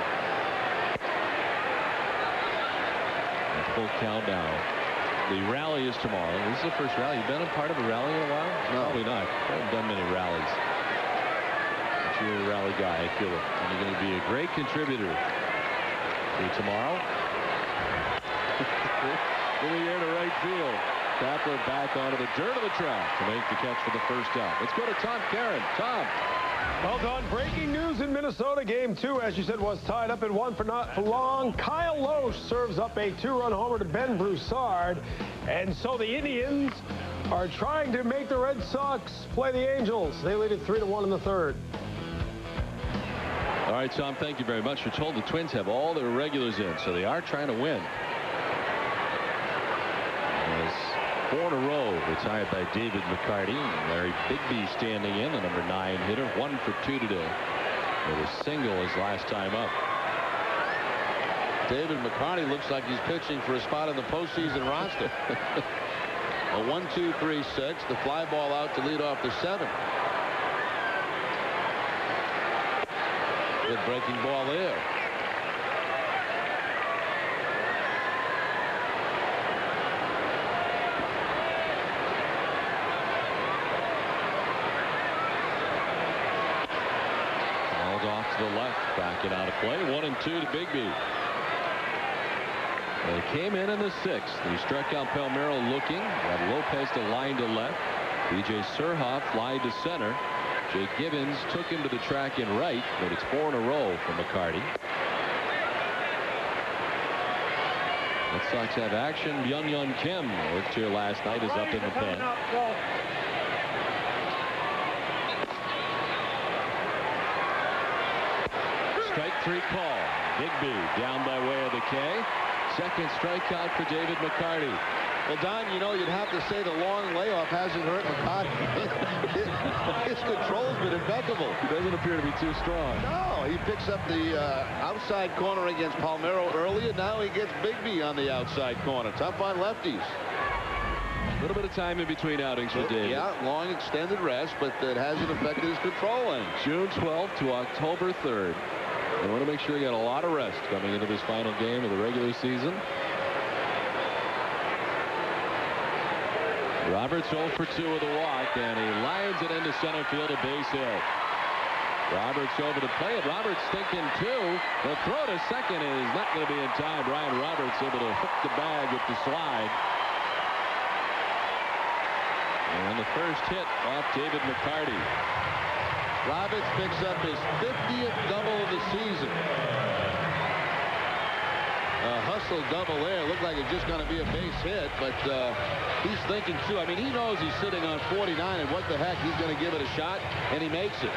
Full countdown. The rally is tomorrow. This is the first rally. You've been a part of a rally in a while? No. Probably not. I haven't done many rallies. But you're a rally guy, I feel it. And you're going to be a great contributor to tomorrow. In the air to right field. Kapler back onto the dirt of the track to make the catch for the first out. Let's go to Tom Caron. Tom. Well done. Breaking news in Minnesota. Game 2, as you said, was tied up in 1 for not for long. Kyle Lowe serves up a 2-run homer to Ben Broussard. And so the Indians are trying to make the Red Sox play the Angels. They lead it 3-1 in the 3rd. All right, Tom, thank you very much. We're told the Twins have all their regulars in, so they are trying to win. 4 in a row retired by David McCarty. Larry Bigby standing in, the number 9 hitter, 1 for 2 today with a single his last time up. David McCarty looks like he's pitching for a spot in the postseason roster. A 1-2-3-6. The fly ball out to lead off the 7th. Good breaking ball there. Off to the left, backing out of play. 1-2 to Bigby. They came in the 6th. He struck out Palmeiro looking. Got Lopez to line to left. B.J. Surhoff fly to center. Jake Gibbons took him to the track in right, but it's 4 in a row for McCarty. Red Sox have action. Byung-Hyun Kim worked here last night, is up in the pen. Strike 3 call. Bigby down by way of the K. Second strikeout for David McCarty. Well, Don, you know, you'd have to say the long layoff hasn't hurt McCarty. His control's been impeccable. He doesn't appear to be too strong. No, he picks up the outside corner against Palmeiro early, and now he gets Bigby on the outside corner. Tough on lefties. A little bit of time in between outings for David. Yeah, long extended rest, but it hasn't affected his control any. June 12th to October 3rd. They want to make sure he got a lot of rest coming into this final game of the regular season. Roberts 0 for 2 with a walk, and he lines it into center field, a base hit. Roberts over to play it. Roberts thinking 2. The throw to second is not going to be in time. Brian Roberts able to hook the bag with the slide. And the first hit off David McCarty. Roberts picks up his 50th double of the season. A hustle double there. Looked like it's just going to be a base hit, but he's thinking too. I mean, he knows he's sitting on 49, and what the heck, he's going to give it a shot, and he makes it.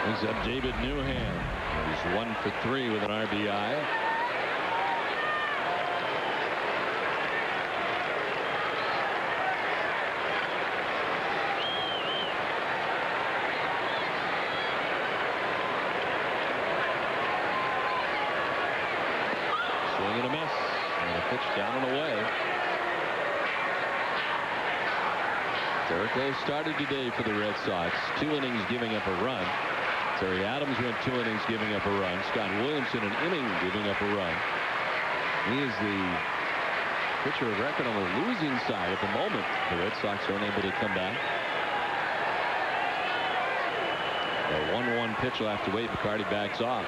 Brings up David Newham. He's 1 for 3 with an RBI. Swing and a miss. And a pitch down and away. Derek Lowe started today for the Red Sox. 2 innings giving up a run. Terry Adams went 2 innings giving up a run. Scott Williamson an inning giving up a run. He is the pitcher of record on the losing side at the moment. The Red Sox are unable to come back. A 1-1 pitch will have to wait. McCarty backs off.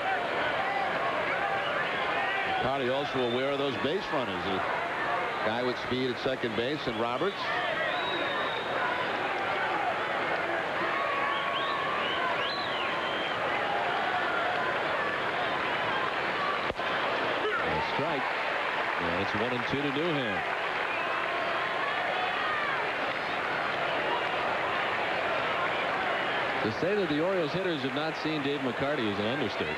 McCarty also aware of those base runners. A guy with speed at second base, and Roberts. Strike. And it's 1-2 to Newham. To say that the Orioles hitters have not seen Dave McCarty is an understatement.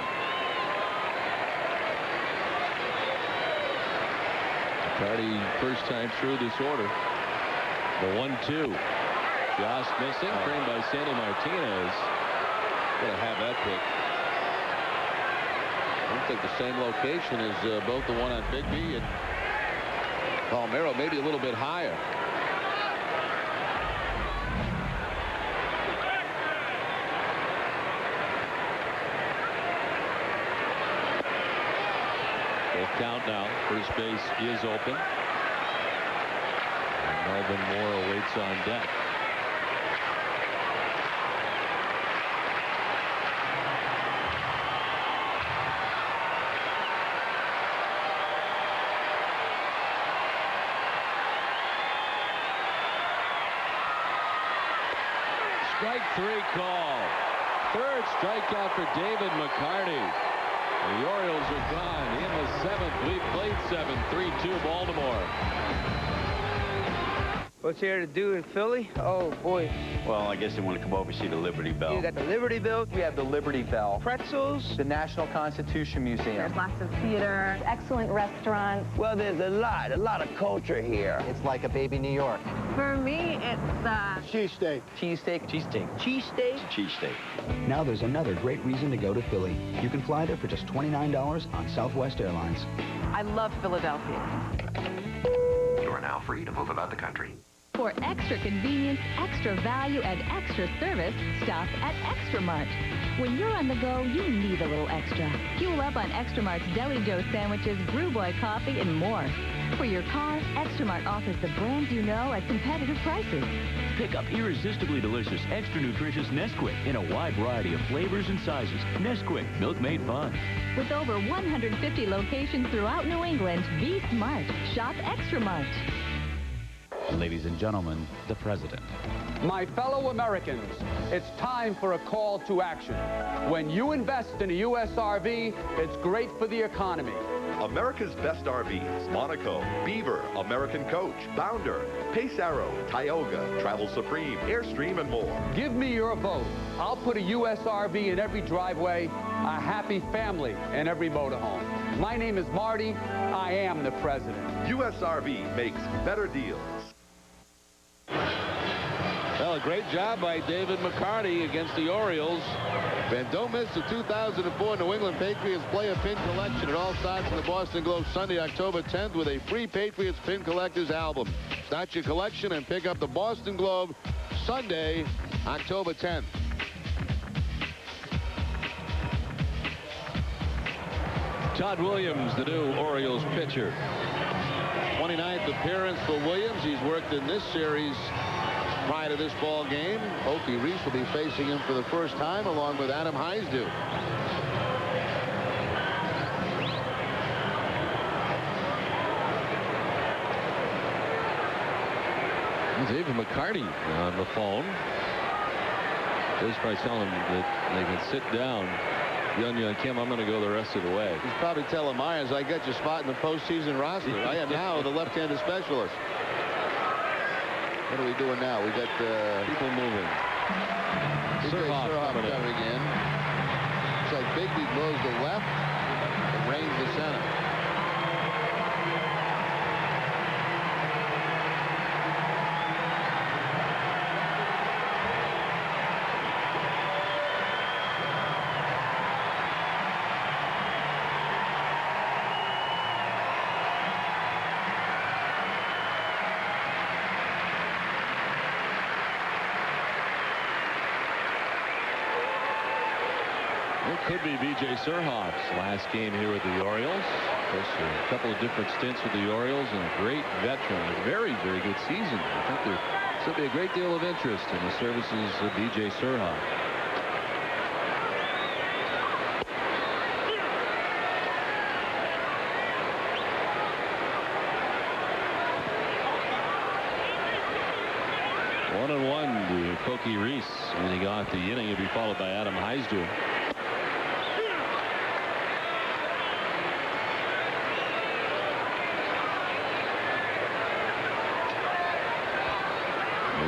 McCarty first time through this order. The 1-2. Just missing. Framed by Sandy Martinez. Gonna have that pick. I don't think the same location as both the one on Bigby and Palmeiro, maybe a little bit higher. Full count now. First base is open. And Melvin Moore awaits on deck. Strike 3 call. Third strikeout for David McCarty. The Orioles are gone in the 7th. We played 7. 3-2 Baltimore. What's here to do in Philly? Oh, boy. Well, I guess they want to come over and see the Liberty Bell. You got the Liberty Bell. We have the Liberty Bell. Pretzels. The National Constitution Museum. There's lots of theater, excellent restaurants. Well, there's a lot of culture here. It's like a baby New York. For me, it's cheesesteak. Cheesesteak. Cheesesteak. Cheesesteak? Cheesesteak. Now there's another great reason to go to Philly. You can fly there for just $29 on Southwest Airlines. I love Philadelphia. You are now free to move about the country. For extra convenience, extra value, and extra service, stop at Extra Mart. When you're on the go, you need a little extra. Fuel up on Extra Mart's Deli Joe sandwiches, Brew Boy coffee, and more. For your car, Extra Mart offers the brands you know at competitive prices. Pick up irresistibly delicious, extra nutritious Nesquik in a wide variety of flavors and sizes. Nesquik, milk made fun. With over 150 locations throughout New England, be smart. Shop Extra Mart. Ladies and gentlemen, the President. My fellow Americans, it's time for a call to action. When you invest in a U.S. RV, it's great for the economy. America's best RVs: Monaco, Beaver, American Coach, Bounder, Pace Arrow, Tioga, Travel Supreme, Airstream, and more. Give me your vote. I'll put a U.S. RV in every driveway, a happy family in every motorhome. My name is Marty. I am the President. U.S. RV makes better deals. Well, a great job by David McCarty against the Orioles. And don't miss the 2004 New England Patriots Play a Pin Collection. It all starts in the Boston Globe Sunday, October 10th, with a free Patriots Pin Collectors album. Start your collection and pick up the Boston Globe Sunday, October 10th. Todd Williams, the new Orioles pitcher. 29th appearance for Williams. He's worked in this series prior to this ball game. Okie Reese will be facing him for the first time along with Adam Heisdu. David McCarty on the phone. He's probably telling him that they can sit down. Young Kim, I'm going to go the rest of the way. He's probably telling Myers, I got your spot in the postseason roster. I am now the left-handed specialist. What are we doing now? We got people moving. Surhoff coming in. Looks like Bigby blows the left and Rains the center. Could be B.J. Surhoff's last game here with the Orioles. Of course, a couple of different stints with the Orioles and a great veteran. A very, very good season. I think there's going to be a great deal of interest in the services of B.J. Surhoff. One and one to Okie Reese. When he got the inning, he'll be followed by Adam Heisdu.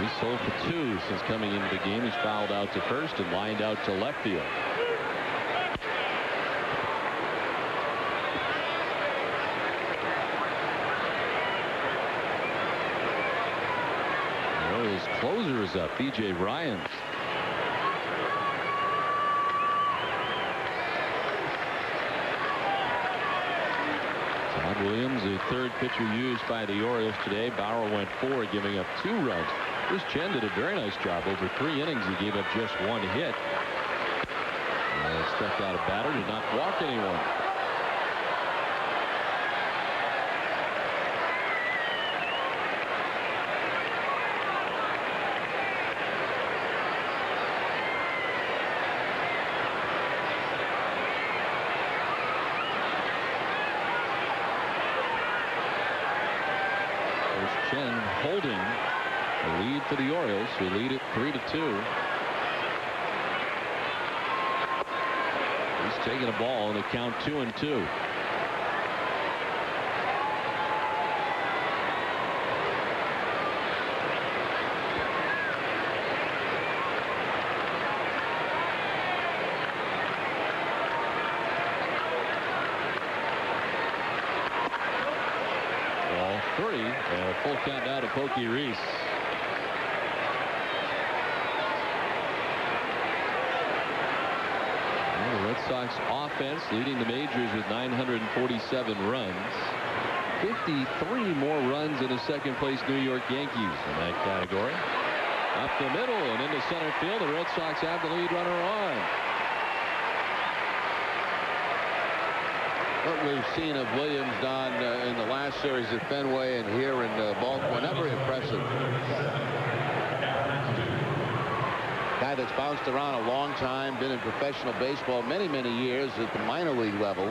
He's sold for 2 since coming into the game. He's fouled out to first and lined out to left field. The Orioles closer is up, B.J. Ryan. Williams, the third pitcher used by the Orioles today. Bauer went 4, giving up 2 runs. Chris Chen did a very nice job. Over 3 innings, he gave up just 1 hit. Struck out a batter, did not walk anyone. Chen holding the lead for the Orioles, who lead it 3-2. He's taking a ball and they count 2-2. Ball 3, and a full count now to Pokey Reese. The Red Sox offense leading the majors with 947 runs. 53 more runs than the second place New York Yankees in that category. Up the middle and into center field. The Red Sox have the lead runner on. What we've seen of Williams, Don, in the last series at Fenway and here in Baltimore, never impressive. Guy that's bounced around a long time, been in professional baseball many, many years at the minor league level.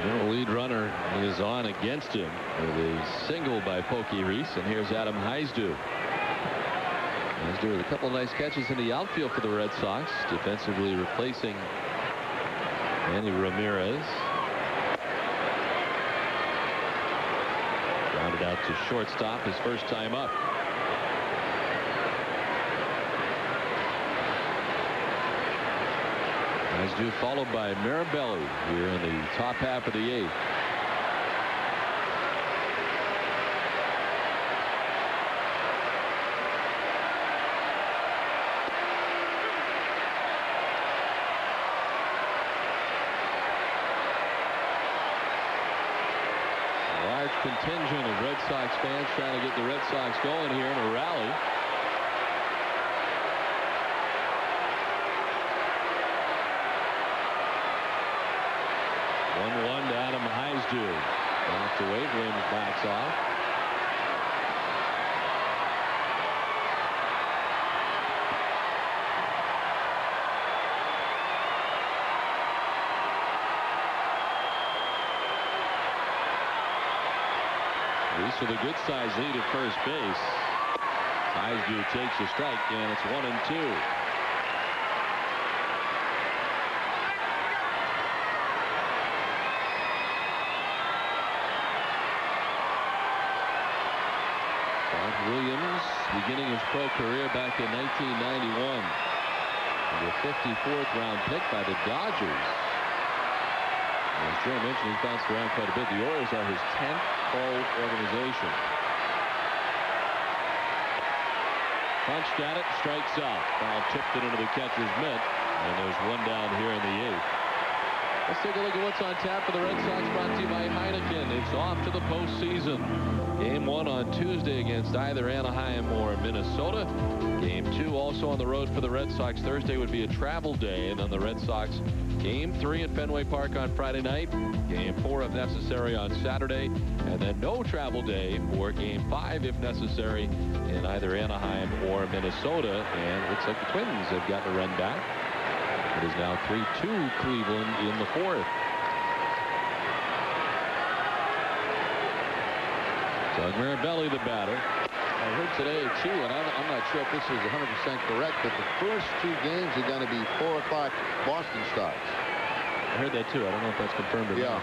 The lead runner is on against him with a single by Pokey Reese, and here's Adam Heisdu. Heisdu with a couple of nice catches in the outfield for the Red Sox, defensively replacing Manny Ramirez. Grounded out to shortstop his first time up. Heisdu followed by Mirabelli here in the top half of the 8th. Contingent of Red Sox fans trying to get the Red Sox going here in a rally. One to Adam Heisdu. Off the way, Williams backs off. Reese with a good size lead at first base. Heisdu takes a strike, and it's 1-2. Williams beginning his pro career back in 1991. The 54th round pick by the Dodgers. As Joe mentioned, he's bounced around quite a bit. The Orioles are his 10th pro organization. Punched at it, strikes out. Foul tipped it into the catcher's mitt, and there's one down here in the 8th. Let's take a look at what's on tap for the Red Sox, brought to you by Heineken. It's off to the postseason. Game 1 on Tuesday against either Anaheim or Minnesota. Game 2 also on the road for the Red Sox. Thursday would be a travel day, and then the Red Sox Game 3 at Fenway Park on Friday night. Game 4 if necessary on Saturday, and then no travel day for Game 5 if necessary in either Anaheim or Minnesota. And it looks like the Twins have gotten a run back. It is now 3-2 Cleveland in the 4th. Doug Mirabelli, the batter. I heard today, too, and I'm not sure if this is 100% correct, but the first 2 games are going to be 4 o'clock Boston starts. I heard that, too. I don't know if that's confirmed or not.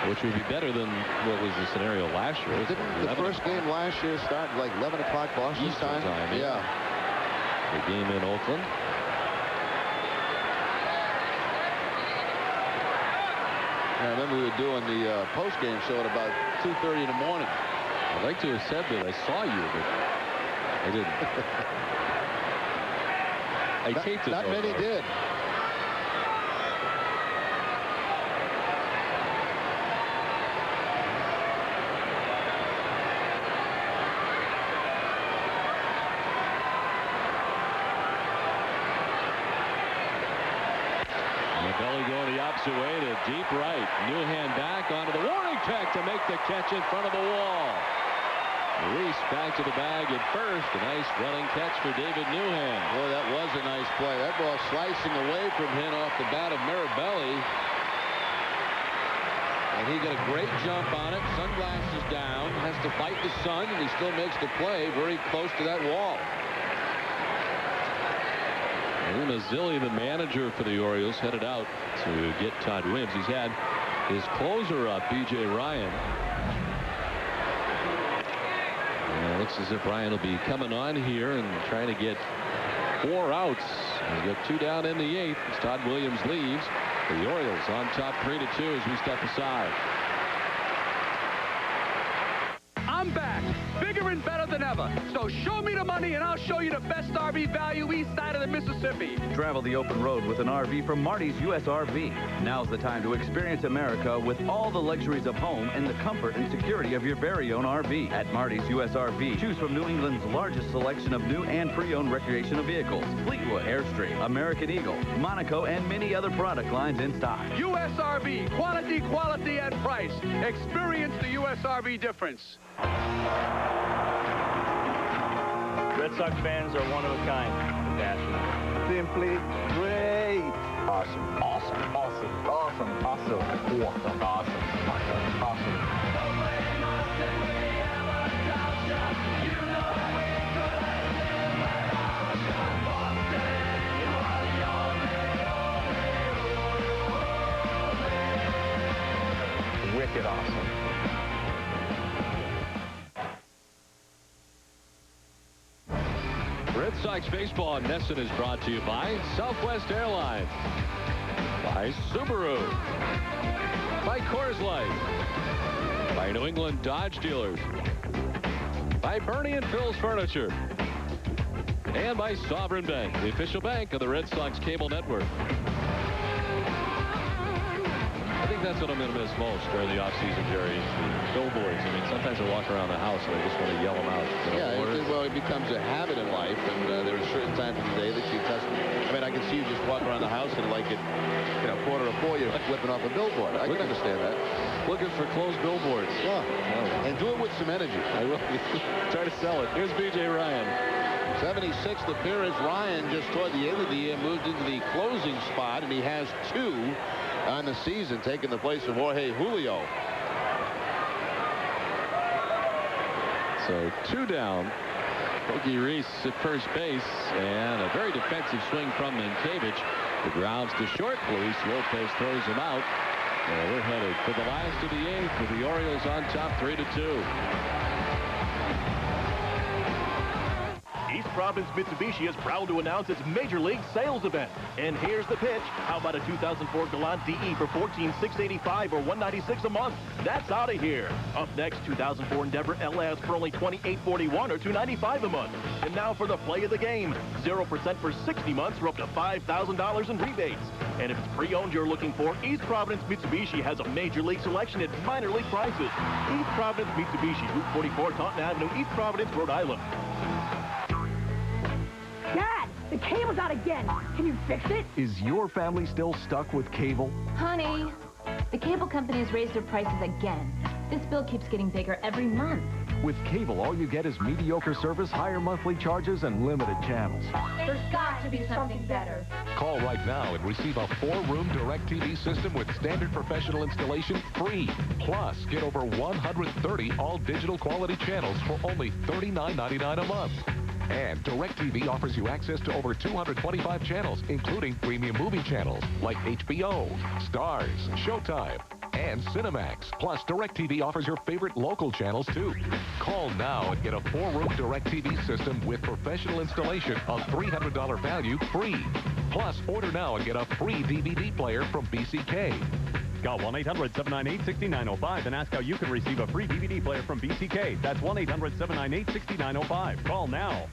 which would be better than what was the scenario last year. Didn't the first game last year start like 11 o'clock Boston Eastern time? Yeah. The game in Oakland. I remember we were doing the post-game show at about 2:30 in the morning. I'd like to have said that I saw you, but I didn't. I taped it. Not many did. Belly going the opposite way to deep right. Newhan back onto the warning track to make the catch in front of the wall. Reese back to the bag at first. A nice running catch for David Newhan. Boy, that was a nice play. That ball slicing away from him off the bat of Mirabelli. And he got a great jump on it. Sunglasses down. Has to fight the sun, and he still makes the play very close to that wall. Lou Mazzilli, the manager for the Orioles, headed out to get Todd Williams. He's had his closer up, B.J. Ryan. And it looks as if Ryan will be coming on here and trying to get 4 outs. He's got 2 down in the 8th as Todd Williams leaves. The Orioles on top 3-2 as we step aside. I'm back, bigger and better than ever. So show me the money and I'll show you the best RV value east side of the Mississippi. Travel the open road with an RV from Marty's U.S. RV. Now's the time to experience America with all the luxuries of home and the comfort and security of your very own RV. At Marty's U.S. RV, choose from New England's largest selection of new and pre-owned recreational vehicles. Fleetwood, Airstream, American Eagle, Monaco, and many other product lines in stock. U.S. RV, quality, quality, and price. Experience the U.S. RV difference. Red Sox fans are one of a kind. Passionate. Simply great. Awesome. Awesome. Awesome. Awesome. Awesome. Awesome. Awesome. Awesome. Wicked awesome. Red Sox baseball in Nesson is brought to you by Southwest Airlines, by Subaru, by Coors Light, by New England Dodge Dealers, by Bernie and Phil's Furniture, and by Sovereign Bank, the official bank of the Red Sox cable network. I think that's what I'm going to miss most during the offseason, Jerry, is the billboards. I mean, sometimes I walk around the house and I just want to yell them out. Yeah, well, it becomes a habit in life, and there are certain times of the day that you touch. I mean, I can see you just walk around the house and like it, 3:45, you're flipping off a billboard. I can understand that. Looking for closed billboards. Yeah, and do it with some energy. I will try to sell it. Here's B.J. Ryan. 76th appearance. Ryan just toward the end of the year moved into the closing spot, and he has 2 on the season, taking the place of Jorge Julio. So 2 down. Pokey Reese at first base, and a very defensive swing from Minkiewicz. The grounds to short. Luis Lopez throws him out. And we're headed for the last of the 8th with the Orioles on top 3-2. East Providence Mitsubishi is proud to announce its Major League Sales event. And here's the pitch. How about a 2004 Galant DE for $14,685 or $196 a month? That's out of here. Up next, 2004 Endeavor LS for only $28.41 or $295 a month. And now for the play of the game. 0% for 60 months or up to $5,000 in rebates. And if it's pre-owned you're looking for, East Providence Mitsubishi has a Major League selection at minor league prices. East Providence Mitsubishi, Route 44, Taunton Avenue, East Providence, Rhode Island. Dad, the cable's out again. Can you fix it? Is your family still stuck with cable? Honey, the cable company has raised their prices again. This bill keeps getting bigger every month. With cable, all you get is mediocre service, higher monthly charges, and limited channels. There's got to be something better. Call right now and receive a 4-room DirecTV system with standard professional installation free. Plus, get over 130 all-digital quality channels for only $39.99 a month. And DirecTV offers you access to over 225 channels, including premium movie channels like HBO, Stars, Showtime, and Cinemax. Plus, DirecTV offers your favorite local channels, too. Call now and get a 4-room DirecTV system with professional installation of $300 value free. Plus, order now and get a free DVD player from BCK. Call 1-800-798-6905 and ask how you can receive a free DVD player from BCK. That's 1-800-798-6905. Call now.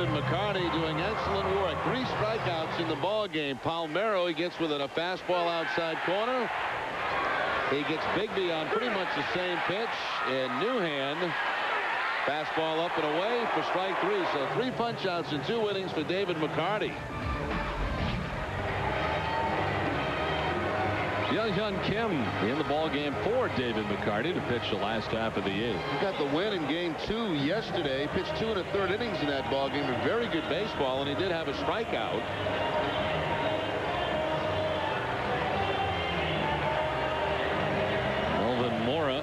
McCarty doing excellent work. 3 strikeouts in the ball game. Palmeiro, he gets with it a fastball outside corner. He gets Bigby on pretty much the same pitch. And Newhand, fastball up and away for strike 3. So 3 punch-outs in 2 innings for David McCarty. Young Kim in the ball game for David McCarty to pitch the last half of the 8th. He got the win in game 2 yesterday. Pitched 2 1/3 innings in that ball game. A very good baseball, and he did have a strikeout. Melvin Mora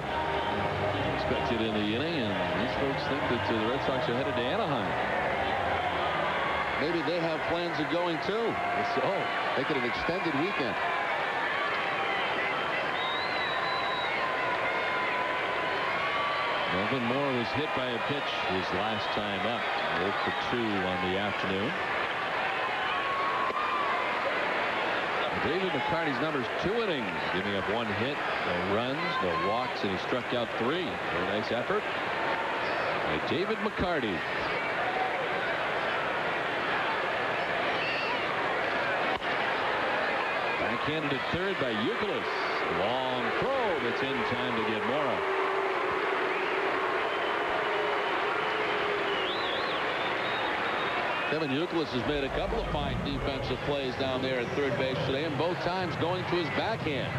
expected in the inning, and these folks think that the Red Sox are headed to Anaheim. Maybe they have plans of going too. So make it an extended weekend. Melvin Moore was hit by a pitch his last time up. 0 for 2 on the afternoon. David McCarty's numbers: 2 innings, giving up 1 hit, no runs, no walks, and he struck out 3. Very nice effort by David McCarty. Backhanded at third by Youkilis. Long throw that's in time to get Mora. Kevin Youkilis has made a couple of fine defensive plays down there at third base today, and both times going to his backhand.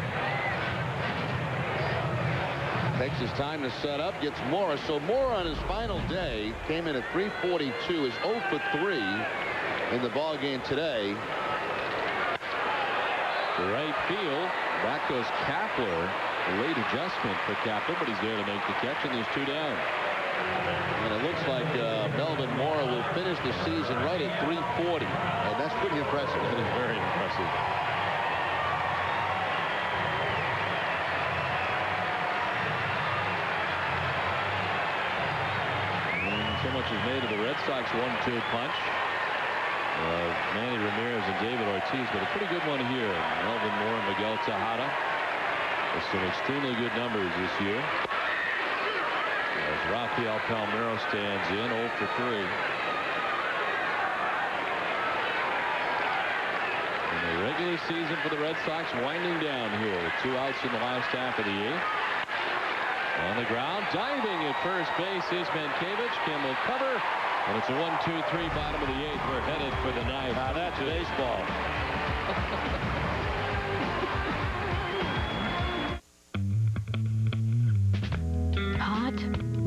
Takes his time to set up, gets Mora. So Mora on his final day came in at .342, is 0 for 3 in the ball game today. To right field, back goes Kapler. A late adjustment for Kapler, but he's there to make the catch, and there's 2 down. And it looks like Melvin Mora will finish the season right at .340, and that's pretty impressive. That is very impressive. And so much is made of the Red Sox 1-2 punch. Manny Ramirez and David Ortiz, but a pretty good one here. Melvin Mora and Miguel Tejada with some extremely good numbers this year. As Rafael Palmeiro stands in 0 for 3. And the regular season for the Red Sox winding down here with 2 outs in the last half of the 8th. On the ground, diving at first base is Mankiewicz. Kim will cover, and it's a 1-2-3 bottom of the 8th. We're headed for the 9th. Now that's baseball.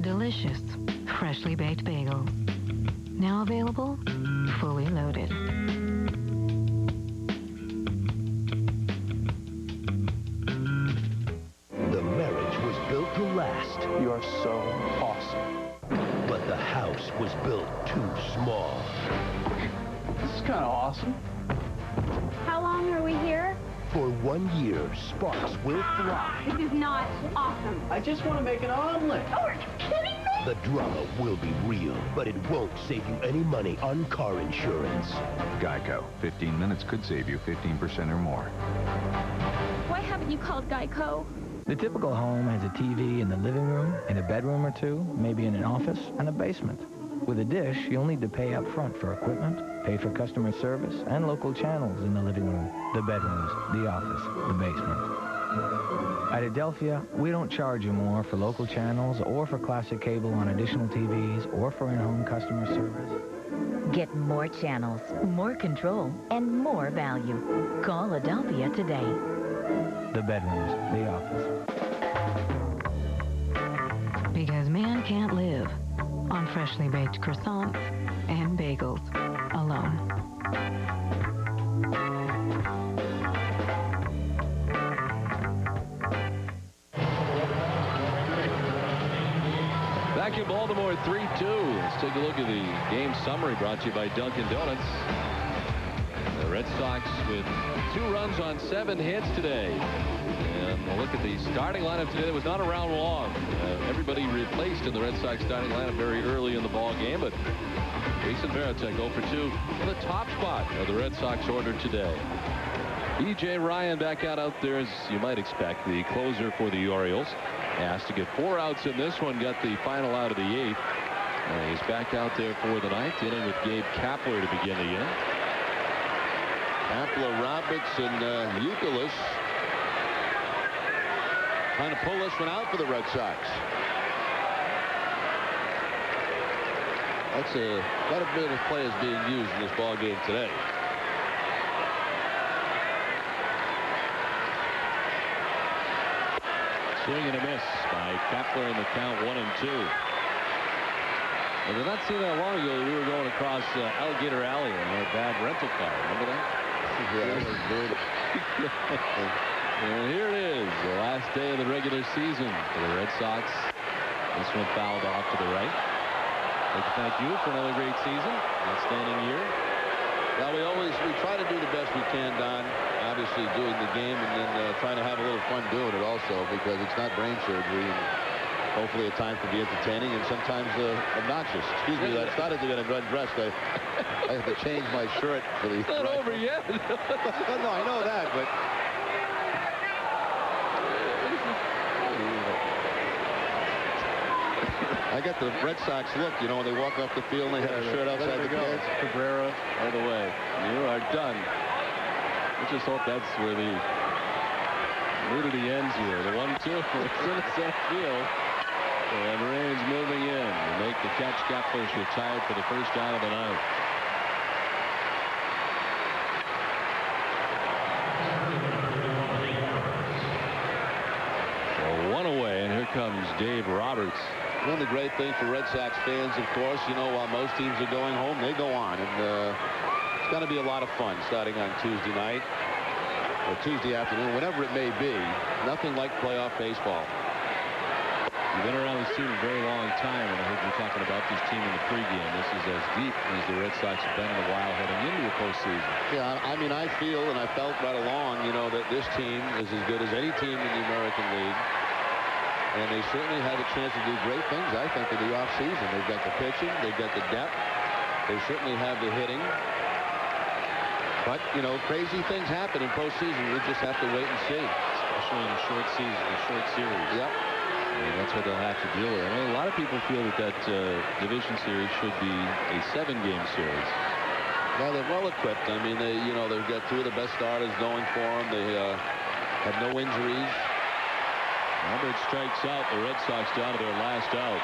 Delicious, freshly baked bagel. Now available, fully loaded. The marriage was built to last. You are so awesome. But the house was built too small. This is kind of awesome. How long are we here? For 1 year, sparks will fly. This is not awesome. I just want to make an omelet. Oh, are you kidding me? The drama will be real, but it won't save you any money on car insurance. Geico. 15 minutes could save you 15% or more. Why haven't you called Geico? The typical home has a TV in the living room, in a bedroom or 2, maybe in an office, and a basement. With a dish, you'll need to pay up front for equipment, pay for customer service, and local channels in the living room, the bedrooms, the office, the basement. At Adelphia, we don't charge you more for local channels or for classic cable on additional TVs or for in-home customer service. Get more channels, more control, and more value. Call Adelphia today. The bedrooms, the office. Because man can't live on freshly baked croissants and bagels alone. Back in Baltimore, 3-2. Let's take a look at the game summary brought to you by Dunkin' Donuts. The Red Sox with 2 runs on 7 hits today. And a look at the starting lineup today that was not around long. Everybody replaced in the Red Sox starting lineup very early in the ball game, but Jason Varitek 0 for 2 in the top spot of the Red Sox order today. E.J. Ryan back out there, as you might expect, the closer for the Orioles. Asked to get 4 outs in this one, got the final out of the 8th. He's back out there for the 9th, dealing with Gabe Kapler to begin the inning. Kapler, Roberts, and Youkilis trying to pull this one out for the Red Sox. That's quite a bit of players being used in this ball game today. Swing and a miss by Kapler in the count 1-2. I did not see that long ago. We were going across Alligator Alley in our bad rental car. Remember that? Yeah, that was good. And here it is, the last day of the regular season for the Red Sox. This one fouled off to the right. I'd like to thank you for another great season, outstanding year. Well, we try to do the best we can, Don. Obviously doing the game and then trying to have a little fun doing it also, because it's not brain surgery. And hopefully at times to be entertaining and sometimes obnoxious. Excuse me, I started to get undressed. I have to change my shirt for the... It's not over yet. No, I know that, but... I got the Red Sox look, you know, when they walk off the field and they have a shirt outside the fence. Cabrera, by the way, you are done. Let's just hope that's where the nudity ends here. The 1-2 is in the center field. And Raines moving in to make the catch. Kapler's retired for the first out of the 9th. So 1 away, and here comes Dave Roberts. One of the great things for Red Sox fans, of course, you know, while most teams are going home, they go on. And it's going to be a lot of fun starting on Tuesday night or Tuesday afternoon, whatever it may be. Nothing like playoff baseball. You've been around this team a very long time, and I heard you talking about this team in the pregame. This is as deep as the Red Sox have been in a while heading into the postseason. Yeah, I mean, I feel and I felt right along, you know, that this team is as good as any team in the American League. And they certainly have a chance to do great things, I think, in the offseason. They've got the pitching, they've got the depth, they certainly have the hitting. But, you know, crazy things happen in postseason. We just have to wait and see. Especially in a short season, a short series. Yep. And that's what they'll have to deal with. I know a lot of people feel that division series should be a 7-game series. Well, they're well equipped. I mean, they've got 2 of the best starters going for them. They have no injuries. Roberts strikes out. The Red Sox down to their last out.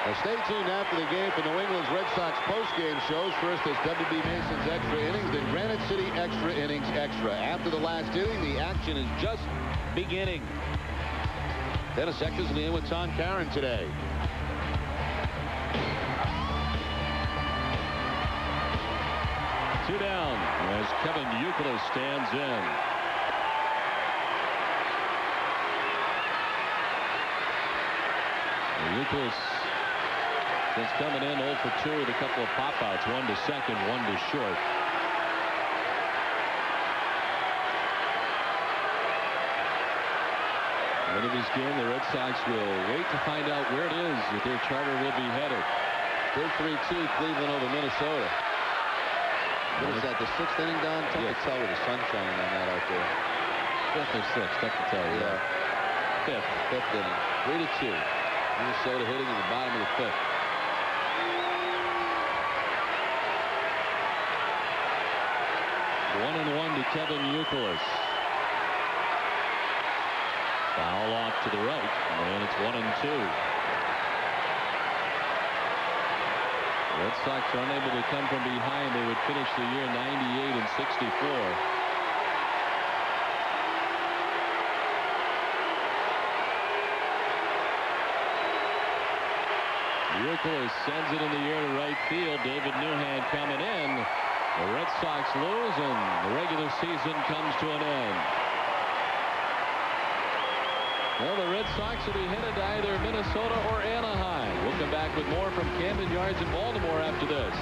Now stay tuned after the game for New England's Red Sox postgame shows. First is W.B. Mason's Extra Innings, then Granite City Extra Innings Extra. After the last inning, the action is just beginning. Dennis Eckersley in with Tom Caron today. Two down as Kevin Youkilis stands in. Youkilis just coming in 0 for 2 with a couple of pop-outs, 1 to second, 1 to short. End of this game, the Red Sox will wait to find out where it is that their charter will be headed. They're 3-2 Cleveland over Minnesota. What is that, the 6th inning, Don? Tough to tell with the sun shining on that out there. 5th or 6th, tough to tell. Yeah. 5th inning. 3-2. Minnesota hitting in the bottom of the 5th. One and 1 to Kevin Youkilis. Foul off to the right, and it's 1 and 2. Red Sox are unable to come from behind. They would finish the year 98 and 64. Buechler sends it in the air to right field. David Newhand coming in. The Red Sox lose, and the regular season comes to an end. Well, the Red Sox will be headed to either Minnesota or Anaheim. We'll come back with more from Camden Yards in Baltimore after this.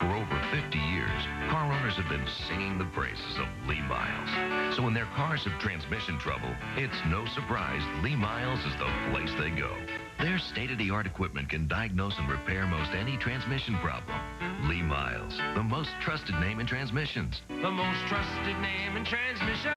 For over 50 years, car owners have been singing the praises of Lee Miles. So when their cars have transmission trouble, it's no surprise Lee Miles is the place they go. Their state-of-the-art equipment can diagnose and repair most any transmission problem. Lee Miles, the most trusted name in transmissions. The most trusted name in transmission.